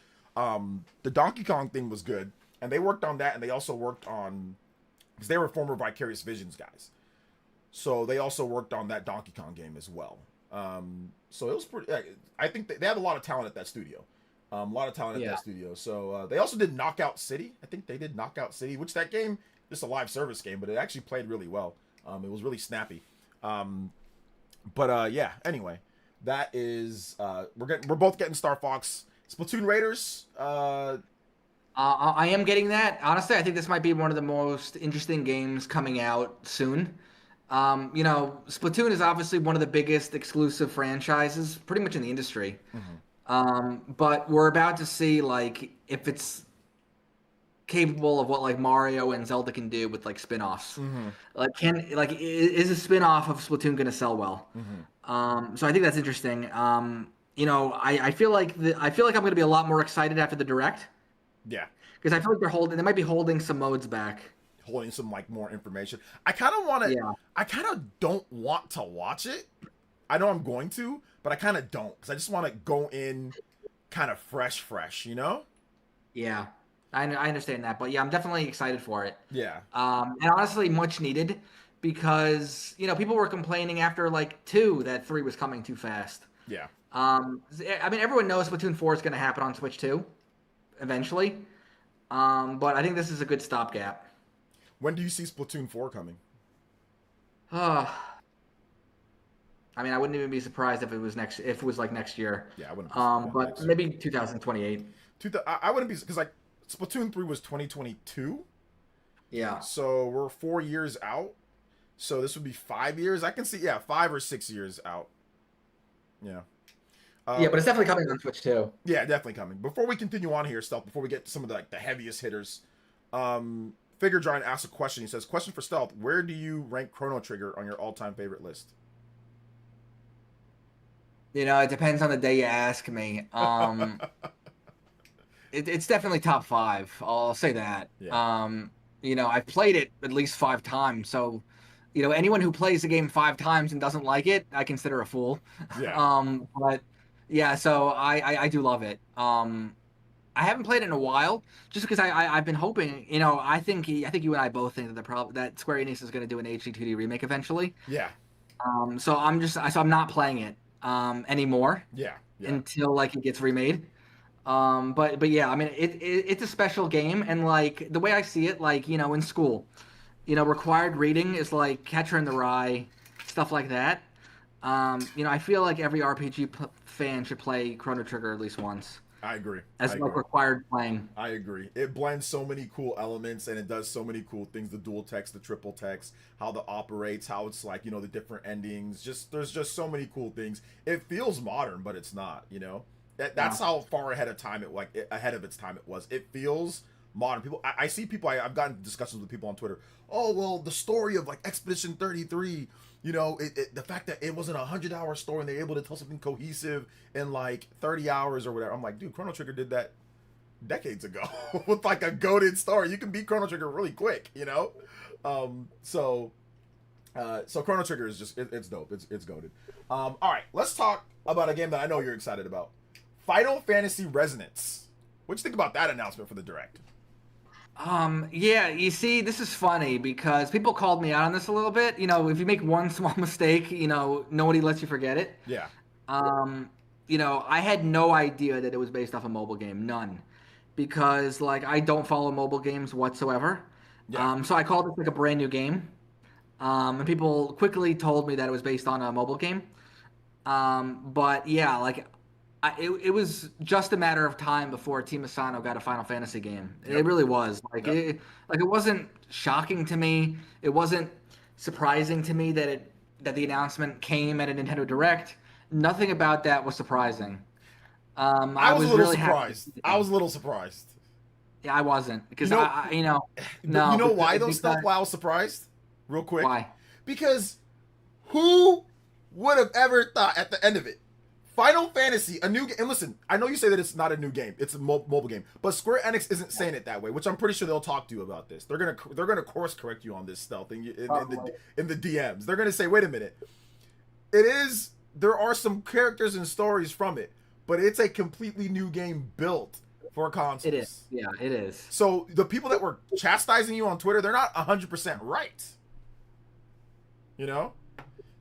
the Donkey Kong thing was good, and they worked on that, and they also worked on, because they were former Vicarious Visions guys, so they also worked on that Donkey Kong game as well. So it was pretty. I think they had a lot of talent at that studio, that studio. So they also did Knockout City. I think they did Knockout City, which that game, just a live service game, but it actually played really well. It was really snappy. Yeah. Anyway, that is we're both getting Star Fox. Splatoon Raiders. I am getting that. Honestly, I think this might be one of the most interesting games coming out soon. Splatoon is obviously one of the biggest exclusive franchises, pretty much in the industry. But we're about to see like if it's capable of what like Mario and Zelda can do with like spin-offs. Like is a spin-off of Splatoon going to sell well? So I think that's interesting. I feel like I'm going to be a lot more excited after the direct. Yeah, because I feel like they might be holding some modes back, holding some like more information. I kind of want to. Yeah. I kind of don't want to watch it. I know I'm going to, but I kind of don't, because I just want to go in kind of fresh. Yeah, I understand that, but yeah, I'm definitely excited for it. Yeah. And honestly, much needed, because people were complaining after like 2 that 3 was coming too fast. Yeah. I mean, everyone knows Splatoon 4 is going to happen on Switch 2 eventually. But I think this is a good stopgap. When do you see Splatoon 4 coming? I mean, I wouldn't even be surprised if it was next year. Yeah, I wouldn't. But maybe 2028. I wouldn't be, because like Splatoon 3 was 2022. Yeah. So we're 4 years out. So this would be 5 years. I can see, 5 or 6 years out. Yeah. Yeah, but it's definitely coming on Switch too. Yeah, definitely coming. Before we continue on here, Stealth, before we get to some of the heaviest hitters, Figure Giant asks a question. He says, question for Stealth, where do you rank Chrono Trigger on your all-time favorite list? It depends on the day you ask me. It's definitely top 5. I'll say that. Yeah. I've played it at least 5 times, so anyone who plays the game 5 times and doesn't like it, I consider a fool. Yeah. But yeah, so I do love it. I haven't played it in a while, just because I've been hoping. I think you and I both think that Square Enix is going to do an HD2D remake eventually. Yeah. So I'm not playing it anymore Yeah. Yeah. until like it gets remade. But yeah, I mean it's a special game, and like the way I see it, like in school, required reading is like Catcher in the Rye, stuff like that. I feel like every RPG fan should play Chrono Trigger at least once I agree. as I like agree. required playing. I agree. It blends so many cool elements and it does so many cool things. The dual text, the triple text, how it operates, how it's like, the different endings. There's just so many cool things. It feels modern, but it's not. That's how far ahead of its time it was. It feels modern. People, I see people. I've gotten discussions with people on Twitter. Oh well, the story of like Expedition 33. The fact that it wasn't a 100-hour story and they're able to tell something cohesive in like 30 hours or whatever. I'm like, dude, Chrono Trigger did that decades ago with like a goated story. You can beat Chrono Trigger really quick. So Chrono Trigger is just it's dope. It's goated. All right, let's talk about a game that I know you're excited about. Final Fantasy Resonance. What you think about that announcement for the Direct? Yeah, you see, this is funny because people called me out on this a little bit. If you make one small mistake, nobody lets you forget it. Yeah. I had no idea that it was based off a mobile game, none, because like I don't follow mobile games whatsoever. Yeah. So I called it like a brand new game. And people quickly told me that it was based on a mobile game. But yeah, like it was just a matter of time before Team Asano got a Final Fantasy game. Yep. It really was. Yep. It wasn't shocking to me. It wasn't surprising to me that the announcement came at a Nintendo Direct. Nothing about that was surprising. I was a little really surprised. I was a little surprised. Yeah, I wasn't because No. Why though? Stuff. Why I was surprised? Real quick. Why? Because who would have ever thought at the end of it, Final Fantasy, a new game. And listen, I know you say that it's not a new game; it's a mobile game. But Square Enix isn't saying it that way, which I'm pretty sure they'll talk to you about this. They're gonna course correct you on this stuff in the DMs. They're gonna say, "Wait a minute, there are some characters and stories from it, but it's a completely new game built for consoles." It is. Yeah, it is. So the people that were chastising you on Twitter, they're not 100% right.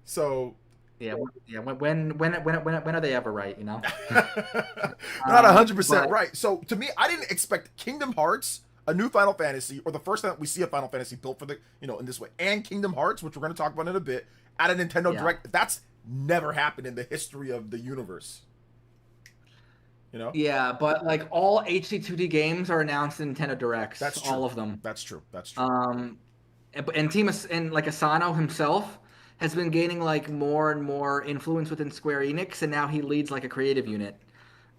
So. Yeah. When are they ever right? Not 100% right. So to me, I didn't expect Kingdom Hearts, a new Final Fantasy, or the first time we see a Final Fantasy built for the in this way, and Kingdom Hearts, which we're going to talk about in a bit, at a Nintendo Direct. That's never happened in the history of the universe. Yeah, but like all HD2D games are announced in Nintendo Directs. That's true. All of them. That's true. And like Asano himself has been gaining like more and more influence within Square Enix, and now he leads like a creative unit.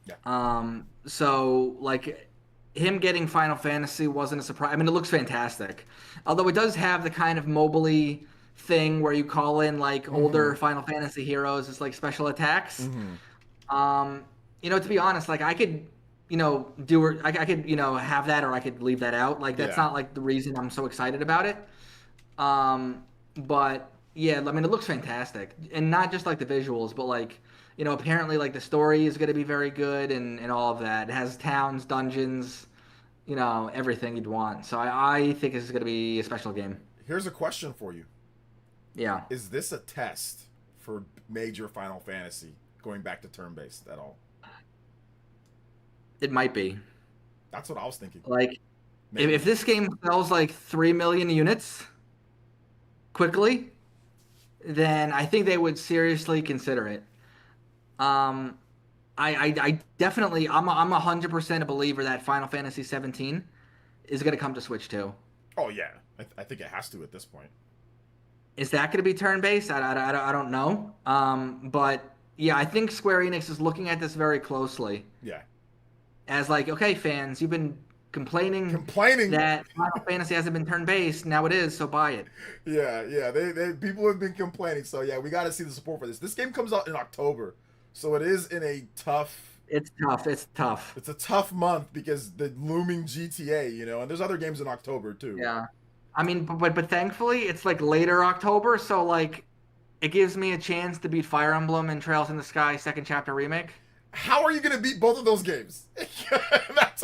Yeah. So like him getting Final Fantasy wasn't a surprise. I mean, it looks fantastic, although it does have the kind of mobily thing where you call in like older Final Fantasy heroes as like special attacks. To be honest, like I could, I could, have that, or I could leave that out. Like that's not like the reason I'm so excited about it. But yeah, I mean, it looks fantastic, and not just like the visuals, but like, apparently like the story is going to be very good and all of that. It has towns, dungeons, everything you'd want. So I think this is going to be a special game. Here's a question for you. Yeah. Is this a test for major Final Fantasy going back to turn-based at all? It might be. That's what I was thinking. Like, if this game sells like 3 million units quickly, then I think they would seriously consider it. I definitely, I'm 100% a believer that Final Fantasy 17 is going to come to Switch too. Oh yeah, I think it has to at this point. Is that going to be turn-based? I don't know. But yeah, I think Square Enix is looking at this very closely. Yeah. As like, okay, fans, you've been complaining that Final Fantasy hasn't been turn-based. Now it is, so buy it. Yeah. They people have been complaining, so yeah, we got to see the support for this. This game comes out in October, so it is in a tough. It's tough. It's a tough month because the looming GTA, and there's other games in October too. Yeah. I mean, but thankfully it's like later October, so like it gives me a chance to beat Fire Emblem and Trails in the Sky Second Chapter Remake. How are you gonna beat both of those games? That's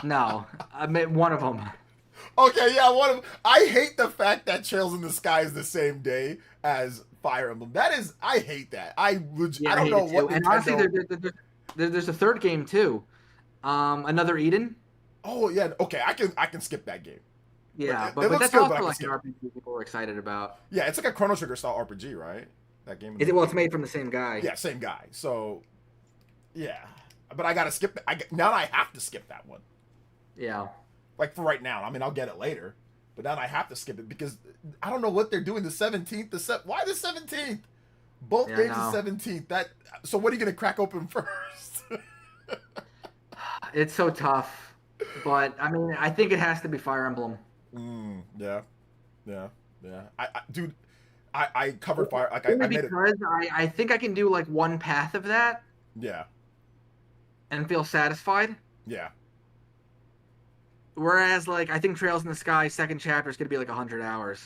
No, I mean one of them. okay. Yeah, one of. I hate the fact that Trails in the Sky is the same day as Fire Emblem. That is, I hate that. Yeah, I I don't hate know it what too. And honestly, Nintendo. there's a third game too. Another Eden. Oh yeah, okay. I can skip that game. Yeah, It but looks that's good, but I also can like an skip. RPG people were excited about. Yeah, it's like a Chrono Trigger style RPG, right? That game. Is it? Well, it's made from the same guy. Yeah, same guy. So, yeah, but I gotta skip. Now I have to skip that one. Yeah. Like for right now. I mean, I'll get it later, but now I have to skip it because I don't know what they're doing. The 17th. Why the 17th? Both Yeah, I games know. the 17th. So what are you gonna crack open first? It's so tough, but I mean, I think it has to be Fire Emblem. Yeah, yeah, yeah. Dude, I covered fire. Like I Only made it. because I think I can do like one path of that Yeah, and feel satisfied. yeah. Whereas, like, I think Trails in the Sky Second Chapter is gonna be like 100 hours.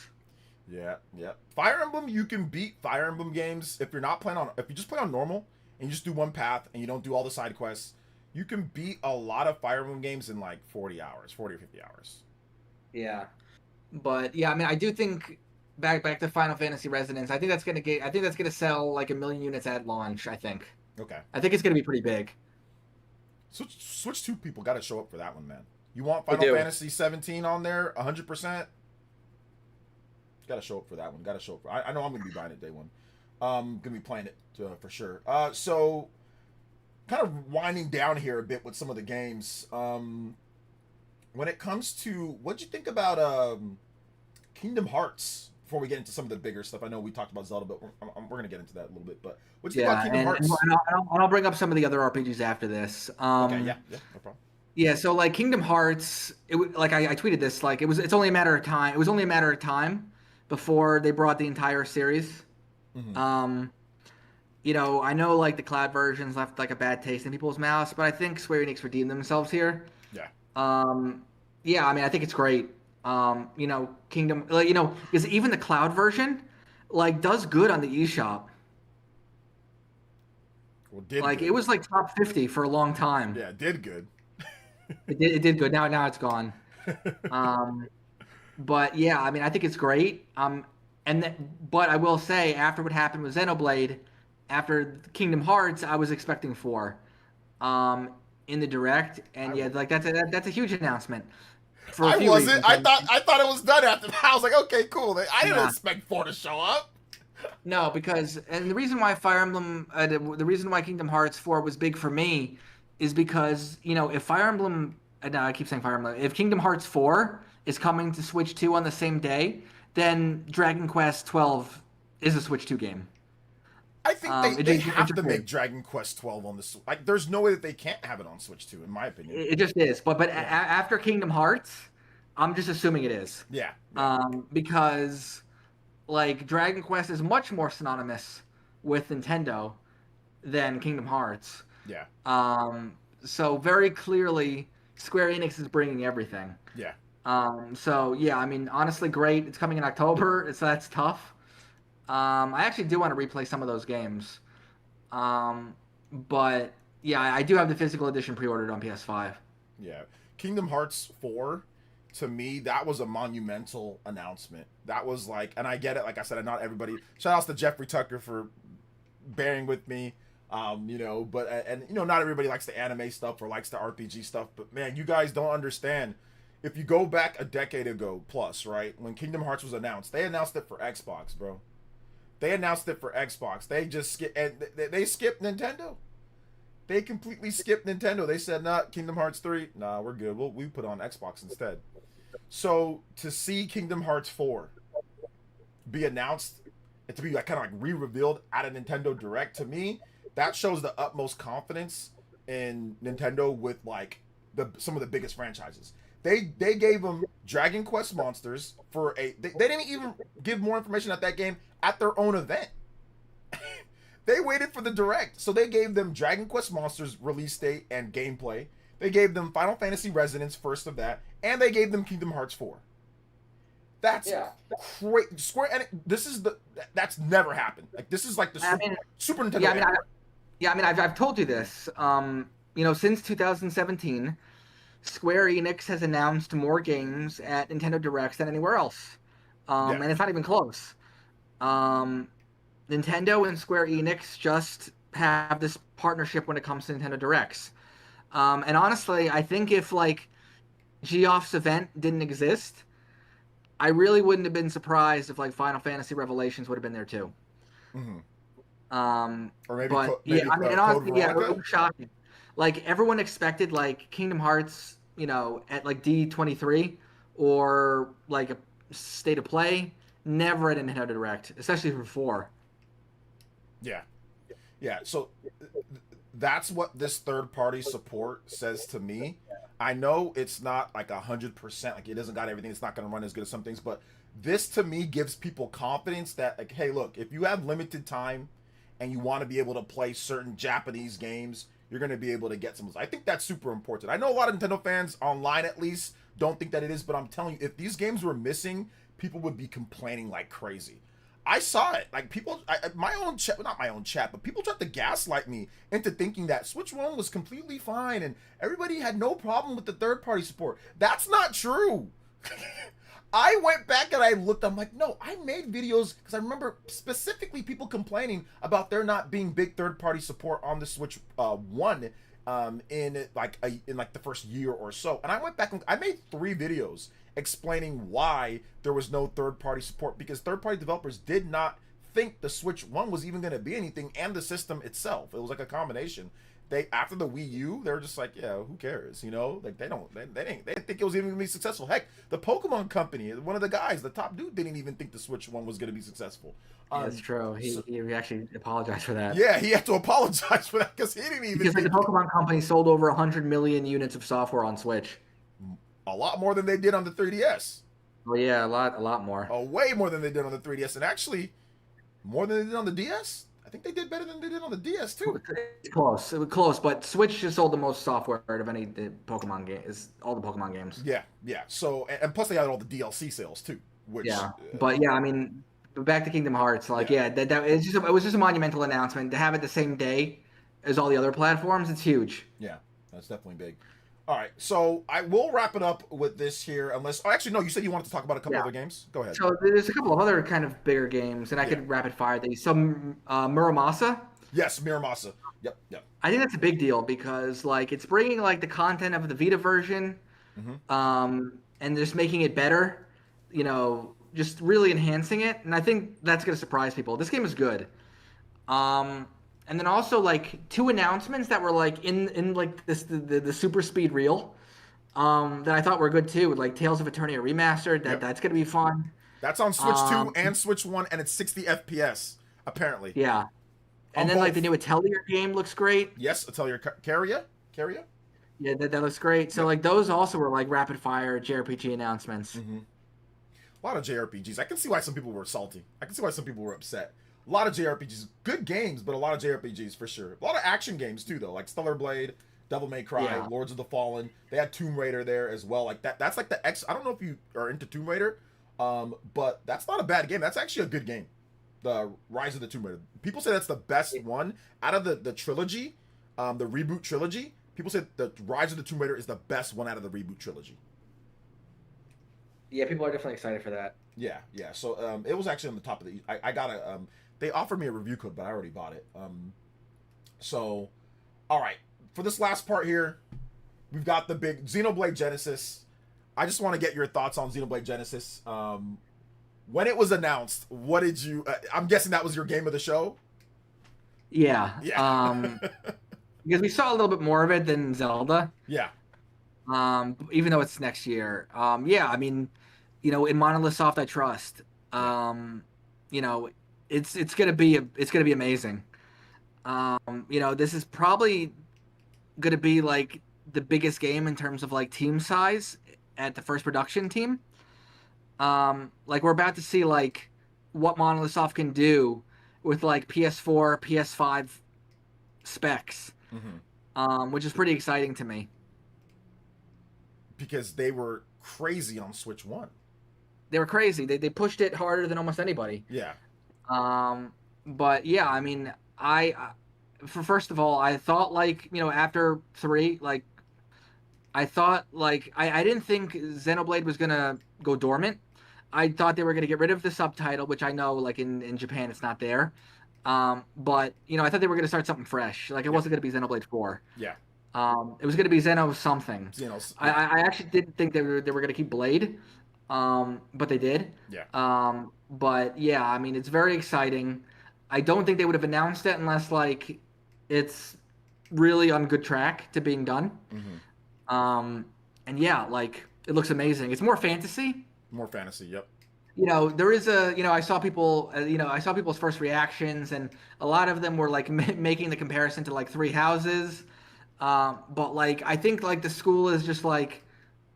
Yeah, yeah. Fire Emblem, you can beat Fire Emblem games if if you just play on normal and you just do one path and you don't do all the side quests. You can beat a lot of Fire Emblem games in like 40 hours, 40 or 50 hours. Yeah, but yeah, I mean, I do think back to Final Fantasy Resonance. I think that's gonna sell like 1 million units at launch. Okay. I think it's gonna be pretty big. Switch 2 people got to show up for that one, man. You want They Final do. Fantasy 17 on there 100%? Got to show up for that one. Got to show up. I know I'm going to be buying it day one. Going to be playing it for sure. So kind of winding down here a bit with some of the games. When it comes to, what'd you think about Kingdom Hearts? Before we get into some of the bigger stuff, I know we talked about Zelda, but we're going to get into that a little bit. But what'd you think about Kingdom Hearts? And I'll bring up some of the other RPGs after this. Okay, yeah, no problem. Yeah, so like Kingdom Hearts, like I tweeted this, like it's only a matter of time. It was only a matter of time before they brought the entire series. Mm-hmm. You know, I know like the cloud versions left like a bad taste in people's mouths, but I think Square Enix redeemed themselves here. Yeah. Yeah, I mean, I think it's great. You know, Kingdom, like, you know, because even the cloud version, like, does good on the eShop. Well, did Like, good. it was like top 50 for a long time. Yeah, did good. It did good. Now it's gone. But yeah, I mean, I think it's great. But I will say, after what happened with Xenoblade, after Kingdom Hearts, I was expecting 4, in the direct, and yeah, like that's a huge announcement. For a I few wasn't. reasons. I thought it was done after that. I was like, okay, cool. I didn't Nah. expect 4 to show up. No, because and the reason why Fire Emblem, the reason why Kingdom Hearts 4 was big for me, is because you know if Fire Emblem, no, I keep saying Fire Emblem, if Kingdom Hearts 4 is coming to Switch 2 on the same day, then Dragon Quest 12 is a Switch 2 game. I think It they just have to interfered. make Dragon Quest 12 on this. Like, there's no way that they can't have it on Switch 2, in my opinion. It just is. But after Kingdom Hearts, I'm just assuming it is. Yeah. Because like Dragon Quest is much more synonymous with Nintendo than Kingdom Hearts. Yeah. So very clearly, Square Enix is bringing everything. Yeah. So yeah, I mean, honestly, great. It's coming in October, so that's tough. I actually do want to replay some of those games. But yeah, I do have the physical edition pre-ordered on PS5. Yeah. Kingdom Hearts 4, to me, that was a monumental announcement. That was like, and I get it, like I said, not everybody. Shout outs to Jeffrey Tucker for bearing with me. You know, but and you know, not everybody likes the anime stuff or likes the RPG stuff, but man, you guys don't understand. If you go back a decade ago plus, right, when Kingdom Hearts was announced, they announced it for Xbox, bro. They announced it for Xbox. They just they skipped Nintendo. They completely skipped Nintendo. They said, nah, Kingdom Hearts 3, nah, we're good. We put on Xbox instead. So to see Kingdom Hearts 4 be announced, to be like kind of like re-revealed at a Nintendo Direct, to me, that shows the utmost confidence in Nintendo with like some of the biggest franchises. They gave them Dragon Quest Monsters for they didn't even give more information at that game at their own event. They waited for the Direct. So they gave them Dragon Quest Monsters release date and gameplay. They gave them Final Fantasy Resonance first of that, and they gave them Kingdom Hearts 4. That's Yeah. great. That's never happened. Like this is like the I mean, Super Nintendo. yeah, I mean, era. I've told you this. Since 2017, Square Enix has announced more games at Nintendo Directs than anywhere else. Yeah. And it's not even close. Um, Nintendo and Square Enix just have this partnership when it comes to Nintendo Directs. And honestly, I think if like Geoff's event didn't exist, I really wouldn't have been surprised if like Final Fantasy Revelations would have been there too. Hmm. Um, Or maybe but yeah, I mean, and Code honestly, yeah, it Veronica. was shocking. Like everyone expected like Kingdom Hearts, at like D23 or like a State of Play, never at a Nintendo Direct, especially for 4. Yeah. Yeah. So that's what this third party support says to me. I know it's not like 100%, like it doesn't got everything. It's not going to run as good as some things, but this to me gives people confidence that like, hey, look, if you have limited time and you want to be able to play certain Japanese games, you're going to be able to get some. I think that's super important. I know a lot of Nintendo fans online, at least, don't think that it is, but I'm telling you, if these games were missing, people would be complaining like crazy. I saw it. Like people, my own chat, not my own chat, but people tried to gaslight me into thinking that Switch One was completely fine and everybody had no problem with the third party support. That's not true. I went back and I looked. I'm like, no, I made videos because I remember specifically people complaining about there not being big third party support on the Switch One in like the first year or so. And I went back and I made 3 videos explaining why there was no third party support because third party developers did not think the Switch 1 was even going to be anything and the system itself. It was like a combination. They after the Wii U, they were just like, yeah, who cares, Like they didn't think it was even gonna be successful. Heck, the Pokemon Company, one of the guys, the top dude, didn't even think the Switch 1 was gonna be successful. That's true. He actually apologized for that. Yeah, he had to apologize for that because he didn't even Because like, think the Pokemon Company sold over 100 million units of software on Switch. a lot more than they did on the 3DS. Well, yeah, a lot more. Way more than they did on the 3DS, and actually more than they did on the DS. I think they did better than they did on the DS too. It's close. It was close, but Switch just sold the most software out of any Pokemon game. Is all the Pokemon games. Yeah, yeah. So and plus they had all the DLC sales too, which Yeah, but yeah, I mean, back to Kingdom Hearts. Like, yeah, that it was just a monumental announcement to have it the same day as all the other platforms. It's huge. yeah, that's definitely big. All right, so I will wrap it up with this here, unless. Oh, actually, no. You said you wanted to talk about a couple other games. Go ahead. So there's a couple of other kind of bigger games, and I could rapid fire these. So Muramasa. Yes, Miramasa. Yep, yep. I think that's a big deal because like it's bringing like the content of the Vita version, and just making it better. Just really enhancing it, and I think that's gonna surprise people. This game is good. And then also like 2 announcements that were like in like the super speed reel, that I thought were good too. With like Tales of Eternia remastered. That's gonna be fun. That's on Switch 2 and Switch 1, and it's 60 FPS apparently. Yeah. And then both. like the new Atelier game looks great. Yes, Atelier Caria. Yeah, that looks great. So like those also were like rapid fire JRPG announcements. A lot of JRPGs. I can see why some people were salty. I can see why some people were upset. A lot of JRPGs. Good games, but a lot of JRPGs for sure. A lot of action games too, though, like Stellar Blade, Devil May Cry, Lords of the Fallen. They had Tomb Raider there as well. Like that's like the X. I don't know if you are into Tomb Raider, but that's not a bad game. That's actually a good game. The Rise of the Tomb Raider. People say that's the best one out of the trilogy, the reboot trilogy. People say the Rise of the Tomb Raider is the best one out of the reboot trilogy. Yeah, people are definitely excited for that. Yeah, yeah. So it was actually on the top of the. I got a. They offered me a review code, but I already bought it. So, all right. For this last part here, we've got the big Xenoblade Genesis. I just want to get your thoughts on Xenoblade Genesis. When it was announced, what did you? I'm guessing that was your game of the show. Yeah. Yeah. Because we saw a little bit more of it than Zelda. Yeah. Even though it's next year. Yeah, I mean, in Monolith Soft I trust. It's gonna be amazing. This is probably gonna be like the biggest game in terms of like team size at the first production team. Like we're about to see like what Monolith Soft can do with like PS4, PS5 specs, which is pretty exciting to me. Because they were crazy on Switch 1. they were crazy. They pushed it harder than almost anybody. Yeah. But yeah, I mean, for first of all, I thought like after 3, like I thought like I didn't think Xenoblade was gonna go dormant. I thought they were gonna get rid of the subtitle, which I know like in Japan it's not there. But I thought they were gonna start something fresh. Like it Yeah. wasn't gonna be Xenoblade 4. Yeah. It was gonna be Xeno something. Xenos. I actually didn't think they were gonna keep Blade, but they did. Yeah. But yeah, I mean it's very exciting. I don't think they would have announced it unless like it's really on good track to being done. Mm-hmm. And yeah, like it looks amazing. It's more fantasy. More fantasy. Yep. There is I saw people, I saw people's first reactions, and a lot of them were like making the comparison to like Three Houses. But like I think like the school is just like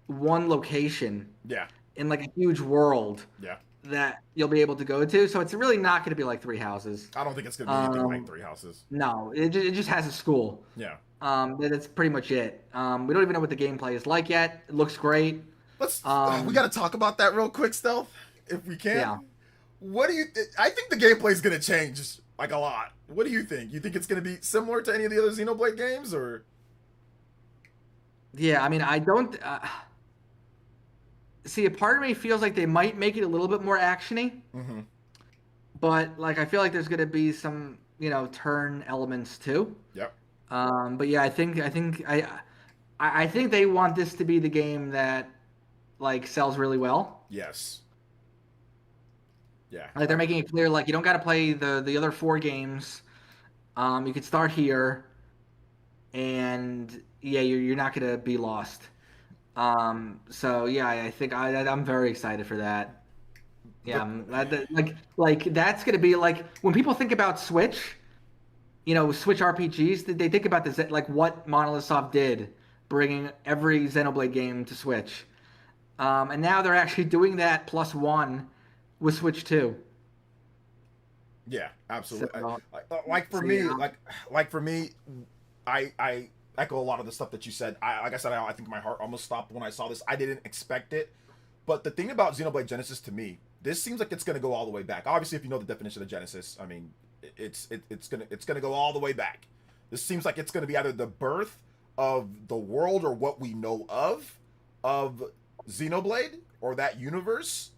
one location Yeah. in like a huge world Yeah. that you'll be able to go to. So it's really not going to be like Three Houses. I don't think it's gonna be anything like Three Houses. No, it just has a school. Yeah. That's pretty much it. We don't even know what the gameplay is like yet. It looks great. Let's. We got to talk about that real quick, Stealth, if we can. Yeah. What do you? I think the gameplay is gonna change like a lot. What do you think? You think it's gonna be similar to any of the other Xenoblade games, or? Yeah, I mean, I don't see. A part of me feels like they might make it a little bit more actiony, Mm-hmm. but like I feel like there's gonna be some turn elements too. Yep. But yeah, I think they want this to be the game that like sells really well. Yes. Yeah. Like they're making it clear, like you don't got to play the other 4 games. You could start here, and yeah, you're not gonna be lost. So yeah, I think I'm very excited for that. Yeah, like that's gonna be like when people think about Switch, Switch RPGs, they think about this like what Monolith Soft did, bringing every Xenoblade game to Switch, and now they're actually doing that plus one with Switch 2. Yeah, absolutely. So, Like for so, me, yeah. like for me, I echo a lot of the stuff that you said. Like I said, I think my heart almost stopped when I saw this. I didn't expect it, but the thing about Xenoblade Genesis to me, this seems like it's gonna go all the way back. Obviously, if you know the definition of Genesis, I mean, it's gonna go all the way back. This seems like it's gonna be either the birth of the world or what we know of Xenoblade or that universe,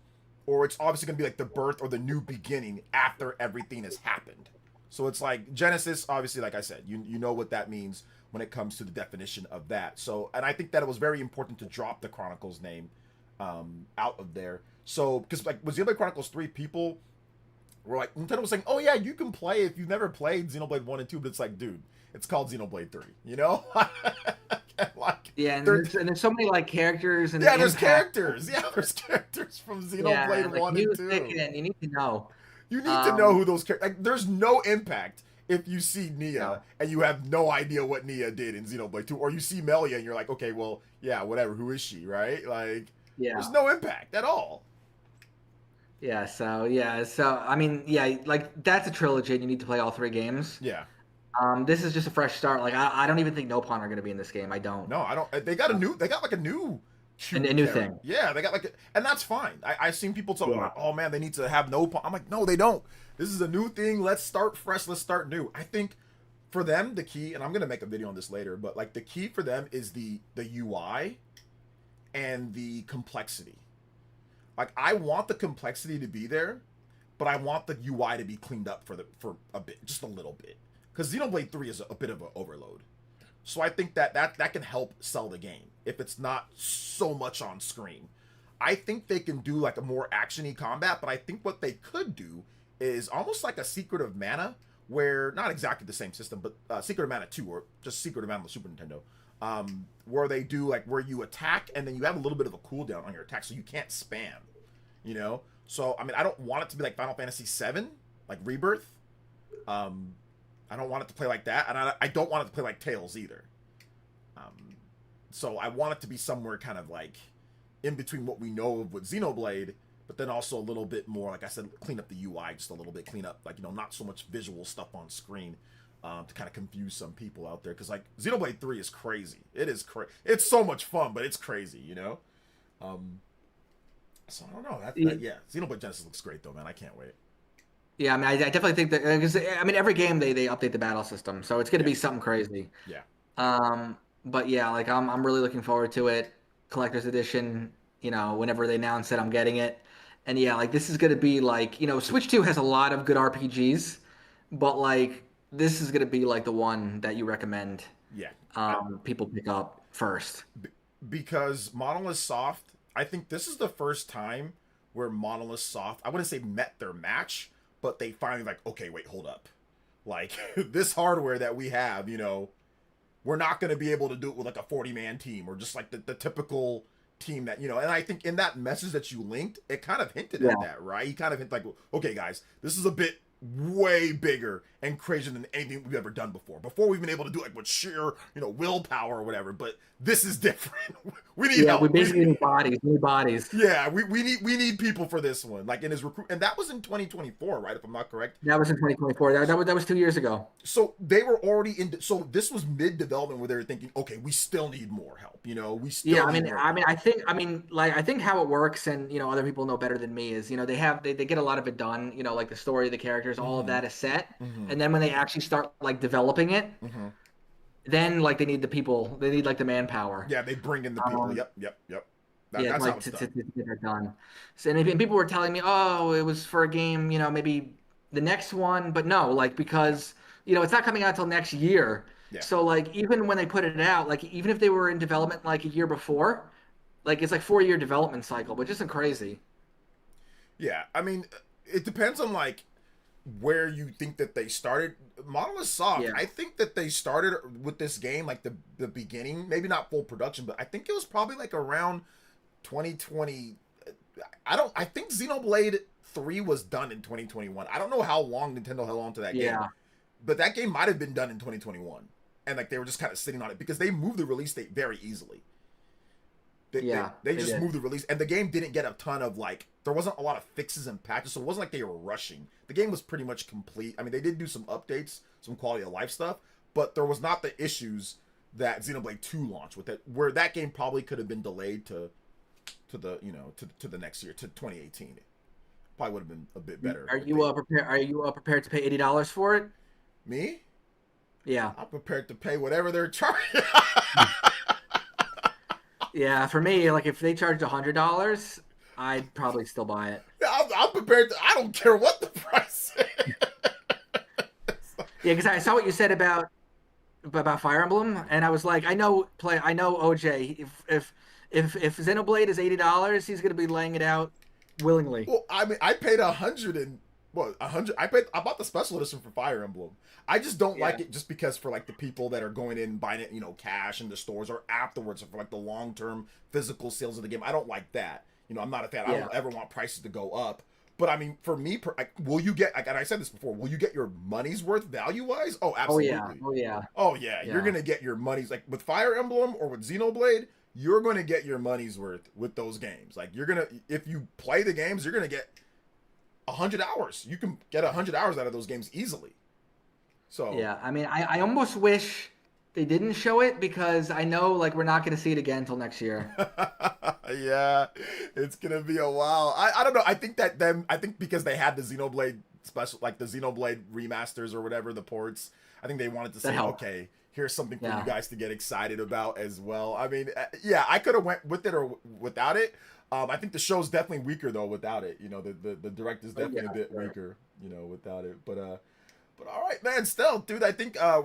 or it's obviously going to be like the birth or the new beginning after everything has happened. So it's like Genesis, obviously, like I said, you know what that means when it comes to the definition of that. So, and I think that it was very important to drop the Chronicles name out of there. So, because like with Xenoblade Chronicles 3, people were like, Nintendo was saying, oh yeah, you can play if you've never played Xenoblade 1 and 2, but it's like, dude, it's called Xenoblade 3, you know? Like, Yeah, and there's so many like characters and yeah, there's impact. characters. Yeah, there's characters from Yeah, Xenoblade like 1 and 2. music, and you need to know. You need to know Um, who those characters. Like, there's no impact if you see Nia No. and you have no idea what Nia did in Xenoblade 2, or you see Melia and you're like, okay, well, yeah, whatever. Who is she, right? Like, Yeah. there's no impact at all. So I mean, yeah, like that's a trilogy, and you need to play all 3 games. Yeah. This is just a fresh start. Like I don't even think Nopon are going to be in this game. I don't. No, I don't. They got a new. They got like a new. A new thing. Yeah, they got like, and that's fine. I've seen people talk Yeah. about, oh man, they need to have no. I'm like, no, they don't. This is a new thing. Let's start fresh. Let's start new. I think for them the key, and I'm gonna make a video on this later, but like the key for them is the UI and the complexity. Like I want the complexity to be there, but I want the UI to be cleaned up for a bit, just a little bit, because Xenoblade 3 is a bit of an overload. So I think that can help sell the game if it's not so much on screen. I think they can do like a more actiony combat, but I think what they could do is almost like a Secret of Mana, where not exactly the same system, but Secret of Mana 2 or just Secret of Mana on the Super Nintendo, where they do like where you attack and then you have a little bit of a cooldown on your attack, so you can't spam, you know. So I mean, I don't want it to be like Final Fantasy VII, like Rebirth. I don't want it to play like that, and I don't want it to play like Tales either. So I want it to be somewhere kind of like in between what we know of with Xenoblade, but then also a little bit more, like I said, clean up the UI just a little bit, clean up, like, you know, not so much visual stuff on screen to kind of confuse some people out there. Because, like, Xenoblade 3 is crazy. It is crazy. It's so much fun, but it's crazy, you know? So I don't know. Yeah. Yeah, Xenoblade Genesis looks great though, man. I can't wait. Yeah, I mean, I definitely think that because I mean, every game they update the battle system, so it's going to Yeah, be something crazy. yeah, But yeah, like I'm really looking forward to it. Collector's edition, whenever they announce it, I'm getting it. And yeah, like this is gonna be like, Switch 2 has a lot of good RPGs, but like this is gonna be like the one that you recommend yeah. people pick up first. B- because Monolith Soft, I think this is the first time where Monolith Soft, I wouldn't say met their match, but they finally like, okay, wait, hold up. Like this hardware that we have, we're not going to be able to do it with like a 40-man team or just like the typical team that, and I think in that message that you linked, it kind of hinted at that, right? He kind of hinted like, okay, guys, this is a bit way bigger and crazier than anything we've ever done before. Before we've been able to do it like with sheer, willpower or whatever, but this is different. We need help. We basically need bodies, new bodies. Yeah, we need people for this one. Like in his recruit, and that was in 2024, right? If I'm not correct. That was in 2024. That was 2 years ago. So they were already in. So this was mid development where they were thinking, okay, we still need more help. We still. Yeah, need more help. I think how it works, and other people know better than me is, they get a lot of it done. Like the story, the characters, all of that is set, and then when they actually start like developing it. Then, like, they need the people. They need, like, the manpower. Yeah, they bring in the people. Yep. That's like, to get that done. So, and people were telling me, oh, it was for a game, maybe the next one. But no, like, because, it's not coming out until next year. Yeah. So, like, even when they put it out, like, even if they were in development, like, a year before, like, it's like 4-year development cycle, which isn't crazy. Yeah, I mean, it depends on, like, where you think that they started. Monolith Soft, I think that they started with this game like the beginning, maybe not full production, but I think it was probably like around 2020. I think Xenoblade 3 was done in 2021. I don't know how long Nintendo held on to that game, but that game might have been done in 2021, and like they were just kind of sitting on it because they moved the release date very easily. They just moved the release, and the game didn't get a ton of like. There wasn't a lot of fixes and patches, so it wasn't like they were rushing. The game was pretty much complete. I mean, they did do some updates, some quality of life stuff, but there was not the issues that Xenoblade 2 launched with it, where that game probably could have been delayed to the next year, to 2018. It probably would have been a bit better. Are you prepared to pay $80 for it? Me? Yeah, I'm prepared to pay whatever they're charging. Yeah, for me, like if they charged $100, I'd probably still buy it. I'm prepared to. I don't care what the price is. Yeah, because I saw what you said about Fire Emblem, and I was like, I know OJ. If Xenoblade is $80, he's gonna be laying it out willingly. Well, I mean, I paid 100 and what 100. I bought the special edition for Fire Emblem. I just don't like it just because for like the people that are going in and buying it, cash in the stores or afterwards, or for like the long term physical sales of the game. I don't like that. I'm not a fan. I don't ever want prices to go up. But I mean, for me, will you get? And I said this before. Will you get your money's worth value wise? Oh, absolutely. Oh yeah. You're gonna get your money's like with Fire Emblem or with Xenoblade. You're gonna get your money's worth with those games. Like if you play the games, you're gonna get 100 hours. You can get 100 hours out of those games easily. So yeah, I mean, I almost wish they didn't show it because I know like we're not gonna see it again until next year. Yeah, it's gonna be a while. I don't know. I think because they had the Xenoblade special, like the Xenoblade remasters or whatever, the ports. I think they wanted to say, okay, here's something for you guys to get excited about as well. I mean, yeah, I could have went with it or without it. I think the show's definitely weaker though without it. The direct is definitely a bit weaker, without it. But all right, man. Still, dude, I think I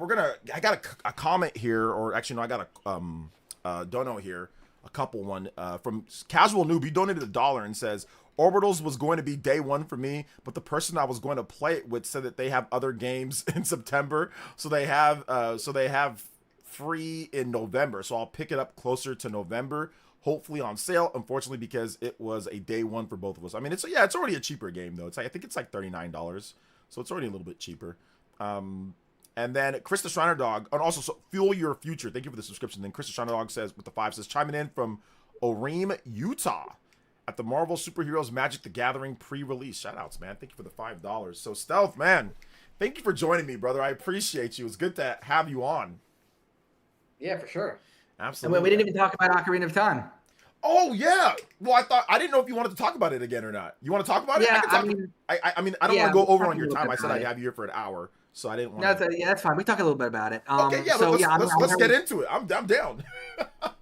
got a comment here, or actually no, I got a dono here. A couple one from Casual Noob. He donated $1 and says Orbitals was going to be day one for me, but the person I was going to play it with said that they have other games in September, so they have free in November. So I'll pick it up closer to November, hopefully on sale. Unfortunately, because it was a day one for both of us. I mean, it's already a cheaper game though. I think it's like $39, so it's already a little bit cheaper. And then Chris the Shriner Dog, and also Fuel Your Future. Thank you for the subscription. Then Chris the Shriner Dog says, with the 5, says, chiming in from Oreem, Utah, at the Marvel Superheroes Magic the Gathering pre-release. Shout outs, man. Thank you for the $5. So Stealth, man, thank you for joining me, brother. I appreciate you. It's good to have you on. Yeah, for sure. Absolutely. And we didn't even talk about Ocarina of Time. Oh yeah. Well, I didn't know if you wanted to talk about it again or not. You want to talk about it? I Yeah, can I talk. mean, I mean, I don't want yeah, to go we'll over talk on a your little time. bit I said about I'd it. have you here for an hour, so I didn't want No, to. yeah, that's fine. We talk a little bit about it. Okay, yeah. So yeah, I mean, Let's get into it. I'm down.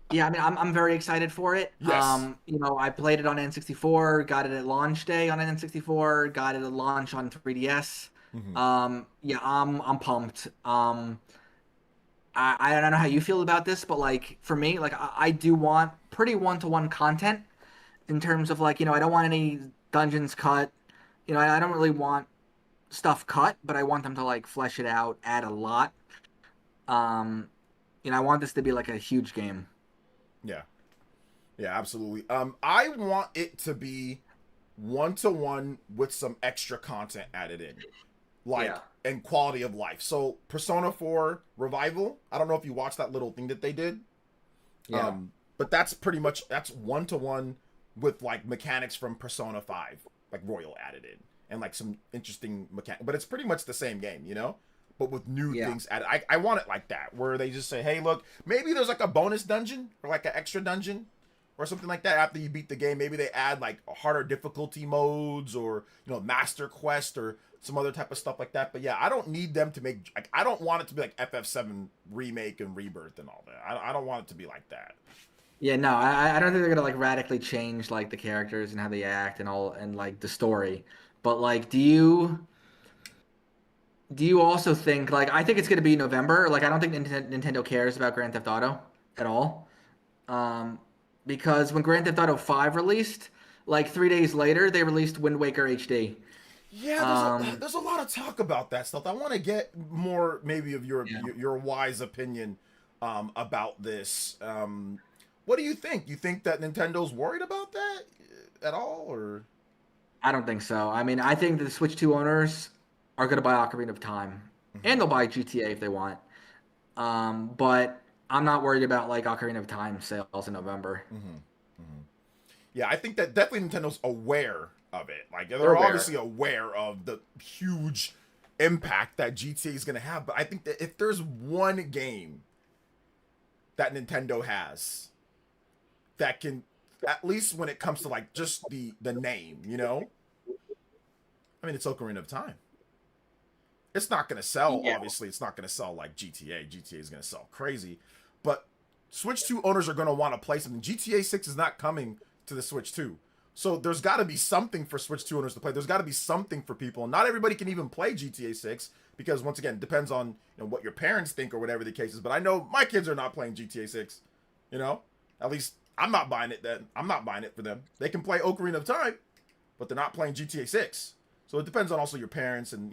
yeah, I mean, I'm very excited for it. Yes. You know, I played it on N64, got it at launch day on N64, got it at launch on 3DS. Hmm. Yeah, I'm pumped. I don't know how you feel about this, but like for me, like I do want pretty one-to-one content in terms of like, you know, I don't want any dungeons cut. You know, I don't really want stuff cut, but I want them to like flesh it out, add a lot. Um, you know, I want this to be like a huge game. Yeah. Yeah. Absolutely. I want it to be one to one with some extra content added in, like Yeah. and quality of life. So Persona 4 Revival. I don't know if you watched that little thing that they did. Yeah. But that's one to one with like mechanics from Persona 5, like Royal added in, and like some interesting mechanic. But it's pretty much the same game, you know, but with new Yeah. things added. I want it like that, where they just say, hey, look, maybe there's like a bonus dungeon or like an extra dungeon or something like that after you beat the game. Maybe they add like harder difficulty modes or master quest or some other type of stuff like that. But yeah, I don't need them to make like I don't want it to be like FF7 remake and rebirth and all that. I don't want it to be like that. Yeah, no, I don't think they're gonna like radically change like the characters and how they act and all and like the story. But like, do you also think like I think it's gonna be November? Like, I don't think Nintendo cares about Grand Theft Auto at all. Um, because when Grand Theft Auto 5 released, like 3 days later, they released Wind Waker HD. Yeah, Um, there's a lot of talk about that stuff. I want to get more maybe of yeah. your wise opinion about this. What do you think? You think that Nintendo's worried about that at all, or? I don't think so. I mean, I think the Switch 2 owners are gonna buy Ocarina of Time, and they'll buy GTA if they want. But I'm not worried about like Ocarina of Time sales in November. Mm-hmm. Hmm. Yeah, I think that definitely Nintendo's aware of it. Like They're they're aware. obviously aware of the huge impact that GTA is going to have. But I think that if there's one game that Nintendo has that can, at least when it comes to like just the name, I mean, it's Ocarina of Time. It's not going to sell. Yeah. Obviously, it's not going to sell like GTA. GTA is going to sell crazy, but Switch 2 owners are going to want to play something. GTA 6 is not coming to the Switch 2. So there's got to be something for Switch 2 owners to play. There's got to be something for people. Not everybody can even play GTA 6 because once again, it depends on what your parents think or whatever the case is. But I know my kids are not playing GTA 6. At least I'm not buying it. Then I'm not buying it for them. They can play Ocarina of Time, but they're not playing GTA 6. So it depends on also your parents and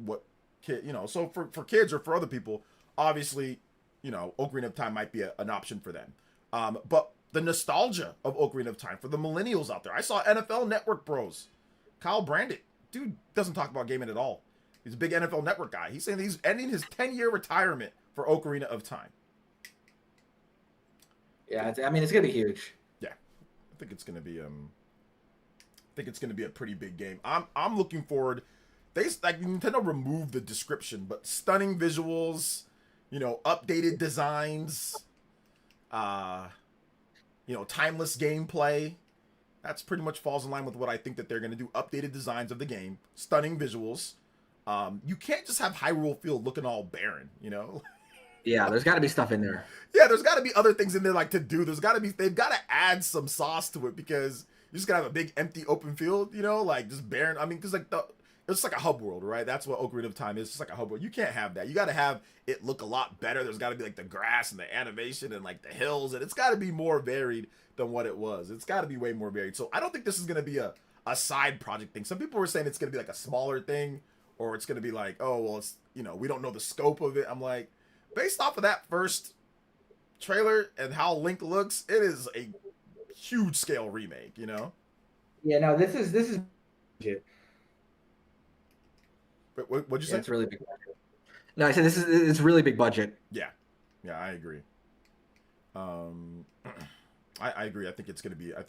what kid. So for kids or for other people, obviously, Ocarina of Time might be an option for them. But the nostalgia of Ocarina of Time for the millennials out there. I saw NFL Network bros. Kyle Brandit. Dude doesn't talk about gaming at all. He's a big NFL Network guy. He's saying he's ending his 10-year retirement for Ocarina of Time. Yeah, I mean, it's gonna be huge. Yeah. I think it's gonna be a pretty big game. I'm looking forward. They like Nintendo removed the description, but stunning visuals, updated designs, timeless gameplay. That's pretty much falls in line with what I think that they're going to do. Updated designs of the game, stunning visuals. You can't just have Hyrule Field looking all barren. Yeah, there's got to be stuff in there. Yeah, there's got to be other things in there like to do. They've got to add some sauce to it because you just gotta have a big empty open field, like just barren. I mean, because like it's like a hub world, right? That's what Ocarina of Time is. It's like a hub world. You can't have that. You got to have it look a lot better. There's got to be like the grass and the animation and like the hills, and it's got to be more varied than what it was. It's got to be way more varied. So I don't think this is gonna be a side project thing. Some people were saying it's gonna be like a smaller thing, or it's gonna be like, oh well, it's we don't know the scope of it. I'm like, based off of that first trailer and how Link looks, it is a huge scale remake. Yeah, no, this is. What'd you say? Yeah, it's really big budget. No, I said it's really big budget. Yeah, I agree. I agree. I think it's gonna be a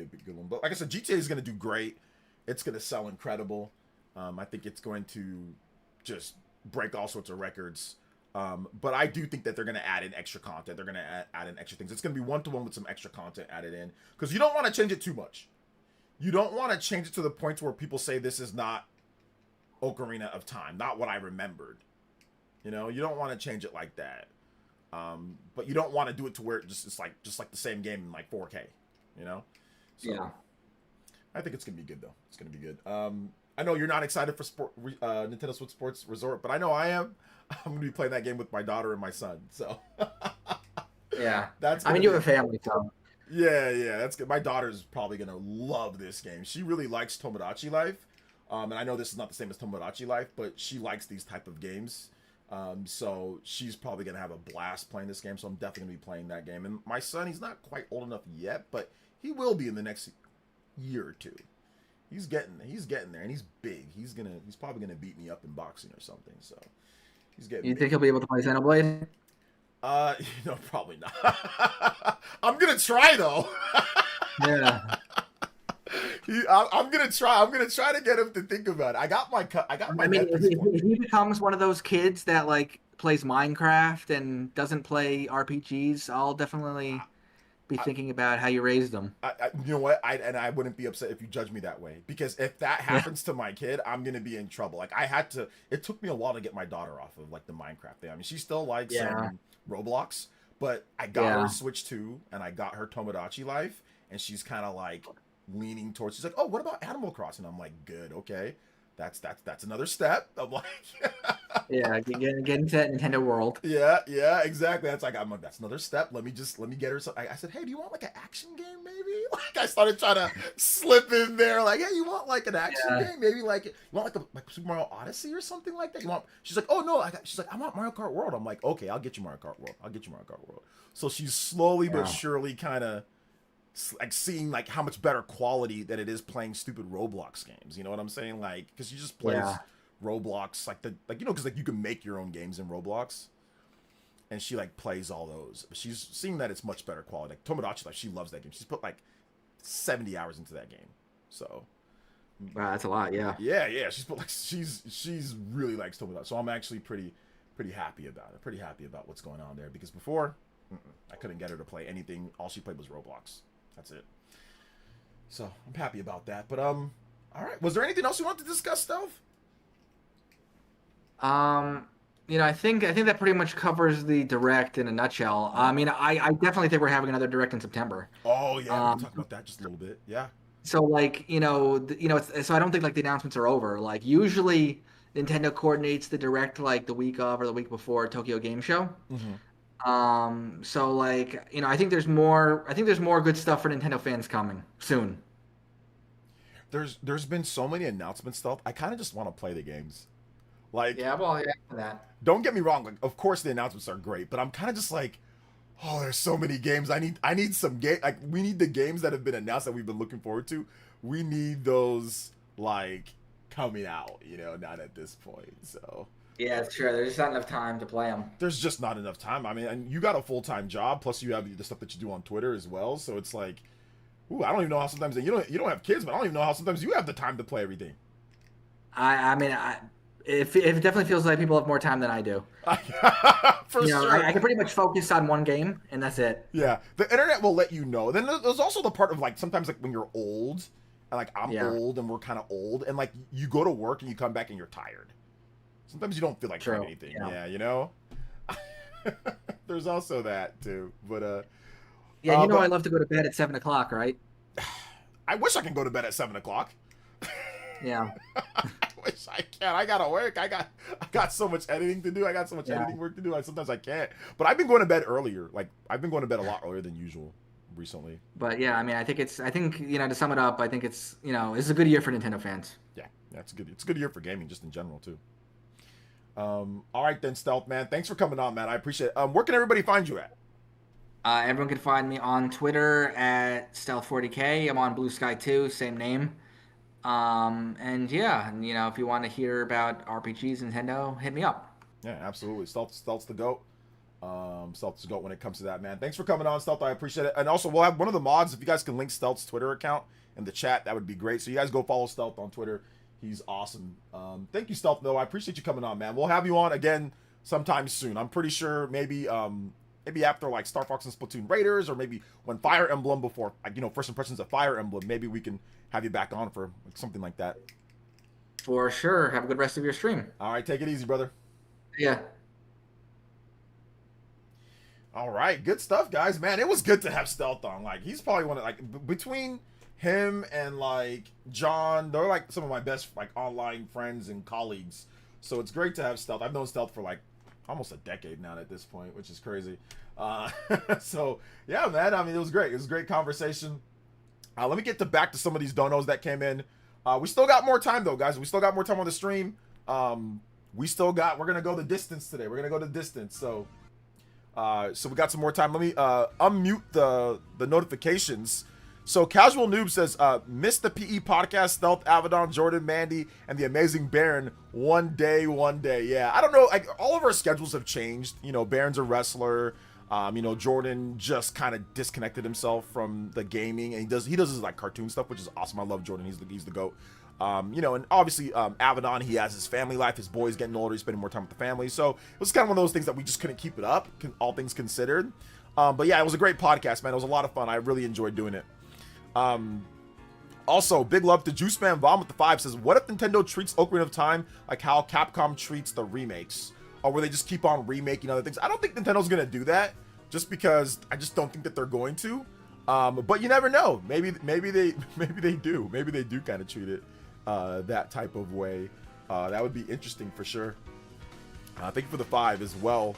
big good one. But like I said, GTA is gonna do great. It's gonna sell incredible. I think it's going to just break all sorts of records. But I do think that they're going to add in extra content. They're going to add in extra things. It's going to be 1-to-1 with some extra content added in. Because you don't want to change it too much. You don't want to change it to the point where people say this is not Ocarina of Time. Not what I remembered. You know, you don't want to change it like that. But you don't want to do it to where it's like the same game in like 4K. You know? So, Yeah. I think it's going to be good, though. It's going to be good. I know you're not excited for Nintendo Switch Sports Resort, but I know I am. I'm going to be playing that game with my daughter and my son, so. Yeah. That's. I mean, you have a family, so. Yeah, that's good. My daughter's probably going to love this game. She really likes Tomodachi Life. And I know this is not the same as Tomodachi Life, but she likes these type of games. So she's probably going to have a blast playing this game, so I'm definitely going to be playing that game. And my son, he's not quite old enough yet, but he will be in the next year or two. He's getting there, and he's big. He's probably gonna beat me up in boxing or something. So he's getting. You big. think he'll be able to play Xenoblade? Probably not. I'm gonna try though. Yeah. I'm gonna try. I'm gonna try to get him to think about it. I got my. I mean, if he becomes one of those kids that like plays Minecraft and doesn't play RPGs, I'll definitely be thinking about how you raised them. You know what? I wouldn't be upset if you judge me that way, because if that happens to my kid, I'm gonna be in trouble. Like it took me a while to get my daughter off of like the Minecraft thing. I mean, she still likes Roblox, but I got her Switch 2 and I got her Tomodachi Life, and she's kind of like leaning towards. She's like, "Oh, what about Animal Crossing?" I'm like, "Good, okay." That's another step. I'm like, yeah, get into that Nintendo world. Yeah, exactly. That's that's another step. Let me get her. I said, hey, do you want like an action game, maybe? Like I started trying to slip in there, like, hey, you want like an action game, maybe like you want like Super Mario Odyssey or something like that. You want? She's like, oh no, she's like, I want Mario Kart World. I'm like, okay, I'll get you Mario Kart World. So she's slowly but surely kind of like seeing like how much better quality that it is playing stupid Roblox games. You know what I'm saying? Like, because you just play Roblox, because like you can make your own games in Roblox, and she like plays all those. But she's seeing that it's much better quality. Like Tomodachi Life, she loves that game. She's put like 70 hours into that game. So wow, that's a lot. Yeah. She's put like she's really likes Tomodachi. So I'm actually pretty happy about it. Pretty happy about what's going on there, because before I couldn't get her to play anything. All she played was Roblox. That's it. So I'm happy about that. But all right. Was there anything else you want to discuss, Stealth? I think that pretty much covers the direct in a nutshell. I mean, I definitely think we're having another direct in September. Oh yeah, we'll talk about that just a little bit. Yeah. So like, so I don't think like the announcements are over. Like usually Nintendo coordinates the direct like the week of or the week before Tokyo Game Show. Mm-hmm. So like, I think there's more good stuff for Nintendo fans coming soon. There's been so many announcements, Stealth. I kind of just want to play the games. Like, yeah, well, yeah, that. Don't get me wrong. Like, of course the announcements are great, but I'm kind of just like, oh, there's so many games. I need some game. Like, we need the games that have been announced that we've been looking forward to. We need those like coming out. Not at this point. So. Yeah, it's true. There's just not enough time to play them. There's just not enough time. I mean, and you got a full-time job, plus you have the stuff that you do on Twitter as well. So it's like, ooh, I don't even know how sometimes you don't have kids, but I don't even know how sometimes you have the time to play everything. I mean, it definitely feels like people have more time than I do. For sure. I can pretty much focus on one game, and that's it. Yeah, the internet will let you know. Then there's also the part of like sometimes like when you're old, and like I'm old and we're kind of old, and like you go to work and you come back and you're tired. Sometimes you don't feel like trying anything. Yeah, There's also that too. But yeah, I love to go to bed at 7:00, right? I wish I could go to bed at 7:00. Yeah. I wish I can. I gotta work. I got so much editing to do. I got so much editing work to do. Sometimes I can't. But I've been going to bed earlier. Like I've been going to bed a lot earlier than usual recently. But yeah, I mean, I think to sum it up, I think it's it's a good year for Nintendo fans. Yeah, it's good. It's a good year for gaming just in general too. All right then, Stealth, man. Thanks for coming on, man. I appreciate it. Where can everybody find you at? Everyone can find me on Twitter at Stealth40K. I'm on Blue Sky too, same name. And yeah, if you want to hear about RPGs, Nintendo, hit me up. Yeah, absolutely. Stealth's the GOAT. Stealth's the GOAT when it comes to that, man. Thanks for coming on, Stealth. I appreciate it. And also, we'll have one of the mods, if you guys can link Stealth's Twitter account in the chat, that would be great. So you guys go follow Stealth on Twitter. He's awesome. Thank you, Stealth, though. I appreciate you coming on, man. We'll have you on again sometime soon. I'm pretty sure maybe maybe after like Star Fox and Splatoon Raiders, or maybe when Fire Emblem, before like, you know, first impressions of Fire Emblem, maybe we can have you back on for something like that. For sure. Have a good rest of your stream. All right, take it easy, brother. Yeah. All right, good stuff, guys. Man, it was good to have Stealth on. Like, he's probably one of, like, between him and like John, they're like some of my best like online friends and colleagues. So it's great to have Stealth. I've known Stealth for like almost a decade now at this point, which is crazy. So yeah, man. I mean, it was great. It was a great conversation. Let me get back to some of these donos that came in. We still got more time though, guys. We still got more time on the stream. We're gonna go the distance today. We're gonna go the distance. So we got some more time. Let me unmute the notifications. So Casual Noob says, missed the PE podcast, Stealth, Avedon, Jordan, Mandy, and the amazing Baron. One day. Yeah, I don't know. Like, all of our schedules have changed. You know, Baron's a wrestler. You know, Jordan just kind of disconnected himself from the gaming, and he does his like cartoon stuff, which is awesome. I love Jordan. He's the GOAT. You know, and obviously Avedon, he has his family life. His boy's getting older. He's spending more time with the family. So it was kind of one of those things that we just couldn't keep it up, all things considered. But yeah, it was a great podcast, man. It was a lot of fun. I really enjoyed doing it. Also, big love to Juice Man Vom with the 5 says, what if Nintendo treats Ocarina of Time like how Capcom treats the remakes? Or will they just keep on remaking other things? I don't think Nintendo's gonna do that, just because I just don't think that they're going to. But you never know. Maybe they do. Maybe they do kind of treat it that type of way. That would be interesting for sure. Thank you for the 5 as well.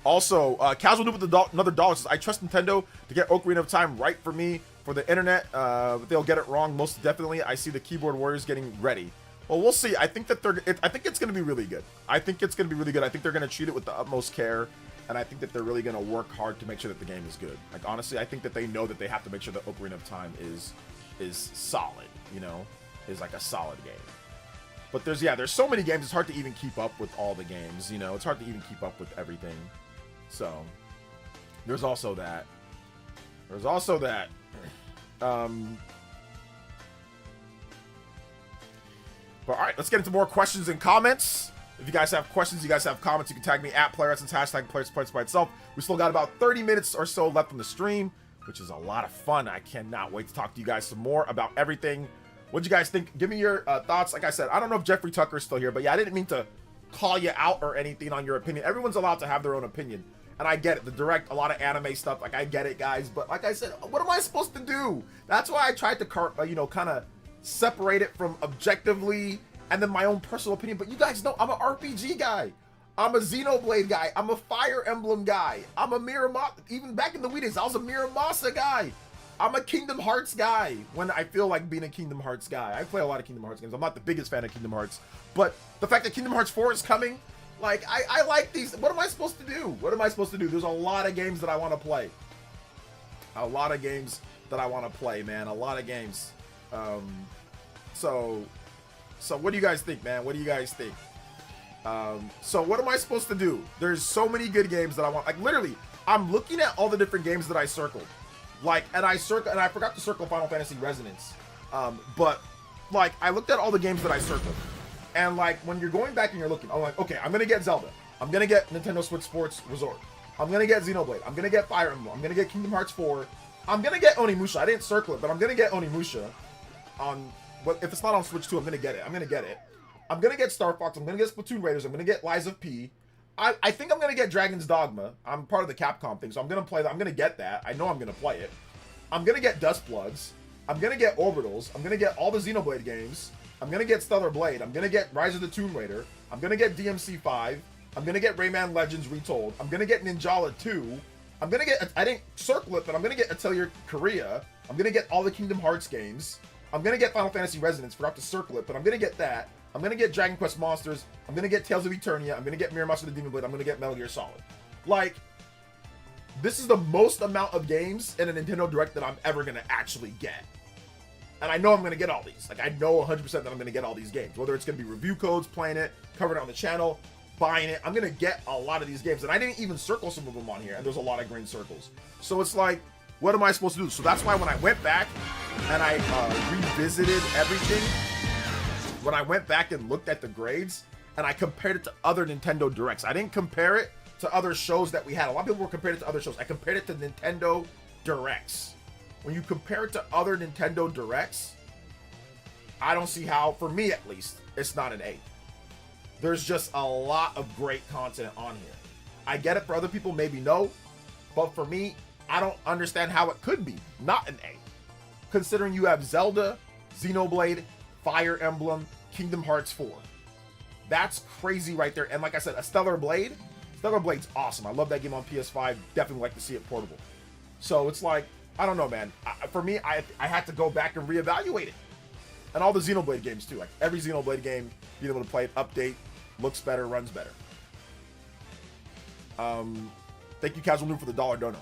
Also, Casual Noob with another dollar says, I trust Nintendo to get Ocarina of Time right for me. For the internet, but they'll get it wrong most definitely. I see the keyboard warriors getting ready. Well, we'll see. I think that I think it's going to be really good. I think it's going to be really good. I think they're going to treat it with the utmost care, and I think that they're really going to work hard to make sure that the game is good. Like, honestly, I think that they know that they have to make sure that Ocarina of Time is solid. You know, is like a solid game. But there's so many games. It's hard to even keep up with all the games. You know, it's hard to even keep up with everything. So there's also that. But all right, let's get into more questions and comments. If you guys have questions, you guys have comments, you can tag me at PlayerEssence, hashtag PlayerEssence by itself. We still got about 30 minutes or so left on the stream, which is a lot of fun. I cannot wait to talk to you guys some more about everything. What'd you guys think? Give me your thoughts. Like I said, I don't know if Jeffrey Tucker is still here, but yeah, I didn't mean to call you out or anything on your opinion. Everyone's allowed to have their own opinion. And I get it, the direct, a lot of anime stuff, like I get it, guys. But like I said, what am I supposed to do? That's why I tried to, you know, kind of separate it from objectively and then my own personal opinion. But you guys know I'm an RPG guy. I'm a Xenoblade guy. I'm a Fire Emblem guy. I'm a Miramasa. Even back in the Wii days, I was a Miramasa guy. I'm a Kingdom Hearts guy when I feel like being a Kingdom Hearts guy. I play a lot of Kingdom Hearts games. I'm not the biggest fan of Kingdom Hearts. But the fact that Kingdom Hearts 4 is coming, like, I like these. What am I supposed to do? What am I supposed to do? There's a lot of games that I want to play. A lot of games that I want to play, man. A lot of games. So what do you guys think, man? What do you guys think? So what am I supposed to do? There's so many good games that I want. Like, literally, I'm looking at all the different games that I circled. Like, and I forgot to circle Final Fantasy Resonance. But, like, I looked at all the games that I circled. And like, when you're going back and you're looking, I'm like, okay, I'm gonna get Zelda. I'm gonna get Nintendo Switch Sports Resort. I'm gonna get Xenoblade. I'm gonna get Fire Emblem. I'm gonna get Kingdom Hearts 4. I'm gonna get Onimusha. I didn't circle it, but I'm gonna get Onimusha. But if it's not on Switch 2, I'm gonna get it. I'm gonna get it. I'm gonna get Star Fox. I'm gonna get Splatoon Raiders. I'm gonna get Lies of P. I think I'm gonna get Dragon's Dogma. I'm part of the Capcom thing, so I'm gonna play that. I'm gonna get that. I know I'm gonna play it. I'm gonna get Dust Bloods. I'm gonna get Orbitals. I'm gonna get all the Xenoblade games. I'm gonna get Stellar Blade. I'm gonna get Rise of the Tomb Raider. I'm gonna get DMC 5. I'm gonna get Rayman Legends Retold. I'm gonna get Ninjala 2. I'm gonna get, I didn't circle it, but I'm gonna get Atelier Korea. I'm gonna get all the Kingdom Hearts games. I'm gonna get Final Fantasy Resonance. Forgot to circle it, but I'm gonna get that. I'm gonna get Dragon Quest Monsters. I'm gonna get Tales of Eternia. I'm gonna get Miramasa the Demon Blade. I'm gonna get Metal Gear Solid. Like, this is the most amount of games in a Nintendo Direct that I'm ever gonna actually get. And I know I'm going to get all these. Like, I know 100% that I'm going to get all these games. Whether it's going to be review codes, playing it, covering it on the channel, buying it. I'm going to get a lot of these games. And I didn't even circle some of them on here. And there's a lot of green circles. So it's like, what am I supposed to do? So that's why when I went back and I revisited everything, when I went back and looked at the grades, and I compared it to other Nintendo Directs. I didn't compare it to other shows that we had. A lot of people were comparing it to other shows. I compared it to Nintendo Directs. When you compare it to other Nintendo Directs, I don't see how, for me at least, it's not an A. There's just a lot of great content on here. I get it for other people, maybe no, but for me, I don't understand how it could be not an A. Considering you have Zelda, Xenoblade, Fire Emblem, Kingdom Hearts 4. That's crazy right there. And like I said, a Stellar Blade's awesome. I love that game on PS5. Definitely like to see it portable. So it's like, I don't know, man. For me, I had to go back and reevaluate it. And all the Xenoblade games too. Like every Xenoblade game, being able to play it, update, looks better, runs better. Thank you, Casual Noob, for the $1 dono.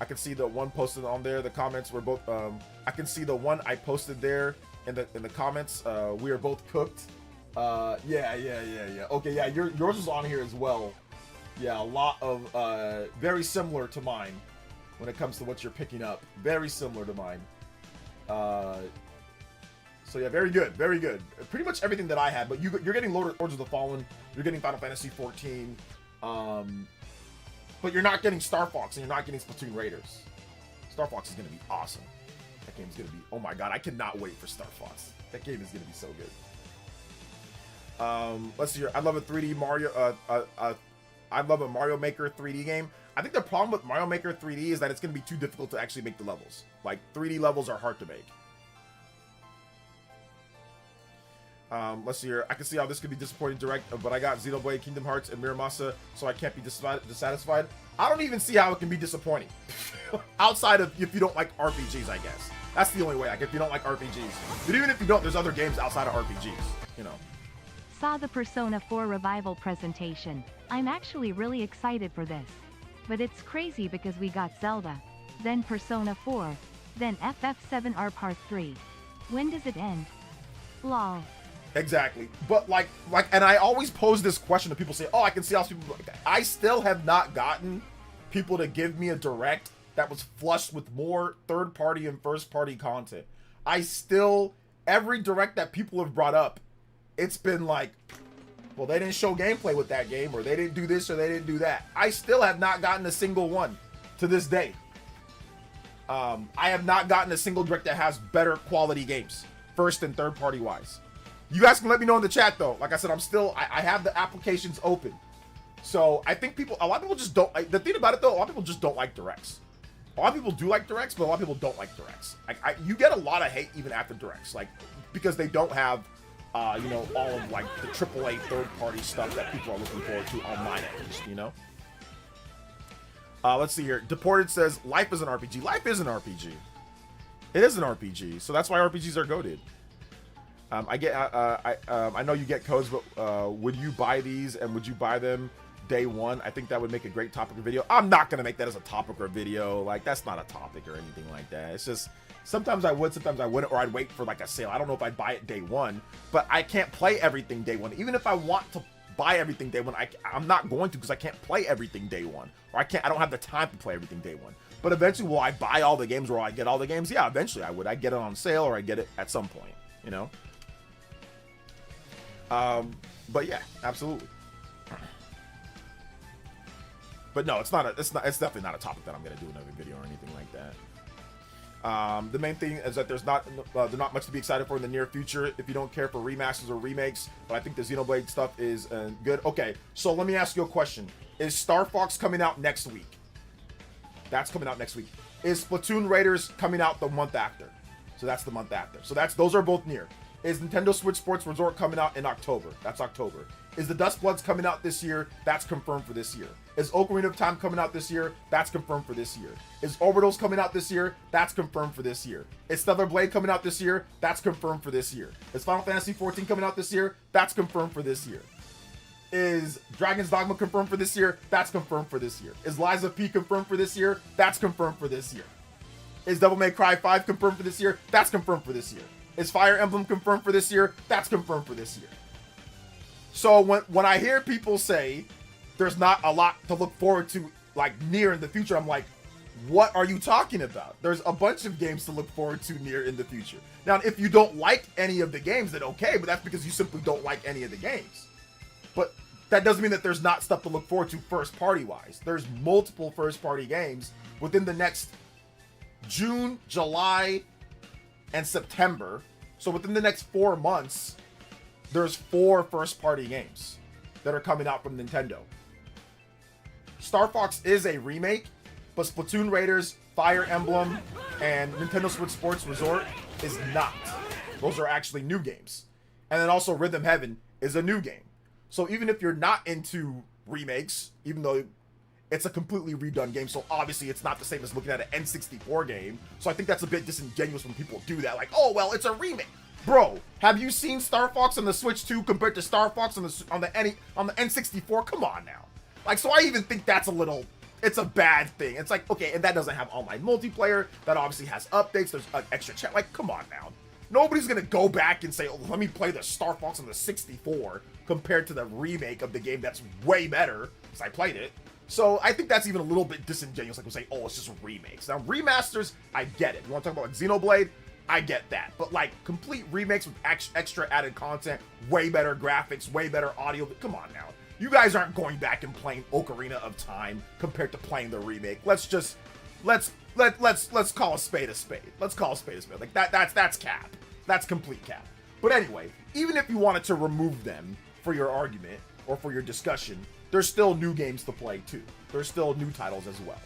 I can see the one posted on there. The comments were both. I can see the one I posted there in the comments. We are both cooked. Yeah. Okay, yeah, yours was on here as well. Yeah, a lot of very similar to mine when it comes to what you're picking up. Very similar to mine. So yeah, very good, very good. Pretty much everything that I had, but you're getting Lords of the Fallen, you're getting Final Fantasy 14, but you're not getting Star Fox and you're not getting Splatoon Raiders. Star Fox is gonna be awesome. That game is gonna be, oh my god, I cannot wait for Star Fox. That game is gonna be so good. Let's see here. I love a 3D Mario. I love a Mario Maker 3D game. I think the problem with Mario Maker 3D is that it's gonna be too difficult to actually make the levels. Like 3D levels are hard to make. Let's see here. I can see how this could be disappointing direct, but I got Xenoblade, Kingdom Hearts, and Miramasa, so I can't be dissatisfied. I don't even see how it can be disappointing. Outside of if you don't like RPGs, I guess. That's the only way. Like if you don't like RPGs. But even if you don't, there's other games outside of RPGs, you know. Saw the Persona 4 Revival presentation. I'm actually really excited for this. But it's crazy because we got Zelda, then Persona 4, then FF7R Part 3. When does it end? Lol. Exactly. But like, and I always pose this question to people say, oh, I can see how people like that. I still have not gotten people to give me a direct that was flushed with more third-party and first-party content. Every direct that people have brought up, it's been like, well, they didn't show gameplay with that game, or they didn't do this, or they didn't do that. I still have not gotten a single one to this day. I have not gotten a single direct that has better quality games, first and third-party wise. You guys can let me know in the chat though. Like I said, I have the applications open. So I think a lot of people just don't, the thing about it though, a lot of people just don't like directs. A lot of people do like directs, but a lot of people don't like directs. You get a lot of hate even after directs, like, because they don't have, you know, all of like the AAA third-party stuff that people are looking forward to online at least, you know? Let's see here. Deported says, life is an RPG. Life is an RPG. It is an RPG, so that's why RPGs are goated. I know you get codes, but would you buy these and would you buy them day one? I think that would make a great topic or video. I'm not gonna make that as a topic or video. Like, that's not a topic or anything like that. It's just sometimes I would, sometimes I wouldn't, or I'd wait for like a sale. I don't know if I'd buy it day one, but I can't play everything day one. Even if I want to buy everything day one, I'm not going to, because I can't play everything day one, or I don't have the time to play everything day one. But eventually, will I buy all the games, or will I get all the games? Yeah, eventually I would. I get it on sale, or I get it at some point, you know. But yeah, absolutely. But no, it's definitely not a topic that I'm gonna do another video or anything like that. The main thing is that there's not much to be excited for in the near future if you don't care for remasters or remakes. But I think the Xenoblade stuff is good. Okay, so let me ask you a question: is Star Fox coming out next week? That's coming out next week. Is Splatoon Raiders coming out the month after? So that's the month after. So those are both near. Is Nintendo Switch Sports Resort coming out in October? That's October. Is the Dust Bloods coming out this year? That's confirmed for this year. Is Ocarina of Time coming out this year? That's confirmed for this year. Is Orbitals coming out this year? That's confirmed for this year. Is Stellar Blade coming out this year? That's confirmed for this year. Is Final Fantasy 14 coming out this year? That's confirmed for this year. Is Dragon's Dogma confirmed for this year? That's confirmed for this year. Is Lies of P confirmed for this year? That's confirmed for this year. Is Devil May Cry 5 confirmed for this year? That's confirmed for this year. Is Fire Emblem confirmed for this year? That's confirmed for this year. So when I hear people say there's not a lot to look forward to, like, near in the future, I'm like, what are you talking about? There's a bunch of games to look forward to near in the future. Now, if you don't like any of the games, then okay, but that's because you simply don't like any of the games. But that doesn't mean that there's not stuff to look forward to first party wise. There's multiple first party games within the next June, July, and September. So within the next 4 months, there's 4 first party games that are coming out from Nintendo. Star Fox is a remake, but Splatoon Raiders, Fire Emblem, and Nintendo Switch Sports Resort is not. Those are actually new games. And then also Rhythm Heaven is a new game. So even if you're not into remakes, even though it's a completely redone game, so obviously it's not the same as looking at an N64 game. So I think that's a bit disingenuous when people do that. Like, oh, well, it's a remake. Bro, have you seen Star Fox on the Switch 2 compared to Star Fox on the N64? Come on now. Like, so I even think that's it's a bad thing. It's like, okay, and that doesn't have online multiplayer. That obviously has updates. There's an extra chat. Like, come on now. Nobody's gonna go back and say, oh, let me play the Star Fox on the 64 compared to the remake of the game that's way better, because I played it. So I think that's even a little bit disingenuous. Like we say, oh, it's just remakes. Now, remasters, I get it. You want to talk about like Xenoblade? I get that. But like complete remakes with extra added content, way better graphics, way better audio. Come on now. You guys aren't going back and playing Ocarina of Time compared to playing the remake. Let's call a spade a spade. Let's call a spade a spade. Like that's cap. That's complete cap. But anyway, even if you wanted to remove them for your argument or for your discussion, there's still new games to play too. There's still new titles as well.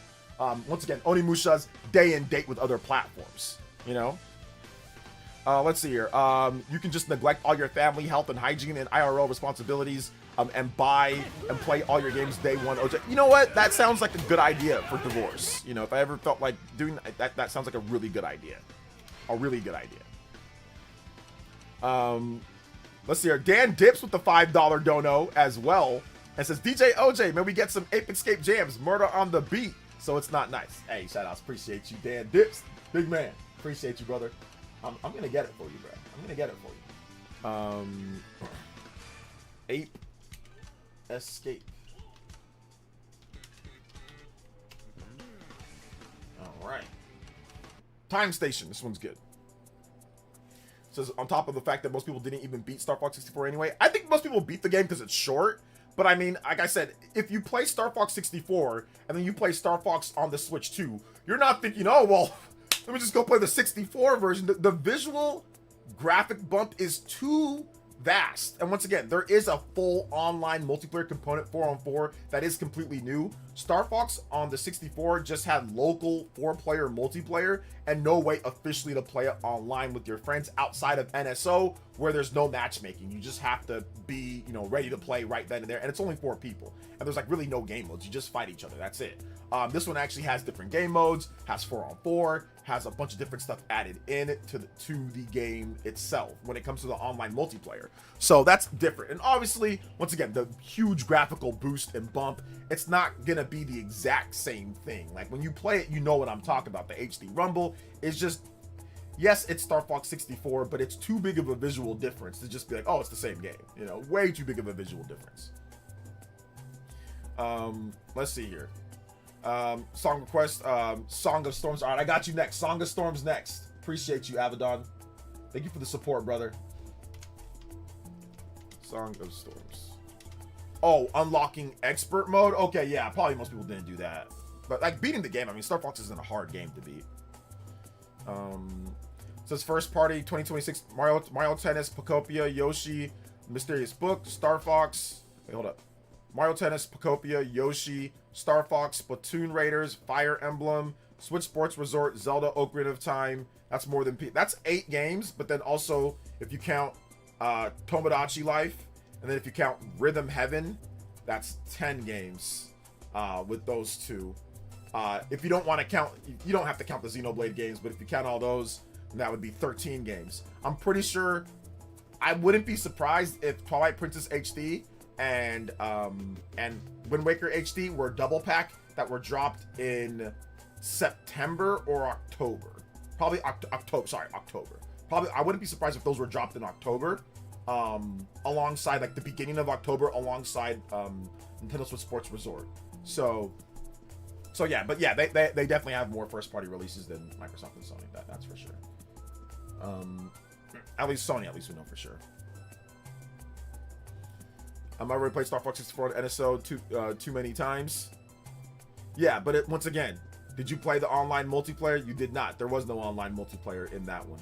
Once again, Onimusha's day and date with other platforms, you know? Let's see here. You can just neglect all your family, health, and hygiene and IRL responsibilities and buy and play all your games day one. You know what? That sounds like a good idea for divorce. You know, if I ever felt like doing that, that sounds like a really good idea. A really good idea. Let's see here. Dan dips with the $5 dono as well and says, DJ OJ, may we get some Ape Escape jams, murder on the beat, so it's not nice. Hey, shout outs. Appreciate you, Dan dips. Big man. Appreciate you, brother. I'm gonna get it for you, bro. I'm gonna get it for you. Ape Escape. All right. Time Station. This one's good. Says on top of the fact that most people didn't even beat Star Fox 64 anyway. I think most people beat the game because it's short. But I mean, like I said, if you play Star Fox 64 and then you play Star Fox on the Switch 2, you're not thinking, oh, well, let me just go play the 64 version. The visual graphic bump is too vast. And once again, there is a full online multiplayer component 4-on-4 that is completely new. Star Fox on the 64 just had local 4-player multiplayer and no way officially to play it online with your friends outside of NSO, where there's no matchmaking. You just have to be, you know, ready to play right then and there. And it's only 4 people. And there's like really no game modes. You just fight each other. That's it. This one actually has different game modes, has 4-on-4, has a bunch of different stuff added in to the game itself when it comes to the online multiplayer. So that's different. And obviously, once again, the huge graphical boost and bump, it's not gonna be the exact same thing. Like when you play it, you know what I'm talking about. The HD Rumble is just, yes, it's Star Fox 64, but it's too big of a visual difference to just be like, oh, it's the same game. You know, way too big of a visual difference. Let's see here. Song request, Song of Storms. All right, I got you next. Song of Storms next. Appreciate you, Avedon. Thank you for the support, brother. Song of Storms. Oh, unlocking expert mode? Okay, yeah, probably most people didn't do that. But like beating the game, I mean, Star Fox isn't a hard game to beat. Says first party 2026 Mario Tennis, Pocopia, Yoshi, Mysterious Book, Star Fox. Wait, hold up. Mario Tennis, Pocopia, Yoshi, Star Fox, Splatoon Raiders, Fire Emblem, Switch Sports Resort, Zelda Ocarina of Time. That's more than that's 8 games, but then also if you count Tomodachi Life, and then if you count Rhythm Heaven, that's 10 games with those two. If you don't want to count, you don't have to count the Xenoblade games, but if you count all those, then that would be 13 games. I'm pretty sure, I wouldn't be surprised if Twilight Princess HD and Wind Waker HD were double pack that were dropped in September or October. Probably October. Probably, I wouldn't be surprised if those were dropped in October, alongside like the beginning of October, alongside Nintendo Switch Sports Resort. So yeah, but yeah, they definitely have more first party releases than Microsoft and Sony. That's for sure. At least Sony, we know for sure. I've already played Star Fox 64 on NSO too many times. Yeah, but once again, did you play the online multiplayer? You did not. There was no online multiplayer in that one.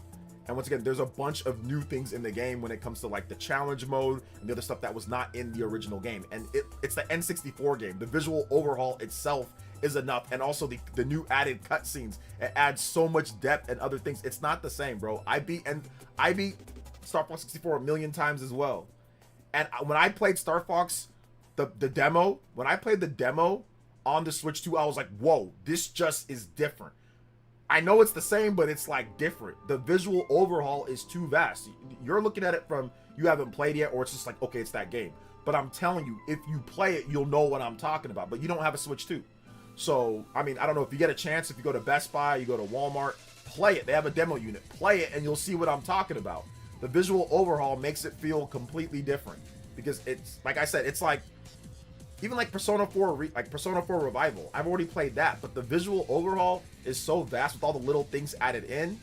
And once again, there's a bunch of new things in the game when it comes to like the challenge mode and the other stuff that was not in the original game. And it's the N64 game. The visual overhaul itself is enough. And also the new added cutscenes. It adds so much depth and other things. It's not the same, bro. I beat Star Fox 64 a million times as well. And when I played Star Fox, the demo, when I played the demo on the Switch 2, I was like, whoa, this just is different. I know it's the same, but it's like different. The visual overhaul is too vast. You're looking at it from you haven't played yet, or it's just like, okay, it's that game. But I'm telling you, if you play it, you'll know what I'm talking about. But you don't have a Switch 2. So, I mean, I don't know, if you get a chance, if you go to Best Buy, you go to Walmart, play it. They have a demo unit. Play it, and you'll see what I'm talking about. The visual overhaul makes it feel completely different. Because it's, like I said, it's like, even like Persona 4 Persona 4 Revival. I've already played that, but the visual overhaul is so vast with all the little things added in.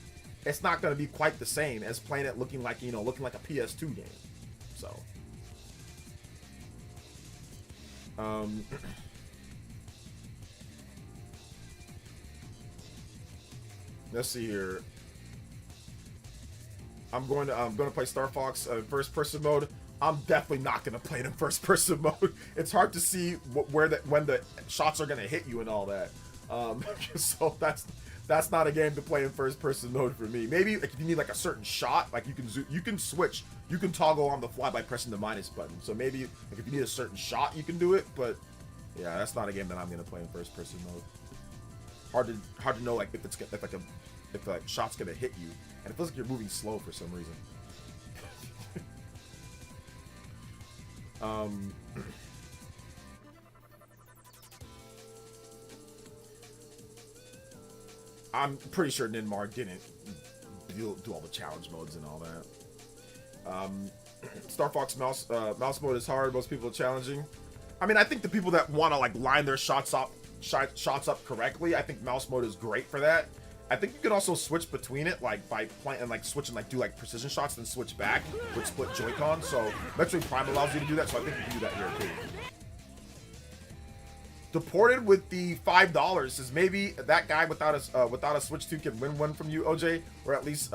It's not going to be quite the same as playing it looking like, looking like a PS2 game. So, let's see here. I'm going to play Star Fox first person mode. I'm definitely not going to play it in first person mode. It's hard to see when the shots are going to hit you and all that. So that's not a game to play in first person mode for me. Maybe like if you need like a certain shot, like you can switch, you can toggle on the fly by pressing the minus button. So maybe like if you need a certain shot, you can do it. But yeah, that's not a game that I'm going to play in first person mode. Hard to know like if the shot's going to hit you, and it feels like you're moving slow for some reason. I'm pretty sure Ninmar didn't do all the challenge modes and all that. Star Fox mouse mode is hard. Most people are challenging. I mean, I think the people that want to like line their shots up correctly, I think mouse mode is great for that. I think you can also switch between it, like by playing and like switch and like do like precision shots, then switch back with split Joy-Con. So Metroid Prime allows you to do that, so I think you can do that here too. Deported with the $5 says maybe that guy without a Switch 2 can win one from you, OJ, or at least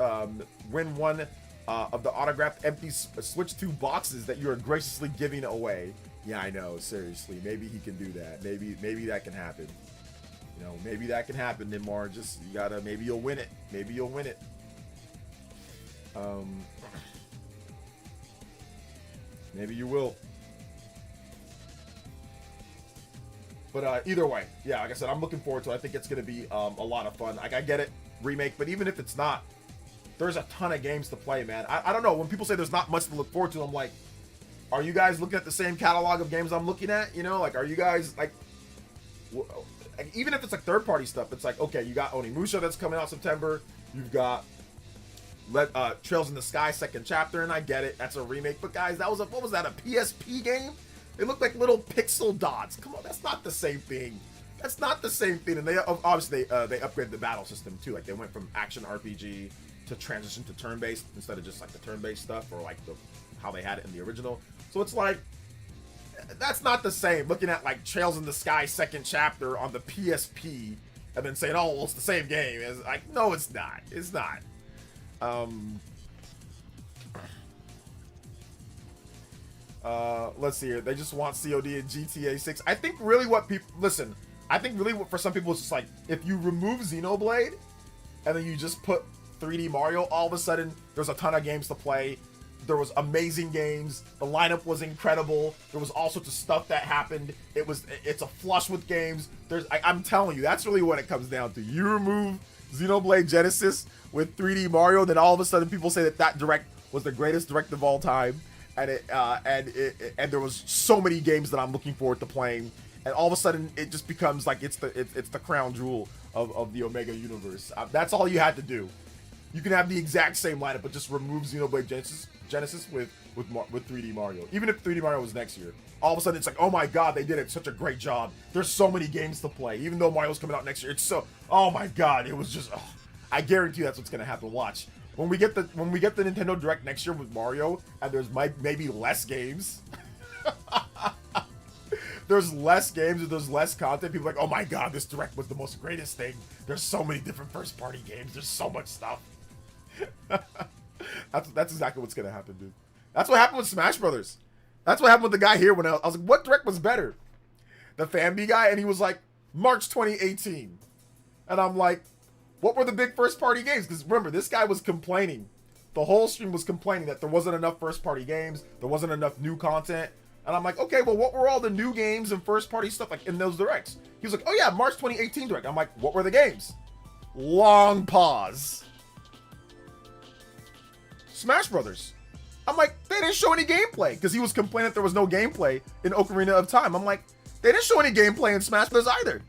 win one of the autographed empty Switch 2 boxes that you are graciously giving away. Yeah, I know. Seriously, maybe he can do that. Maybe that can happen. Maybe that can happen, Nimar. Just, you gotta, maybe you'll win it. Maybe you'll win it. Maybe you will. But either way, yeah, like I said, I'm looking forward to it. I think it's gonna be a lot of fun. Like, I get it, remake, but even if it's not, there's a ton of games to play, man. I don't know, when people say there's not much to look forward to, I'm like, are you guys looking at the same catalog of games I'm looking at? Like, are you guys, like, even if it's like third-party stuff, it's like, okay, you got Onimusha that's coming out September. You've got Trails in the Sky second chapter, and I get it, that's a remake. But guys, that was what was that, a PSP game? They look like little pixel dots. Come on, that's not the same thing. That's not the same thing. And they obviously they upgraded the battle system too. Like they went from action RPG to transition to turn-based instead of just like the turn-based stuff or like how they had it in the original. So it's like, that's not the same. Looking at like Trails in the Sky second chapter on the PSP and then saying, oh, well, it's the same game. It's like, no, it's not. It's not. Let's see here. They just want COD and GTA 6. I think really what people... Listen, I think really what for some people it's just like, if you remove Xenoblade and then you just put 3D Mario, all of a sudden there's a ton of games to play. There was amazing games. The lineup was incredible. There was all sorts of stuff that happened. It's a flush with games. I'm telling you, that's really what it comes down to. You remove Xenoblade Genesis with 3D Mario, then all of a sudden people say that direct was the greatest direct of all time, and there was so many games that I'm looking forward to playing, and all of a sudden it just becomes like it's the crown jewel of the Omega universe. That's all you had to do. You can have the exact same lineup, but just remove Xenoblade Genesis with 3D Mario. Even if 3D Mario was next year, all of a sudden it's like, oh my god, they did it such a great job. There's so many games to play. Even though Mario's coming out next year, it's so, oh my god, it was just, I guarantee you that's what's gonna happen. Watch. When we get the Nintendo Direct next year with Mario, and there's maybe less games, There's less games and there's less content. People are like, oh my god, this direct was the most greatest thing. There's so many different first-party games. There's so much stuff. That's exactly what's gonna happen, dude. That's what happened with Smash Brothers. That's what happened with the guy here when I was like, what direct was better? The Fambi guy, and he was like, March 2018. And I'm like, what were the big first-party games? Because remember, this guy was complaining. The whole stream was complaining that there wasn't enough first-party games. There wasn't enough new content. And I'm like, okay, well, what were all the new games and first-party stuff like in those directs? He was like, oh yeah, March 2018 direct. I'm like, what were the games? Long pause. Smash Brothers. I'm like, they didn't show any gameplay because he was complaining that there was no gameplay in Ocarina of Time. I'm like, they didn't show any gameplay in Smash Brothers either.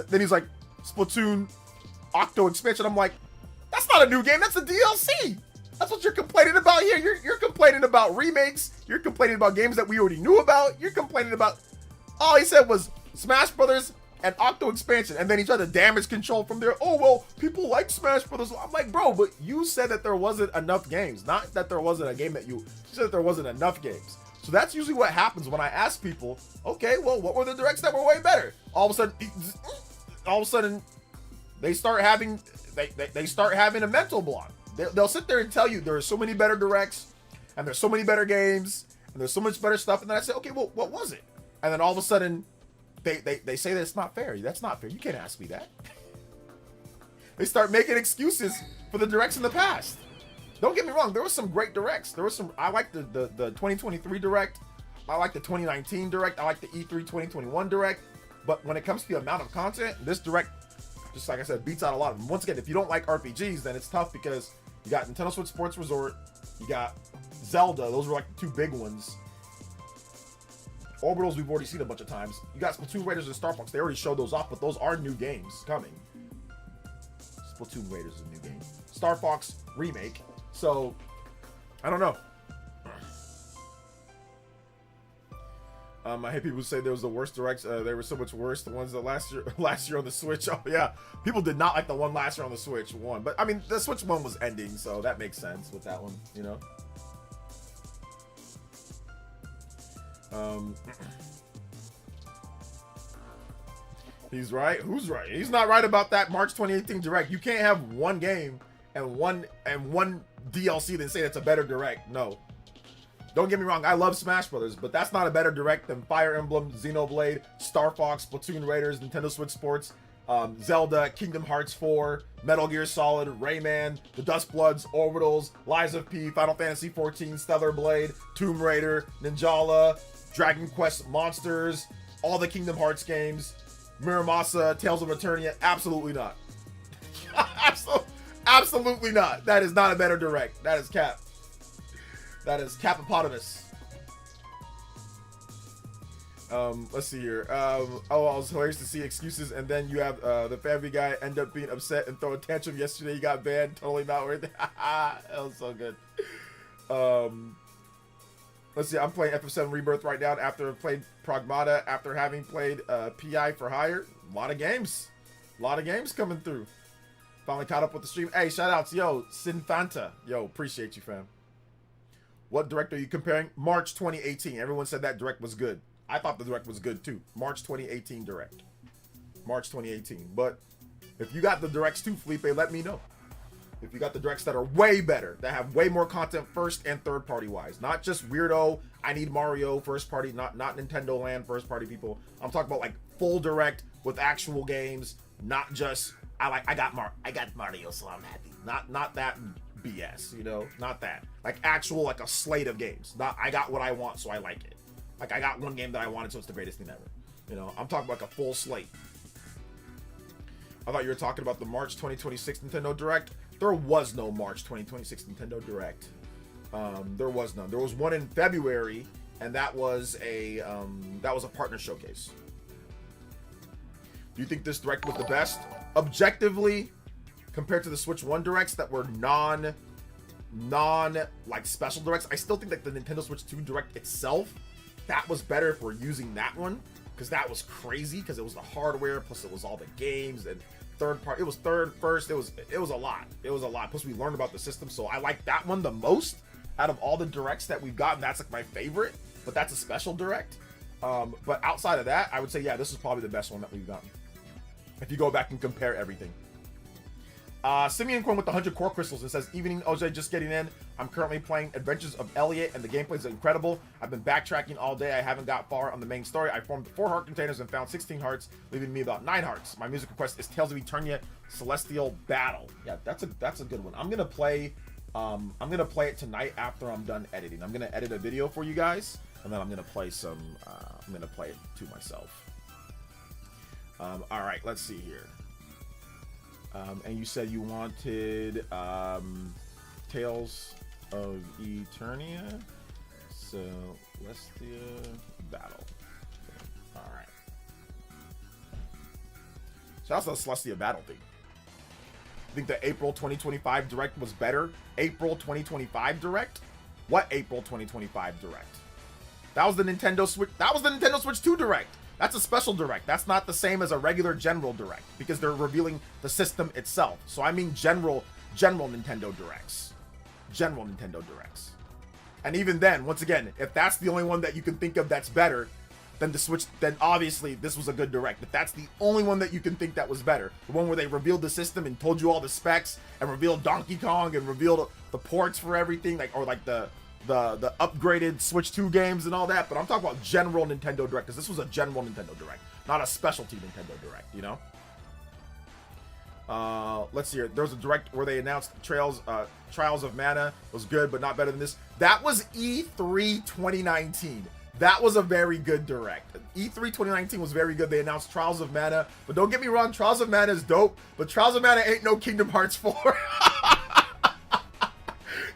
Then he's like, Splatoon Octo expansion. I'm like, that's not a new game. That's a DLC. That's what you're complaining about here. You're complaining about remakes. You're complaining about games that we already knew about. You're complaining about... All he said was Smash Brothers and Octo expansion. And then he tried to damage control from there. Oh, well, people like Smash Brothers. I'm like, bro, but you said that there wasn't enough games. Not that there wasn't a game that you said that there wasn't enough games. So that's usually what happens when I ask people, okay, well, what were the directs that were way better? All of a sudden, they start having a mental block. They'll sit there and tell you there are so many better directs, and there's so many better games, and there's so much better stuff. And then I say, okay, well, what was it? And then all of a sudden, they say that it's not fair. That's not fair. You can't ask me that. They start making excuses for the directs in the past. Don't get me wrong. There were some great directs. I like the 2023 direct. I like the 2019 direct. I like the E3 2021 direct. But when it comes to the amount of content, this direct, just like I said, beats out a lot of them. Once again, if you don't like RPGs, then it's tough because you got Nintendo Switch Sports Resort, you got Zelda. Those were like the two big ones. Orbitals we've already seen a bunch of times. You got Splatoon Raiders and Star Fox. They already showed those off, but those are new games coming. Splatoon Raiders is a new game. Star Fox remake. So, I don't know. I hate people say there was the worst directs. They were so much worse. The ones that last year on the Switch. Oh yeah, people did not like the one last year on the Switch one. But I mean, the Switch one was ending, so that makes sense with that one, you know. He's right. Who's right? He's not right about that March 2018 direct. You can't have one game and one DLC then say it's a better direct. No. Don't get me wrong, I love Smash Brothers, but that's not a better direct than Fire Emblem, Xenoblade, Star Fox, Splatoon Raiders, Nintendo Switch Sports, Zelda, Kingdom Hearts 4, Metal Gear Solid, Rayman, The Dust Bloods, Orbitals, Lies of P, Final Fantasy XIV, Stellar Blade, Tomb Raider, Ninjala, Dragon Quest Monsters, all the Kingdom Hearts games, Muramasa, Tales of Eternia. Absolutely not. Absolutely not. That is not a better direct. That is cap. That is Capopotamus. Let's see here. Oh, I was hilarious to see excuses, and then you have the family guy end up being upset and throw a tantrum. Yesterday he got banned. Totally not worth it. That was so good. Let's see. I'm playing FF7 Rebirth right now after I've played Pragmata, after having played PI for Hire. A lot of games. A lot of games coming through. Finally caught up with the stream. Hey, shout outs. Yo, Sinfanta. Yo, appreciate you, fam. What direct are you comparing? March 2018. Everyone said that direct was good. I thought the direct was good too. March 2018 direct. March 2018. But if you got the directs too, Felipe, let me know. If you got the directs that are way better, that have way more content first and third party wise. Not just weirdo, I need Mario first party, not Nintendo Land first party people. I'm talking about like full direct with actual games, not just I got Mario, so I'm happy. Not that BS, you know, not that. Like actual, like a slate of games. Not I got what I want, so I like it. Like I got one game that I wanted, so it's the greatest thing ever. You know, I'm talking about like a full slate. I thought you were talking about the March 2026 Nintendo Direct. There was no March 2026 Nintendo Direct. There was none. There was one in February, and that was a partner showcase. Do you think this Direct was the best? Objectively, compared to the Switch 1 Directs that were non like special Directs, I still think that the Nintendo Switch 2 Direct itself, that was better if we're using that one, because that was crazy, because it was the hardware, plus it was all the games, and third part, it was third, first, it was a lot. It was a lot. Plus we learned about the system, so I like that one the most out of all the Directs that we've gotten. That's like my favorite. but that's a special direct. But outside of that, I would say, yeah, this is probably the best one that we've gotten. If you go back and compare everything. Simeon Quinn with the 100 core crystals. It says, evening OJ, just getting in. I'm currently playing Adventures of Elliot and the gameplay is incredible. I've been backtracking all day. I haven't got far on the main story. I formed 4 heart containers and found 16 hearts, leaving me about 9 hearts. My music request is Tales of Eternia Celestial Battle. Yeah, that's a good one. I'm gonna play it tonight after I'm done editing. I'm gonna edit a video for you guys, and then I'm gonna play some I'm gonna play it to myself. All right, let's see here. And you said you wanted Tales of Eternia Celestia Battle. All right. So that's the Celestia Battle thing. I think the April 2025 Direct was better. April 2025 Direct? What April 2025 Direct? That was the Nintendo Switch. That was the Nintendo Switch 2 Direct. That's a special direct. That's not the same as a regular general direct because they're revealing the system itself. So I mean general Nintendo directs. General Nintendo directs. And even then, once again, if that's the only one that you can think of that's better than the Switch, then obviously this was a good direct. If that's the only one that you can think that was better, the one where they revealed the system and told you all the specs and revealed Donkey Kong and revealed the ports for everything, like, or like the upgraded Switch 2 games and all that, but I'm talking about general Nintendo Direct, because this was a general Nintendo Direct, not a specialty Nintendo Direct, you know? Let's see here. There was a Direct where they announced Trials of Mana. It was good, but not better than this. That was E3 2019. That was a very good Direct. E3 2019 was very good. They announced Trials of Mana, but don't get me wrong, Trials of Mana is dope, but Trials of Mana ain't no Kingdom Hearts 4.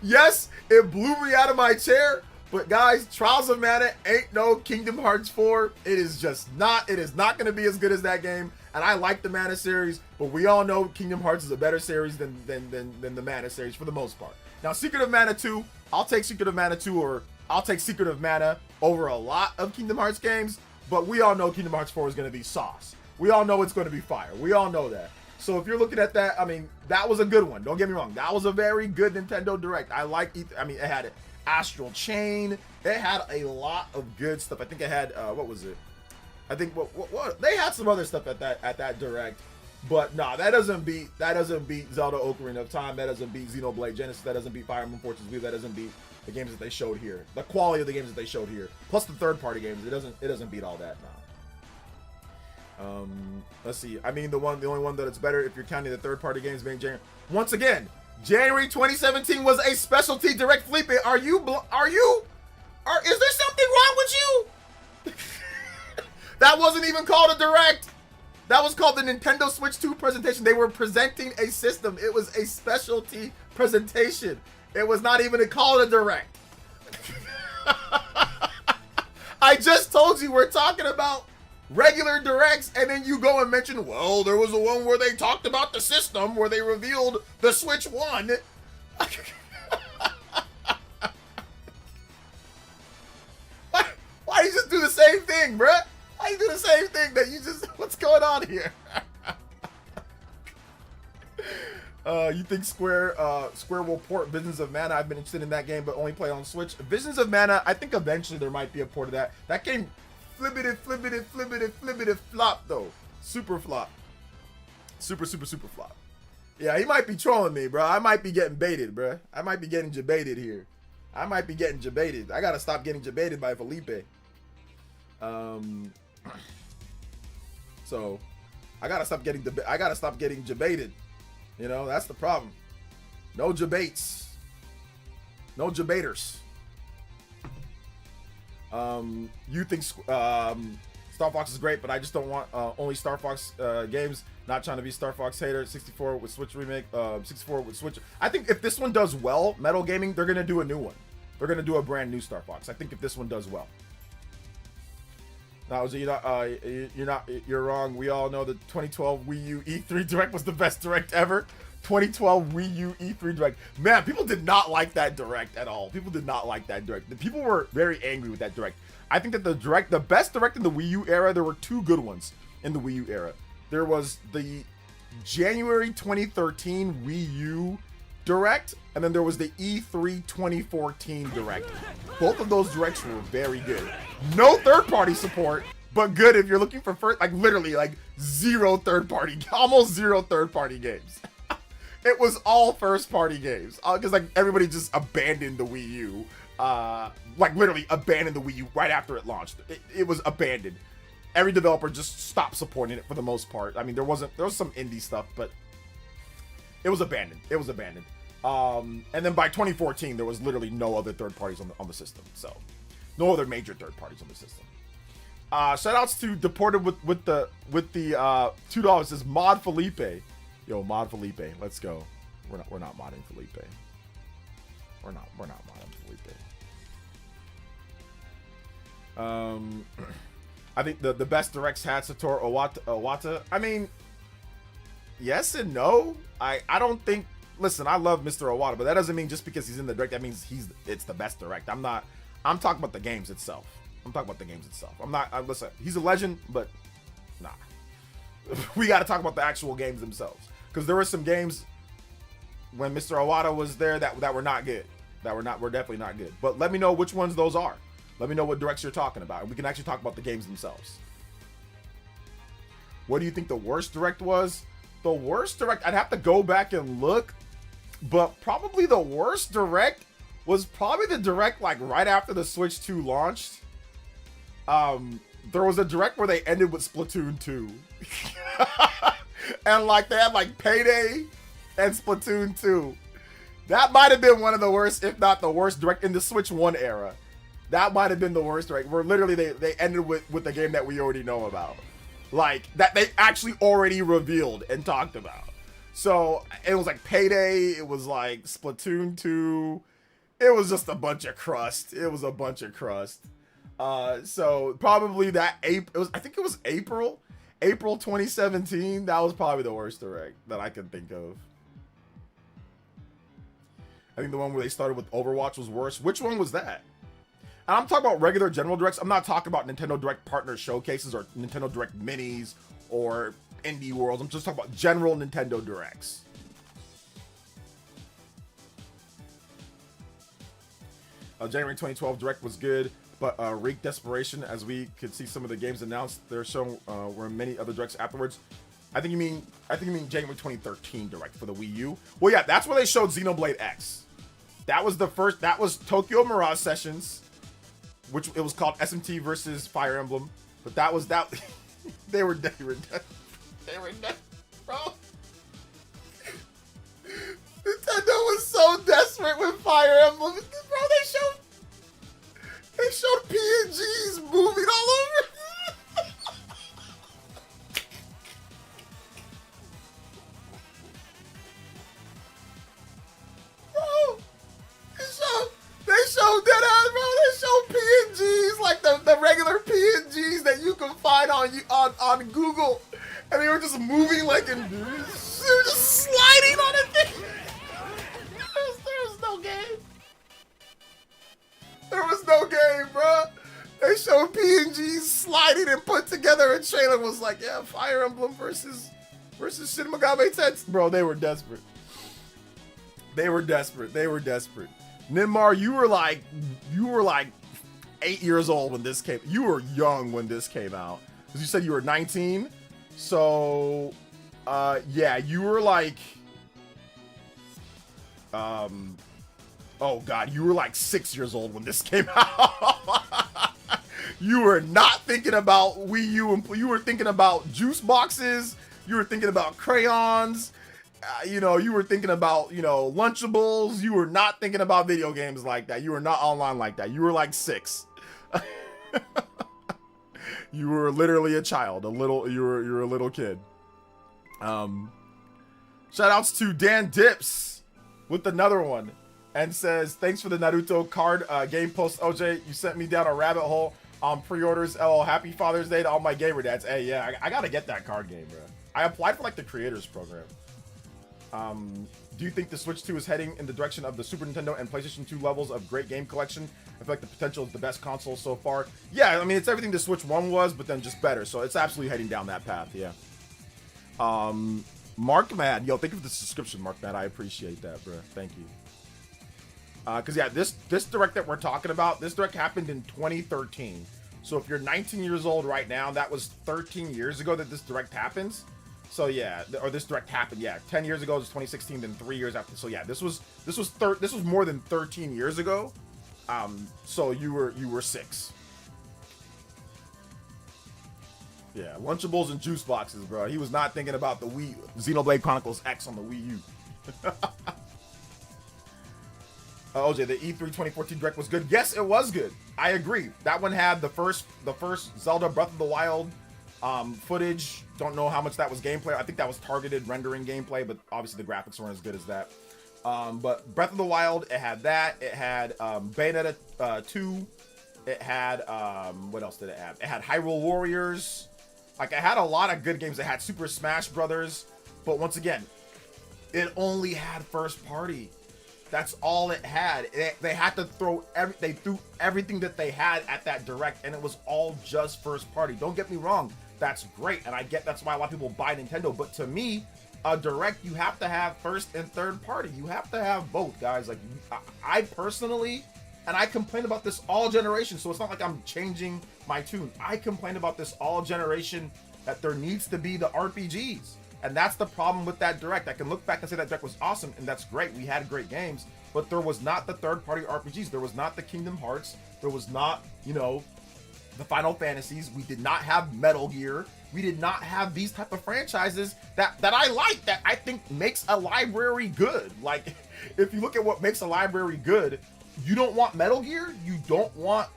Yes, it blew me out of my chair, but guys, Trials of Mana ain't no Kingdom Hearts 4. It is just not. It is not going to be as good as that game. And I like the Mana series, but we all know Kingdom Hearts is a better series than the Mana series for the most part. Now, Secret of Mana 2, I'll take Secret of Mana 2, or I'll take Secret of Mana over a lot of Kingdom Hearts games, but we all know Kingdom Hearts 4 is going to be sauce. We all know it's going to be fire. We all know that. So if you're looking at that, I mean, that was a good one. Don't get me wrong. That was a very good Nintendo Direct. I like it. I mean, it had Astral Chain. It had a lot of good stuff. I think it had, what was it? I think what they had some other stuff at that Direct. But nah, that doesn't beat Zelda Ocarina of Time. That doesn't beat Xenoblade Genesis. That doesn't beat Fire Emblem Fortunes Wheel. That doesn't beat the games that they showed here. The quality of the games that they showed here, plus the third-party games, it doesn't beat all that. Nah. Let's see. I mean, the only one that it's better if you're counting the third-party games being January. Once again, January 2017 was a specialty Direct. Felipe, is there something wrong with you? That wasn't even called a Direct. That was called the Nintendo Switch 2 presentation. They were presenting a system. It was a specialty presentation. It was not even called a Direct. I just told you we're talking about regular Directs, and then you go and mention, well, there was a one where they talked about the system, where they revealed the Switch 1. Why you just do the same thing, bruh? Why you do the same thing that you just, what's going on here? You think Square will port Visions of Mana? I've been interested in that game, but only play on Switch. Visions of Mana, I think eventually there might be a port of that. That game flippity flop though. Super flop. Super flop. Yeah, he might be trolling me, bro. I might be getting baited, bro. I might be getting jebaited here. I might be getting jebaited. I gotta stop getting jebaited by Felipe. So I gotta stop getting jebaited. You know, that's the problem. No jebaits. No jebaiters. You think Star Fox is great, but I just don't want only Star Fox games. Not trying to be Star Fox hater. 64 with Switch remake. 64 with Switch. I think if this one does well, Metal Gaming, they're gonna do a new one. They're gonna do a brand new Star Fox. I think if this one does well. Now, you're wrong. We all know the 2012 Wii U E3 Direct was the best Direct ever. 2012 Wii U E3 Direct. Man, people did not like that Direct at all. People did not like that Direct. The people were very angry with that Direct. I think that the best Direct in the Wii U era, there were two good ones in the Wii U era. There was the January 2013 Wii U Direct, and then there was the E3 2014 Direct. Both of those directs were very good. No third-party support, but good if you're looking for first, like literally like zero third-party, almost zero third-party games. It was all first-party games because like everybody just abandoned the Wii U, like literally abandoned the Wii U right after it launched. It was abandoned. Every developer just stopped supporting it for the most part. I mean, there was some indie stuff, but it was abandoned. It was abandoned. And then by 2014, there was literally no other third parties on the system. So, no other major third parties on the system. Shout outs to Deported with the $2. It says Mod Felipe. Yo, Mod Felipe, let's go. We're not modding Felipe. We're not modding Felipe. I think the best directs had Satoru Iwata. I mean, yes and no. I don't think. Listen, I love Mr. Iwata, but that doesn't mean just because he's in the direct that means it's the best direct. I'm talking about the games itself. Listen, he's a legend, but nah. We got to talk about the actual games themselves because there were some games when Mr. Iwata was there that were not good. Were definitely not good. But let me know which ones those are. Let me know what directs you're talking about, and we can actually talk about the games themselves. What do you think the worst direct was? The worst direct, I'd have to go back and look, but probably the worst direct was probably the direct like right after the Switch 2 launched. There was a direct where they ended with Splatoon 2. And like they had like Payday and Splatoon 2. That might have been one of the worst, if not the worst direct in the Switch 1 era. That might have been the worst direct, where literally they ended with the game that we already know about. Like, that they actually already revealed and talked about. So, it was like Payday, it was like Splatoon 2. It was just a bunch of crust. So, probably that I think it was April 2017. That was probably the worst direct that I can think of. I think the one where they started with Overwatch was worse. Which one was that? And I'm talking about regular general directs. I'm not talking about Nintendo Direct partner showcases or Nintendo Direct minis or indie worlds. I'm just talking about general Nintendo Directs. January 2012 Direct was good, but reeked desperation as we could see some of the games announced. They're shown were many other directs afterwards. I think you mean January 2013 Direct for the Wii U. Well, yeah, that's where they showed Xenoblade X. That was the first. That was Tokyo Mirage Sessions, which it was called SMT versus Fire Emblem, but that was that. They were dead, bro. Nintendo was so desperate with Fire Emblem, bro. They showed PNGs moving all over. Bro, they showed that ass, bro. They showed PNGs like the regular PNGs that you can find on Google, and they were just moving like they were just sliding on a thing. There was no game. There was no game, bro. They showed PNGs sliding and put together a trailer. Was like, yeah, Fire Emblem versus Shin Megami Tensei. Bro, they were desperate. They were desperate. Ninmar, you were like 8 years old when this came. You were young when this came out, because you said you were 19. So, yeah, you were like, oh god, you were like 6 years old when this came out. You were not thinking about Wii U, and you were thinking about juice boxes. You were thinking about crayons. You were thinking about, Lunchables. You were not thinking about video games like that. You were not online like that. You were like 6. You were literally a child. You were a little kid. Shout outs to Dan Dips with another one, and says, thanks for the Naruto card game post, OJ. You sent me down a rabbit hole on pre-orders. Oh, happy Father's Day to all my gamer dads. Hey, yeah, I gotta get that card game, bro. I applied for like the creators program. Do you think the Switch 2 is heading in the direction of the Super Nintendo and PlayStation 2 levels of great game collection? I feel like the potential is the best console so far. Yeah, I mean, it's everything the Switch 1 was, but then just better. So it's absolutely heading down that path, yeah. Mark Mad, yo, thank you for the subscription, Mark Mad. I appreciate that, bro. Thank you. Because yeah, this direct that we're talking about, this direct happened in 2013. So if you're 19 years old right now, that was 13 years ago that this direct happens. So yeah, or this direct happened. Yeah, 10 years ago was 2016, then 3 years after. So yeah, this was more than 13 years ago. So you were 6. Yeah, Lunchables and juice boxes, bro. He was not thinking about the Wii Xenoblade Chronicles X on the Wii U. OJ, the E3 2014 direct was good. Yes, it was good. I agree. That one had the first Zelda Breath of the Wild footage. Don't know how much that was gameplay. I think that was targeted rendering gameplay, but obviously the graphics weren't as good as that. But Breath of the Wild, it had that. It had Bayonetta 2. It had what else did it have? It had Hyrule Warriors. Like, it had a lot of good games. It had Super Smash Brothers. But once again, it only had first party. That's all it had. They had to they threw everything that they had at that direct, and it was all just first party. Don't get me wrong, that's great, and I get that's why a lot of people buy Nintendo. But to me, a direct, you have to have first and third party. You have to have both, guys. Like, I personally, and I complain about this all generation, so it's not like I'm changing my tune. I complain about this all generation that there needs to be the RPGs. And that's the problem with that direct. I can look back and say that direct was awesome, and that's great. We had great games, but there was not the third-party RPGs. There was not the Kingdom Hearts. There was not, you know, the Final Fantasies. We did not have Metal Gear. We did not have these type of franchises that I like, that I think makes a library good. Like, if you look at what makes a library good, you don't want Metal Gear. You don't want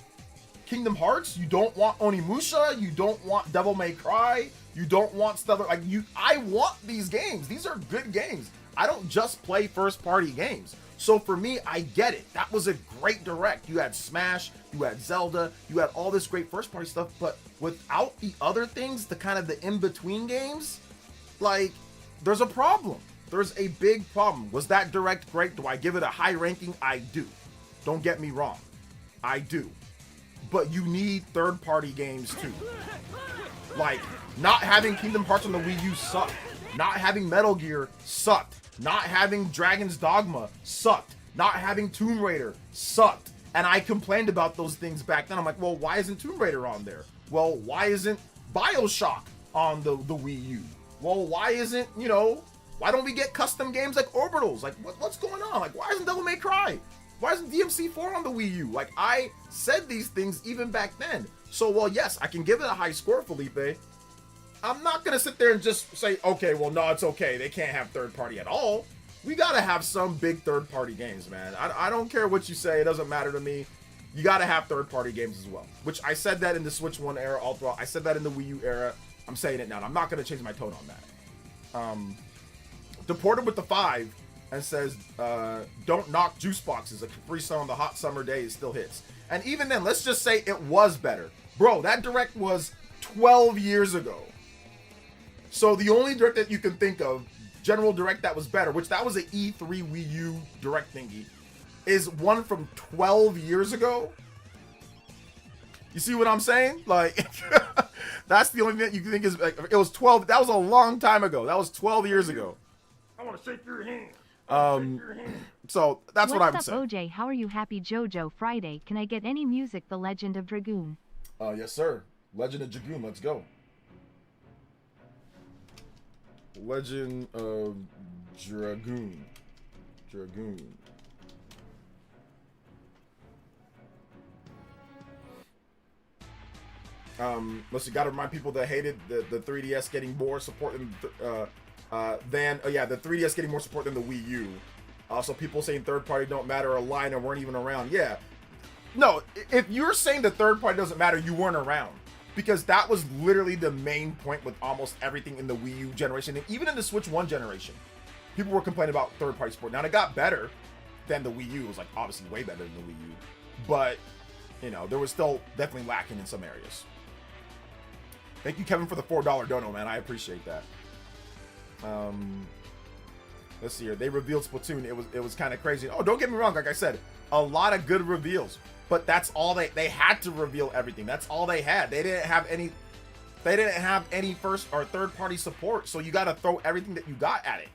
Kingdom Hearts. You don't want Onimusha. You don't want Devil May Cry. You don't want stuff like I want these games. These are good games. I don't just play first party games. So for me, I get it. That was a great direct. You had Smash, you had Zelda, you had all this great first party stuff, but without the other things, the kind of the in-between games, like, there's a problem. There's a big problem. Was that direct great? Do I give it a high ranking? I do. Don't get me wrong. I do. But you need third party games too. Like, not having Kingdom Hearts on the Wii U sucked. Not having Metal Gear sucked. Not having Dragon's Dogma sucked. Not having Tomb Raider sucked. And I complained about those things back then. I'm like, well, why isn't Tomb Raider on there? Well, why isn't BioShock on the Wii U? Well, why isn't, you know, why don't we get custom games like Orbitals? Like, what's going on? Like, why isn't Devil May Cry? Why isn't DMC4 on the Wii U? Like, I said these things even back then. So, well, yes, I can give it a high score, Felipe. I'm not going to sit there and just say, okay, well, no, it's okay. They can't have third party at all. We got to have some big third party games, man. I don't care what you say. It doesn't matter to me. You got to have third party games as well, which I said that in the Switch 1 era all throughout. I said that in the Wii U era. I'm saying it now. I'm not going to change my tone on that. Deported with the 5 and says, don't knock juice boxes. A Capri Sun on the hot summer days still hits. And even then, let's just say it was better. Bro, that direct was 12 years ago. So the only direct that you can think of, general direct that was better, which that was an E3 Wii U direct thingy, is one from 12 years ago. You see what I'm saying? Like, that's the only thing that you can think is, like, it was 12, that was a long time ago. That was 12 years ago. I want to shake your hand. So that's what I'm What's saying. up, OJ? How are you? Happy JoJo Friday. Can I get any music? The Legend of Dragoon. Yes, sir. Legend of Dragoon. Let's go. Legend of Dragoon. Dragoon. Let's see, gotta remind people that hated the 3DS getting more support than the 3DS getting more support than the Wii U. Also, people saying third party don't matter or lying and weren't even around. Yeah. No, if you're saying the third party doesn't matter, you weren't around. Because that was literally the main point with almost everything in the Wii U generation. And even in the Switch 1 generation, people were complaining about third party support. Now, it got better than the Wii U. It was, like, obviously way better than the Wii U. But, you know, there was still definitely lacking in some areas. Thank you, Kevin, for the $4 dono, man. I appreciate that. Let's see here. They revealed Splatoon. It was kind of crazy. Oh, don't get me wrong. Like I said, a lot of good reveals. But that's all they had to reveal everything. That's all they had. They didn't have any They didn't have any first or third party support, so you got to throw everything that you got at it.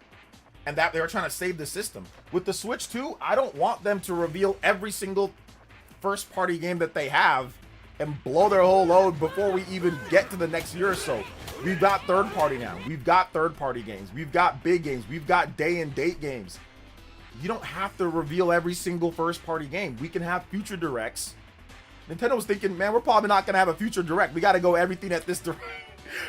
And that they were trying to save the system. With the Switch 2, I don't want them to reveal every single first party game that they have and blow their whole load before we even get to the next year or so. We've got third party now. We've got third party games. We've got big games. We've got day and date games. You don't have to reveal every single first party game. We can have future directs. Nintendo was thinking, man, we're probably not going to have a future direct. We got to go everything at this direct.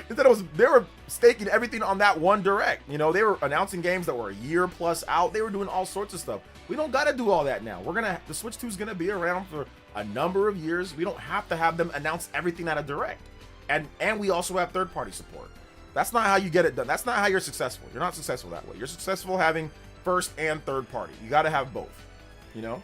They were staking everything on that one direct. You know, they were announcing games that were a year plus out. They were doing all sorts of stuff. We don't got to do all that now. The Switch 2 is going to be around for a number of years. We don't have to have them announce everything at a direct. And we also have third party support. That's not how you get it done. That's not how you're successful. You're not successful that way. You're successful having first and third party. You got to have both, you know?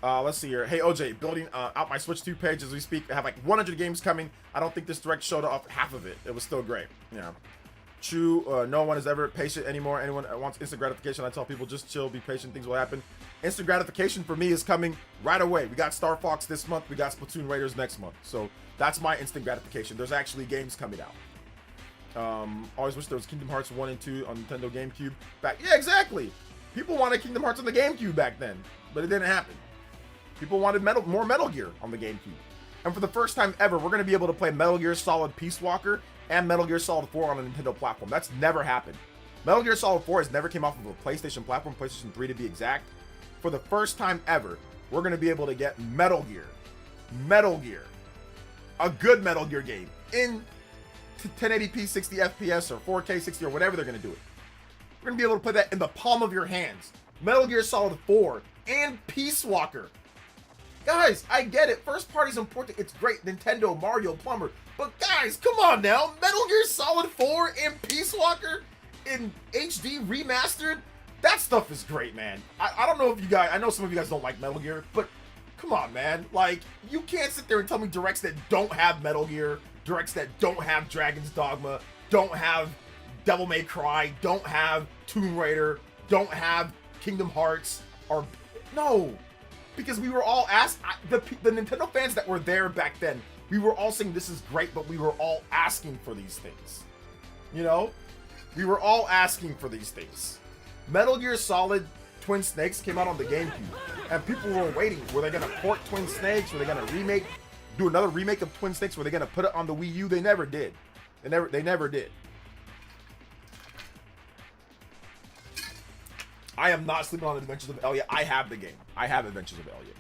Let's see here. Hey, OJ, building out my Switch 2 page as we speak. I have like 100 games coming. I don't think this direct showed off half of it. It was still great. Yeah. True. No one is ever patient anymore. Anyone wants instant gratification, I tell people just chill, be patient, things will happen. Instant gratification for me is coming right away. We got Star Fox this month. We got Splatoon Raiders next month. So that's my instant gratification. There's actually games coming out. Always wish there was Kingdom Hearts 1 and 2 on Nintendo GameCube back. Yeah, exactly. People wanted Kingdom Hearts on the GameCube back then, but it didn't happen. People wanted more Metal Gear on the GameCube. And for the first time ever, we're going to be able to play Metal Gear Solid Peace Walker and Metal Gear Solid 4 on a Nintendo platform. That's never happened. Metal Gear Solid 4 has never came off of a PlayStation platform, PlayStation 3 to be exact. For the first time ever, we're going to be able to get Metal Gear, a good Metal Gear game in 1080p 60 FPS or 4K 60 or whatever they're going to do it. We're going to be able to play that in the palm of your hands. Metal Gear Solid 4 and Peace Walker. Guys, I get it. First party's important. It's great. Nintendo, Mario, Plumber. But guys, come on now. Metal Gear Solid 4 and Peace Walker in HD remastered? That stuff is great, man. I don't know if you guys... I know some of you guys don't like Metal Gear, but come on, man. Like, you can't sit there and tell me directs that don't have Metal Gear, directs that don't have Dragon's Dogma, don't have Devil May Cry, don't have Tomb Raider, don't have Kingdom Hearts, or... No. Because we were all asked, the Nintendo fans that were there back then, we were all saying this is great, but we were all asking for these things. You know? We were all asking for these things. Metal Gear Solid Twin Snakes came out on the GameCube, and people were waiting. Were they going to port Twin Snakes? Were they going to do another remake of Twin Snakes? Were they going to put it on the Wii U? They never did. They never did. I am not sleeping on Adventures of Elliot. I have the game. I have Adventures of Elliot.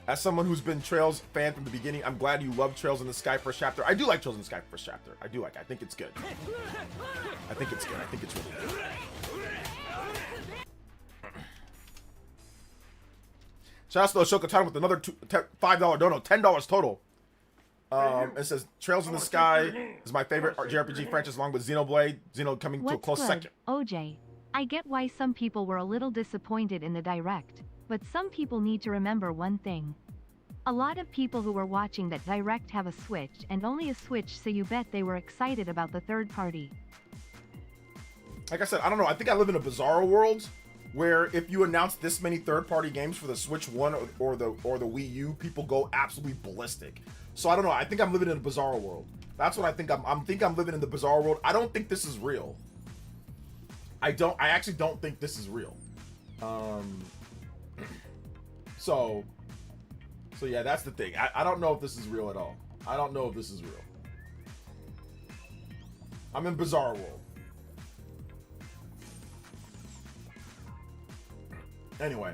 As someone who's been Trails fan from the beginning, I'm glad you love Trails in the Sky First Chapter. I do like Trails in the Sky First Chapter. I think it's good. I think it's good. I think it's really good. Shout out to Ashoka Tano with another $5 dono, $10 total. It says Trails in the Sky is my favorite JRPG franchise along with Xenoblade. Xeno coming to a close second. OJ, I get why some people were a little disappointed in the direct, but some people need to remember one thing. A lot of people who were watching that direct have a Switch and only a Switch, so you bet they were excited about the third party. Like I said, I don't know. I think I live in a bizarre world where if you announce this many third-party games for the Switch 1 or the Wii U, people go absolutely ballistic. So I don't know. I think I'm living in a bizarre world. That's what I think. I'm living in the bizarre world. I don't think this is real. I actually don't think this is real. So yeah, that's the thing. I don't know if this is real at all. I don't know if this is real. I'm in bizarre world. Anyway.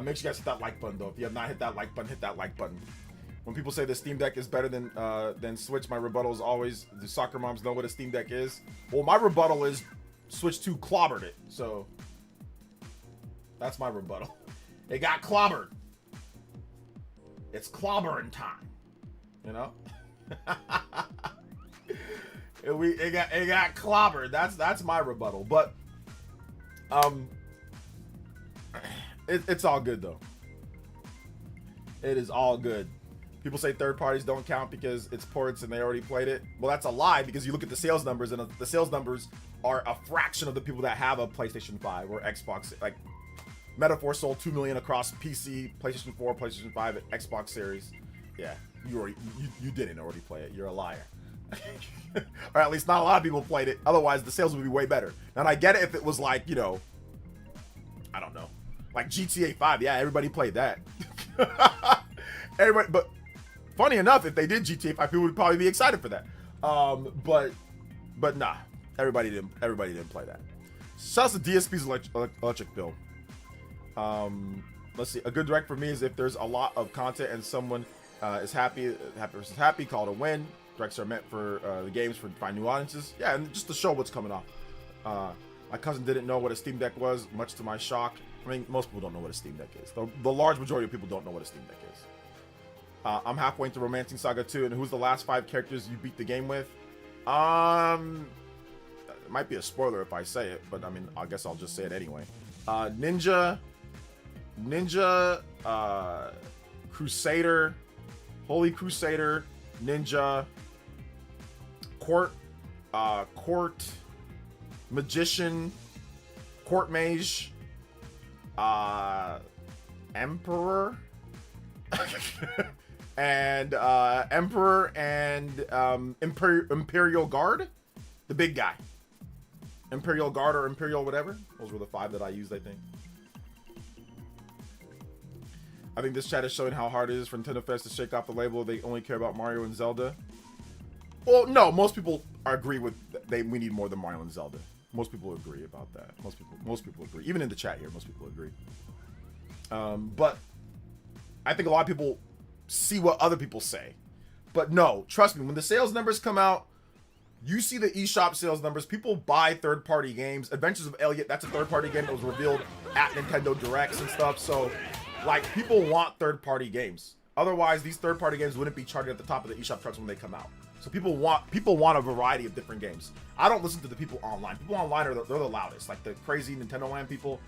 Make sure you guys hit that like button though. If you have not hit that like button, hit that like button. When people say the Steam Deck is better than Switch, my rebuttal is always, the soccer moms know what a Steam Deck is. Well, my rebuttal is Switch 2 clobbered it. So that's my rebuttal. It got clobbered. It's clobbering time. You know? it got clobbered. That's my rebuttal. But it's all good though. It is all good. People say third parties don't count because it's ports and they already played it. Well, that's a lie because you look at the sales numbers and the sales numbers are a fraction of the people that have a PlayStation 5 or Xbox. Like, Metaphor sold 2 million across PC, PlayStation 4, PlayStation 5, and Xbox Series. Yeah, you didn't already play it. You're a liar. Or at least not a lot of people played it. Otherwise, the sales would be way better. And I get it if it was like, you know, I don't know, like GTA 5. Yeah, everybody played that. Everybody, but funny enough, if they did GTA 5, people would probably be excited for that. But nah, everybody didn't play that. Shouts to DSP's electric bill. Let's see. A good direct for me is if there's a lot of content and someone is happy versus happy, call it a win. Directs are meant for the games to find new audiences. Yeah, and just to show what's coming off. My cousin didn't know what a Steam Deck was, much to my shock. I mean, most people don't know what a Steam Deck is. The large majority of people don't know what a Steam Deck is. I'm halfway into Romancing Saga 2, and who's the last 5 characters you beat the game with? It might be a spoiler if I say it, but I mean, I guess I'll just say it anyway. Ninja, Crusader, Holy Crusader, Ninja, Court Magician, Court Mage, Emperor, and Emperor and Imperial Guard, the big guy. Imperial Guard or Imperial whatever. Those were the 5 that I used, I think. I think this chat is showing how hard it is for Nintendo fans to shake off the label. They only care about Mario and Zelda. Well, no, most people agree with we need more than Mario and Zelda. Most people agree about that. Most people agree. Even in the chat here, most people agree. But I think a lot of people see what other people say. But no, trust me, when the sales numbers come out, you see the eShop sales numbers. People buy third-party games. Adventures of Elliot, that's a third-party game that was revealed at Nintendo Directs and stuff. So, like, people want third-party games. Otherwise, these third-party games wouldn't be charted at the top of the eShop charts when they come out. So people want a variety of different games. I don't listen to the people online. People online they're the loudest. Like the crazy Nintendo Land people,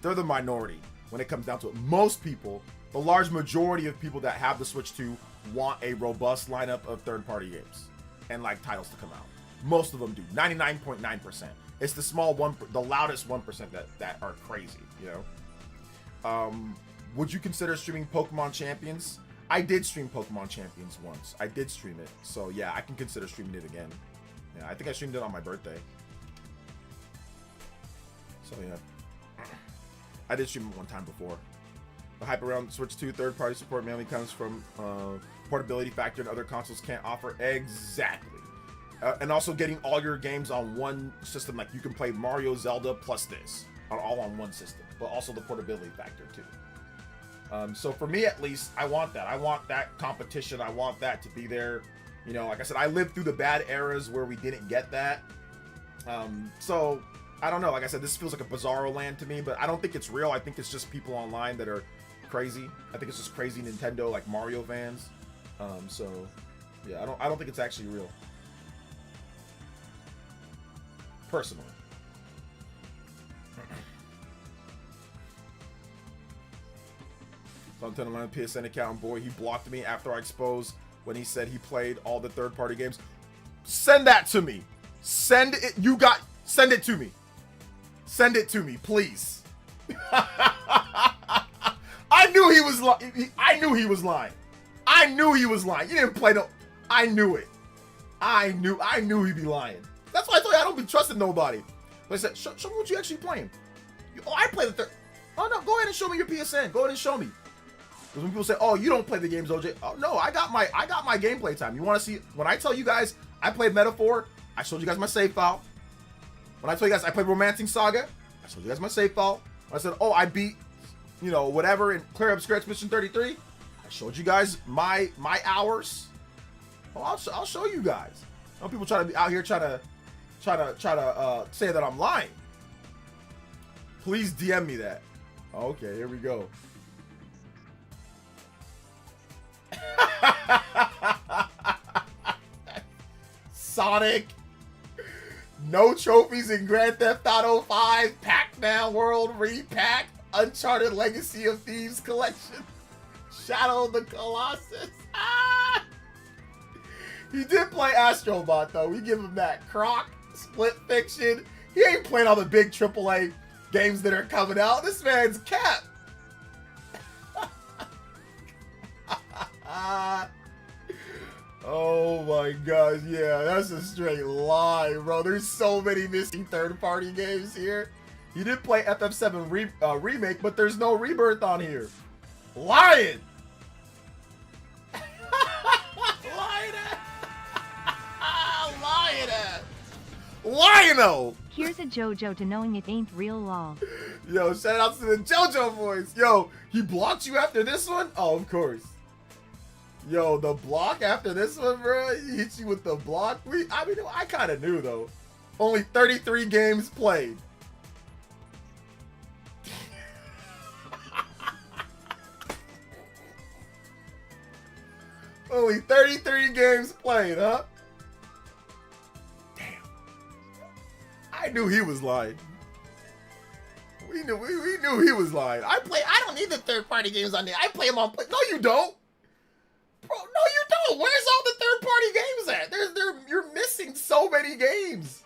they're the minority when it comes down to it. Most people, the large majority of people that have the Switch 2 want a robust lineup of third-party games and like titles to come out. Most of them do. 99.9%. It's the small one, the loudest 1% that are crazy, you know? Would you consider streaming Pokemon Champions? I did stream Pokemon Champions once. I did stream it. So yeah, I can consider streaming it again. Yeah, I think I streamed it on my birthday. So yeah. I did stream it one time before. The hype around Switch 2 third-party support mainly comes from portability factor and other consoles can't offer. Exactly. And also getting all your games on one system. Like you can play Mario, Zelda, plus this. All on one system. But also the portability factor too. So for me, at least, I want that. I want that competition. I want that to be there. You know, like I said, I lived through the bad eras where we didn't get that. So I don't know. Like I said, this feels like a bizarro land to me, but I don't think it's real. I think it's just people online that are crazy. I think it's just crazy Nintendo, like Mario fans. So yeah, I don't think it's actually real. Personally. So I'm telling my PSN account, boy, he blocked me after I exposed when he said he played all the third-party games. Send that to me. Send it. Send it to me. Send it to me, please. I knew he was lying. I knew he was lying. I knew he was lying. You didn't play no. I knew it. I knew he'd be lying. That's why I told you I don't be trusting nobody. But I said, show me what you actually playing. Oh, I play the third. Oh no, go ahead and show me your PSN. Go ahead and show me. Because when people say, "Oh, you don't play the games, OJ," oh no, I got my gameplay time. You want to see? When I tell you guys I played Metaphor, I showed you guys my save file. When I tell you guys I played Romancing Saga, I showed you guys my save file. When I said, "Oh, I beat, you know, whatever in Clear Obscure Expedition 33," I showed you guys my hours. Oh, I'll show you guys. Some people try to be out here try to say that I'm lying. Please DM me that. Okay, here we go. Sonic, no trophies in Grand Theft Auto 5, Pac-Man World Repack, Uncharted Legacy of Thieves Collection, Shadow of the Colossus. Ah! He did play Astrobot though, we give him that. Croc, Split Fiction, He ain't playing all the big AAA games that are coming out. This man's cap. Oh my gosh, yeah, that's a straight lie, bro. There's so many missing third-party games here. You did play FF7 Remake, but there's no Rebirth on here. Lying! Lying ass! Lying ass! Lion-O! Here's a JoJo to knowing it ain't real law. Yo, shout out to the JoJo boys. Yo, he blocked you after this one? Oh, of course. Yo, the block after this one, bro. He hit you with the block. I mean, I kind of knew, though. Only 33 games played. Only 33 games played, huh? Damn. I knew he was lying. We knew he was lying. I don't need the third-party games on there. I play them on No, you don't. Bro, no, you don't. Where's all the third-party games at? You're missing so many games.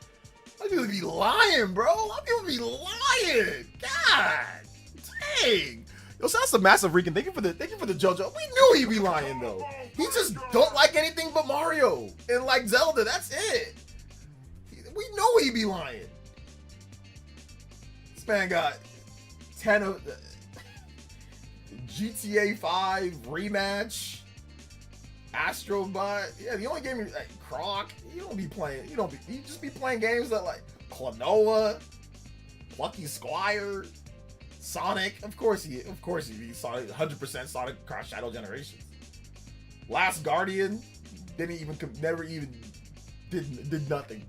Some people be lying, bro. Some people be lying. God, dang. Yo, shout out to Massive Rican. Thank you for the JoJo. We knew he'd be lying though. He just don't like anything but Mario and like Zelda. That's it. We know he'd be lying. This man got 10 of GTA 5 rematch. Astrobot, yeah, the only game you like Croc, you don't be playing. You just be playing games that like Klonoa, Plucky Squire, Sonic. Of course he be Sonic, 100% Sonic Cross Shadow Generations. Last Guardian did nothing.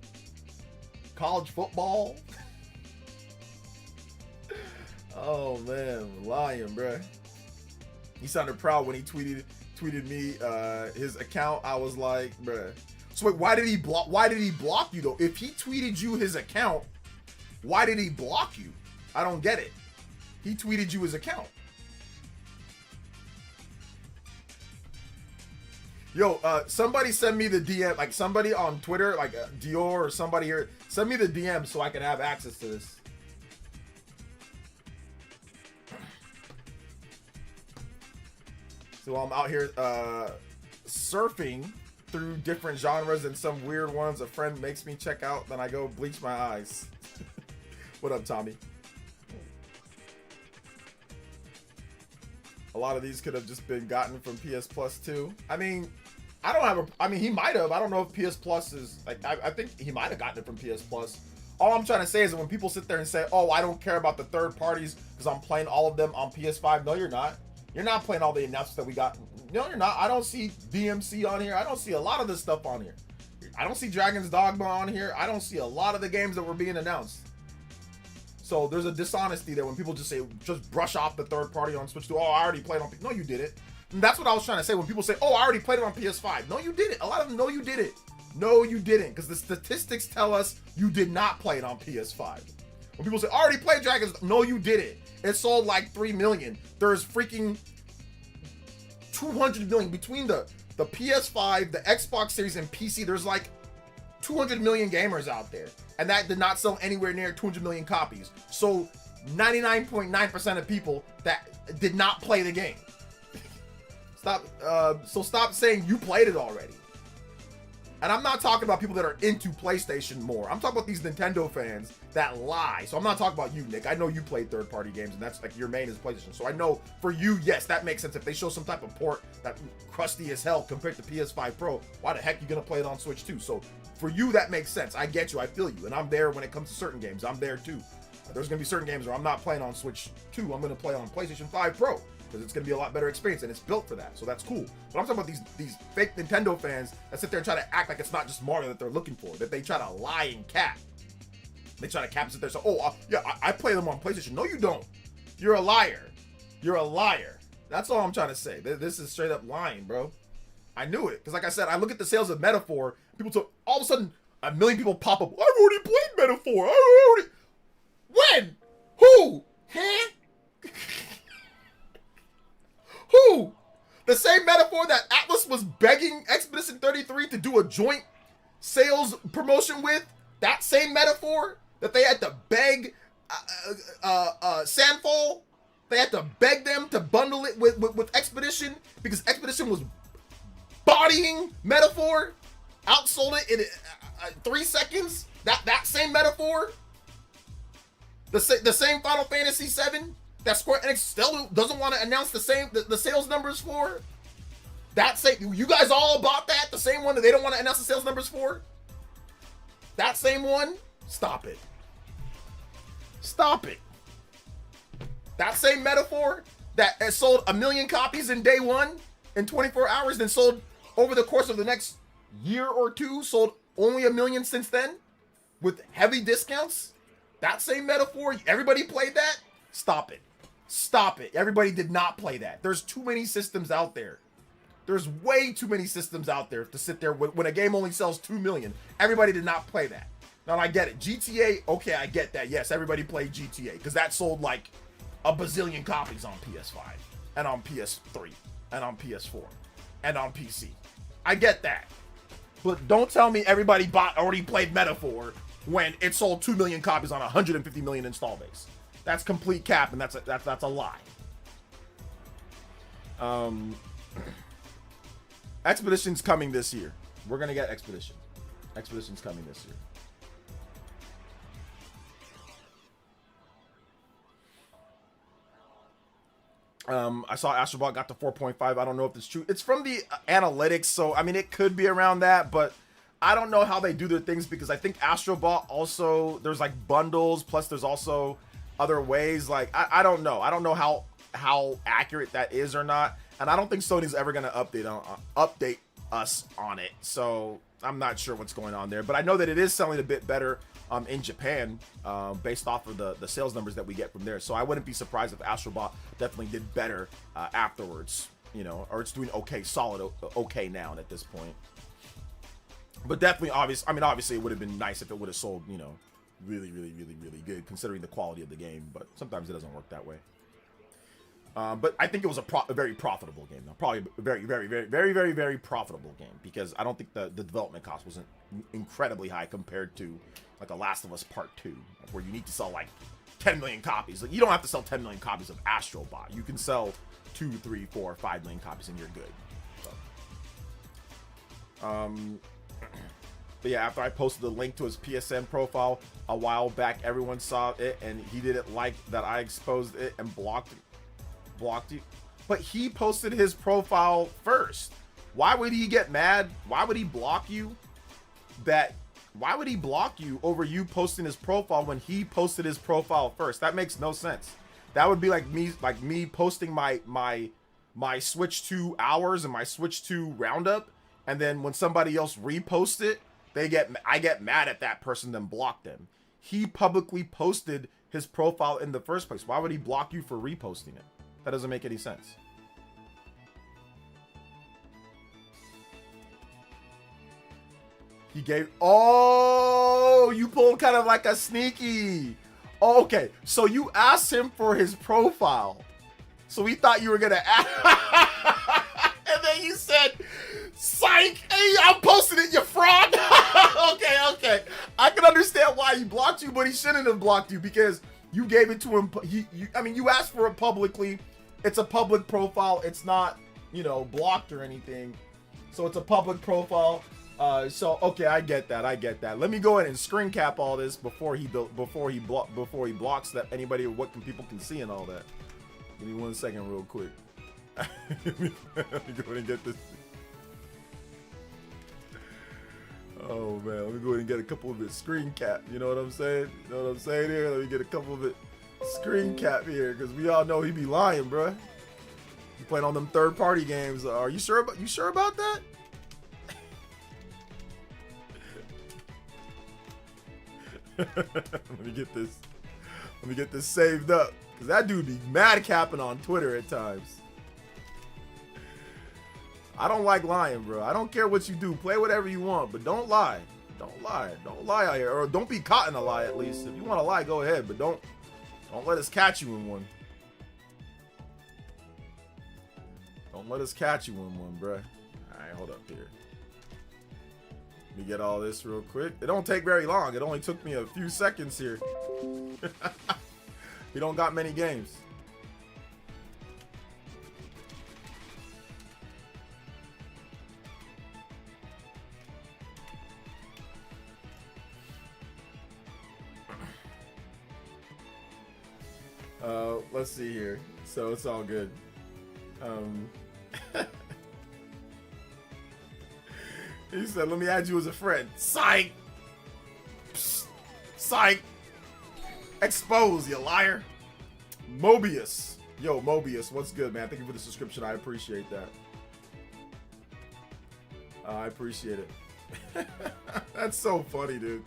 College football. Oh man, lying, bruh. He sounded proud when he tweeted me his account. I was like, bruh. So wait, why did he block you though? If he tweeted you his account, why did he block you? I don't get it. He tweeted you his account. Yo, somebody send me the DM, like somebody on Twitter, like Dior or somebody here, send me the DM so I can have access to this. So I'm out here surfing through different genres and some weird ones a friend makes me check out, then I go bleach my eyes. What up, Tommy? A lot of these could have just been gotten from PS Plus too. I mean, he might have. I don't know if PS Plus is like, I think he might have gotten it from PS Plus. All I'm trying to say is that when people sit there and say, oh, I don't care about the third parties because I'm playing all of them on PS5. No, you're not. You're not playing all the announcements that we got. No, you're not. I don't see DMC on here. I don't see a lot of this stuff on here. I don't see Dragon's Dogma on here. I don't see a lot of the games that were being announced. So there's a dishonesty there when people just brush off the third party on Switch 2. Oh, I already played on PS. No, you didn't. And that's what I was trying to say when people say, oh, I already played it on PS5. No, you didn't. A lot of them, no, you didn't. No, you didn't. Because the statistics tell us you did not play it on PS5. When people say, I already played Dragon's, no, you didn't. It sold like 3 million. There's freaking 200 million between the PS5, the Xbox Series, and PC. There's like 200 million gamers out there, and that did not sell anywhere near 200 million copies. So 99.9% of people that did not play the game. Stop saying you played it already. And I'm not talking about people that are into PlayStation more. I'm talking about these Nintendo fans that lie. So I'm not talking about you, Nick. I know you played third-party games, and that's like your main is PlayStation. So I know for you, yes, that makes sense. If they show some type of port that crusty as hell compared to PS5 Pro, why the heck you gonna play it on Switch too? So for you, that makes sense. I get you. I feel you. And I'm there when it comes to certain games. I'm there too. There's gonna be certain games where I'm not playing on Switch 2. I'm gonna play on PlayStation 5 Pro. Because it's going to be a lot better experience, and it's built for that, so that's cool. But I'm talking about these fake Nintendo fans that sit there and try to act like it's not just Mario that they're looking for, that they try to lie and cap. They try to cap and sit there and say, oh, yeah, I play them on PlayStation. No, you don't. You're a liar. You're a liar. That's all I'm trying to say. This is straight up lying, bro. I knew it, because like I said, I look at the sales of Metaphor, people talk, all of a sudden, 1 million people pop up, I've already played Metaphor. When? Who? Huh? Who? The same Metaphor that Atlas was begging Expedition 33 to do a joint sales promotion with? That same Metaphor? that they had to beg Sandfall. They had to beg them to bundle it with Expedition because Expedition was bodying Metaphor, outsold it in 3 seconds. That same Metaphor, the same Final Fantasy VII that Square Enix still doesn't want to announce the sales numbers for. That same, you guys all bought that, the same one that they don't want to announce the sales numbers for. That same one, stop it. Stop it. That same Metaphor that has sold 1 million copies in day one in 24 hours, then sold over the course of the next year or two, sold only 1 million since then with heavy discounts. That same Metaphor, everybody played that? Stop it. Stop it. Everybody did not play that. There's too many systems out there. There's way too many systems out there to sit there when a game only sells 2 million. Everybody did not play that. Now, I get it. GTA, okay, I get that. Yes, everybody played GTA because that sold like a bazillion copies on PS5 and on PS3 and on PS4 and on PC. I get that. But don't tell me everybody already played Metaphor when it sold 2 million copies on a 150 million install base. That's complete cap, and that's a lie. Expedition's coming this year. We're gonna get Expedition. Expedition's coming this year. I saw Astrobot got to 4.5. I don't know if it's true. It's from the analytics, so I mean it could be around that, but I don't know how they do their things because I think Astrobot also there's like bundles, plus there's also other ways. Like I don't know. I don't know how accurate that is or not, and I don't think Sony's ever gonna update us on it. So I'm not sure what's going on there, but I know that it is selling a bit better in Japan based off of the sales numbers that we get from there. So I wouldn't be surprised if Astrobot definitely did better afterwards, you know, or it's doing okay, solid okay now at this point. But definitely obviously it would have been nice if it would have sold, you know, really good considering the quality of the game, but sometimes it doesn't work that way. But I think it was a very profitable game though. Probably a very profitable game because I don't think the development cost wasn't incredibly high compared to like a Last of Us Part 2, where you need to sell like 10 million copies. Like, you don't have to sell 10 million copies of Astrobot. You can sell 2, 3, 4, 5 million copies and you're good. So. But yeah, after I posted the link to his PSN profile a while back, everyone saw it and he didn't like that I exposed it and blocked you. But he posted his profile first. Why would he get mad? Why would he block you? Why would he block you over you posting his profile when he posted his profile first? That makes no sense. That would be like me posting my Switch 2 hours and my Switch 2 roundup, and then when somebody else reposts it, I get mad at that person, then block them. He publicly posted his profile in the first place. Why would he block you for reposting it? That doesn't make any sense. He gave, oh, you pulled kind of like a sneaky. Okay, so you asked him for his profile. So we thought you were gonna ask. And then you said, psych, hey, I'm posting it, you fraud. Okay. I can understand why he blocked you, but he shouldn't have blocked you because you gave it to him. You asked for it publicly. It's a public profile. It's not, you know, blocked or anything. So it's a public profile. So okay, I get that. Let me go ahead and screen cap all this before he blocks that people can see and all that. Give me 1 second, real quick. Let me go ahead and get this. Oh man, let me go ahead and get a couple of it screen cap. You know what I'm saying? You know what I'm saying here? Let me get a couple of it screen cap here, because we all know he be lying, bruh. He playing on them third-party games. Are you sure about that? Let me get this saved up, because that dude be mad capping on Twitter at times. I don't like lying, bro. I don't care what you do. Play whatever you want, but don't lie. Don't lie out here, or don't be caught in a lie. At least if you want to lie, go ahead, but don't let us catch you in one. Don't let us catch you in one, bro. All right, hold up here. Let me get all this real quick. It don't take very long. It only took me a few seconds here. We don't got many games. Let's see here. So it's all good. He said, let me add you as a friend. Psych! Psst. Psych! Expose, you liar. Mobius. Yo, Mobius, what's good, man? Thank you for the subscription. I appreciate that. I appreciate it. That's so funny, dude.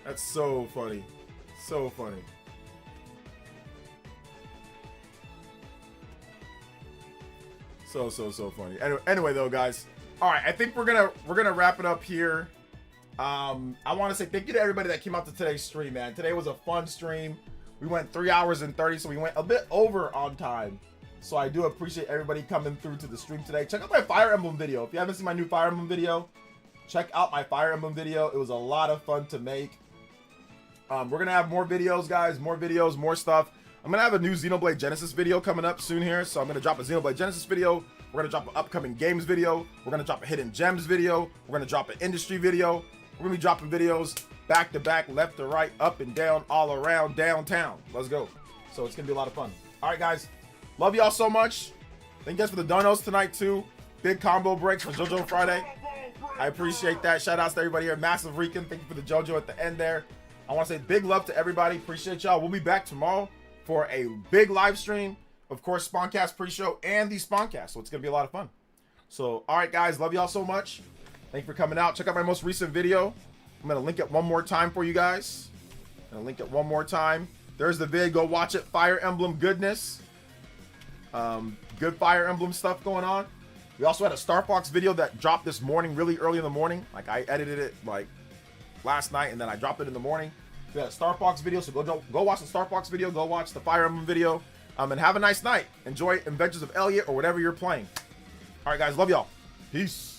That's so funny. So funny. So funny. Anyway, though, guys. All right, I think we're gonna wrap it up here. I want to say thank you to everybody that came out to today's stream, man. Today was a fun stream. We went 3 hours and 30, so we went a bit over on time. So I do appreciate everybody coming through to the stream today. Check out my Fire Emblem video. If you haven't seen my new Fire Emblem video, check out my Fire Emblem video. It was a lot of fun to make. We're gonna have more videos, guys. More videos, more stuff. I'm gonna have a new Xenoblade Genesis video coming up soon here. So I'm gonna drop a Xenoblade Genesis video. We're gonna drop an upcoming games video. We're gonna drop a hidden gems video. We're gonna drop an industry video. We're gonna be dropping videos back to back, left to right, up and down, all around downtown. Let's go. So it's gonna be a lot of fun. All right, guys. Love y'all so much. Thank you guys for the donos tonight too. Big combo breaks for JoJo Friday. I appreciate that. Shout outs to everybody here. Massive Rican. Thank you for the JoJo at the end there. I want to say big love to everybody. Appreciate y'all. We'll be back tomorrow for a big live stream. Of course, Spawncast pre-show and the Spawncast. So it's going to be a lot of fun. So, all right, guys. Love y'all so much. Thank you for coming out. Check out my most recent video. I'm going to link it one more time for you guys. I'm going to link it one more time. There's the vid. Go watch it. Fire Emblem goodness. Good Fire Emblem stuff going on. We also had a Star Fox video that dropped this morning, really early in the morning. Like, I edited it, like, last night, and then I dropped it in the morning. We had a Star Fox video, so go watch the Star Fox video. Go watch the Fire Emblem video. And have a nice night. Enjoy Adventures of Elliot or whatever you're playing. All right, guys. Love y'all. Peace.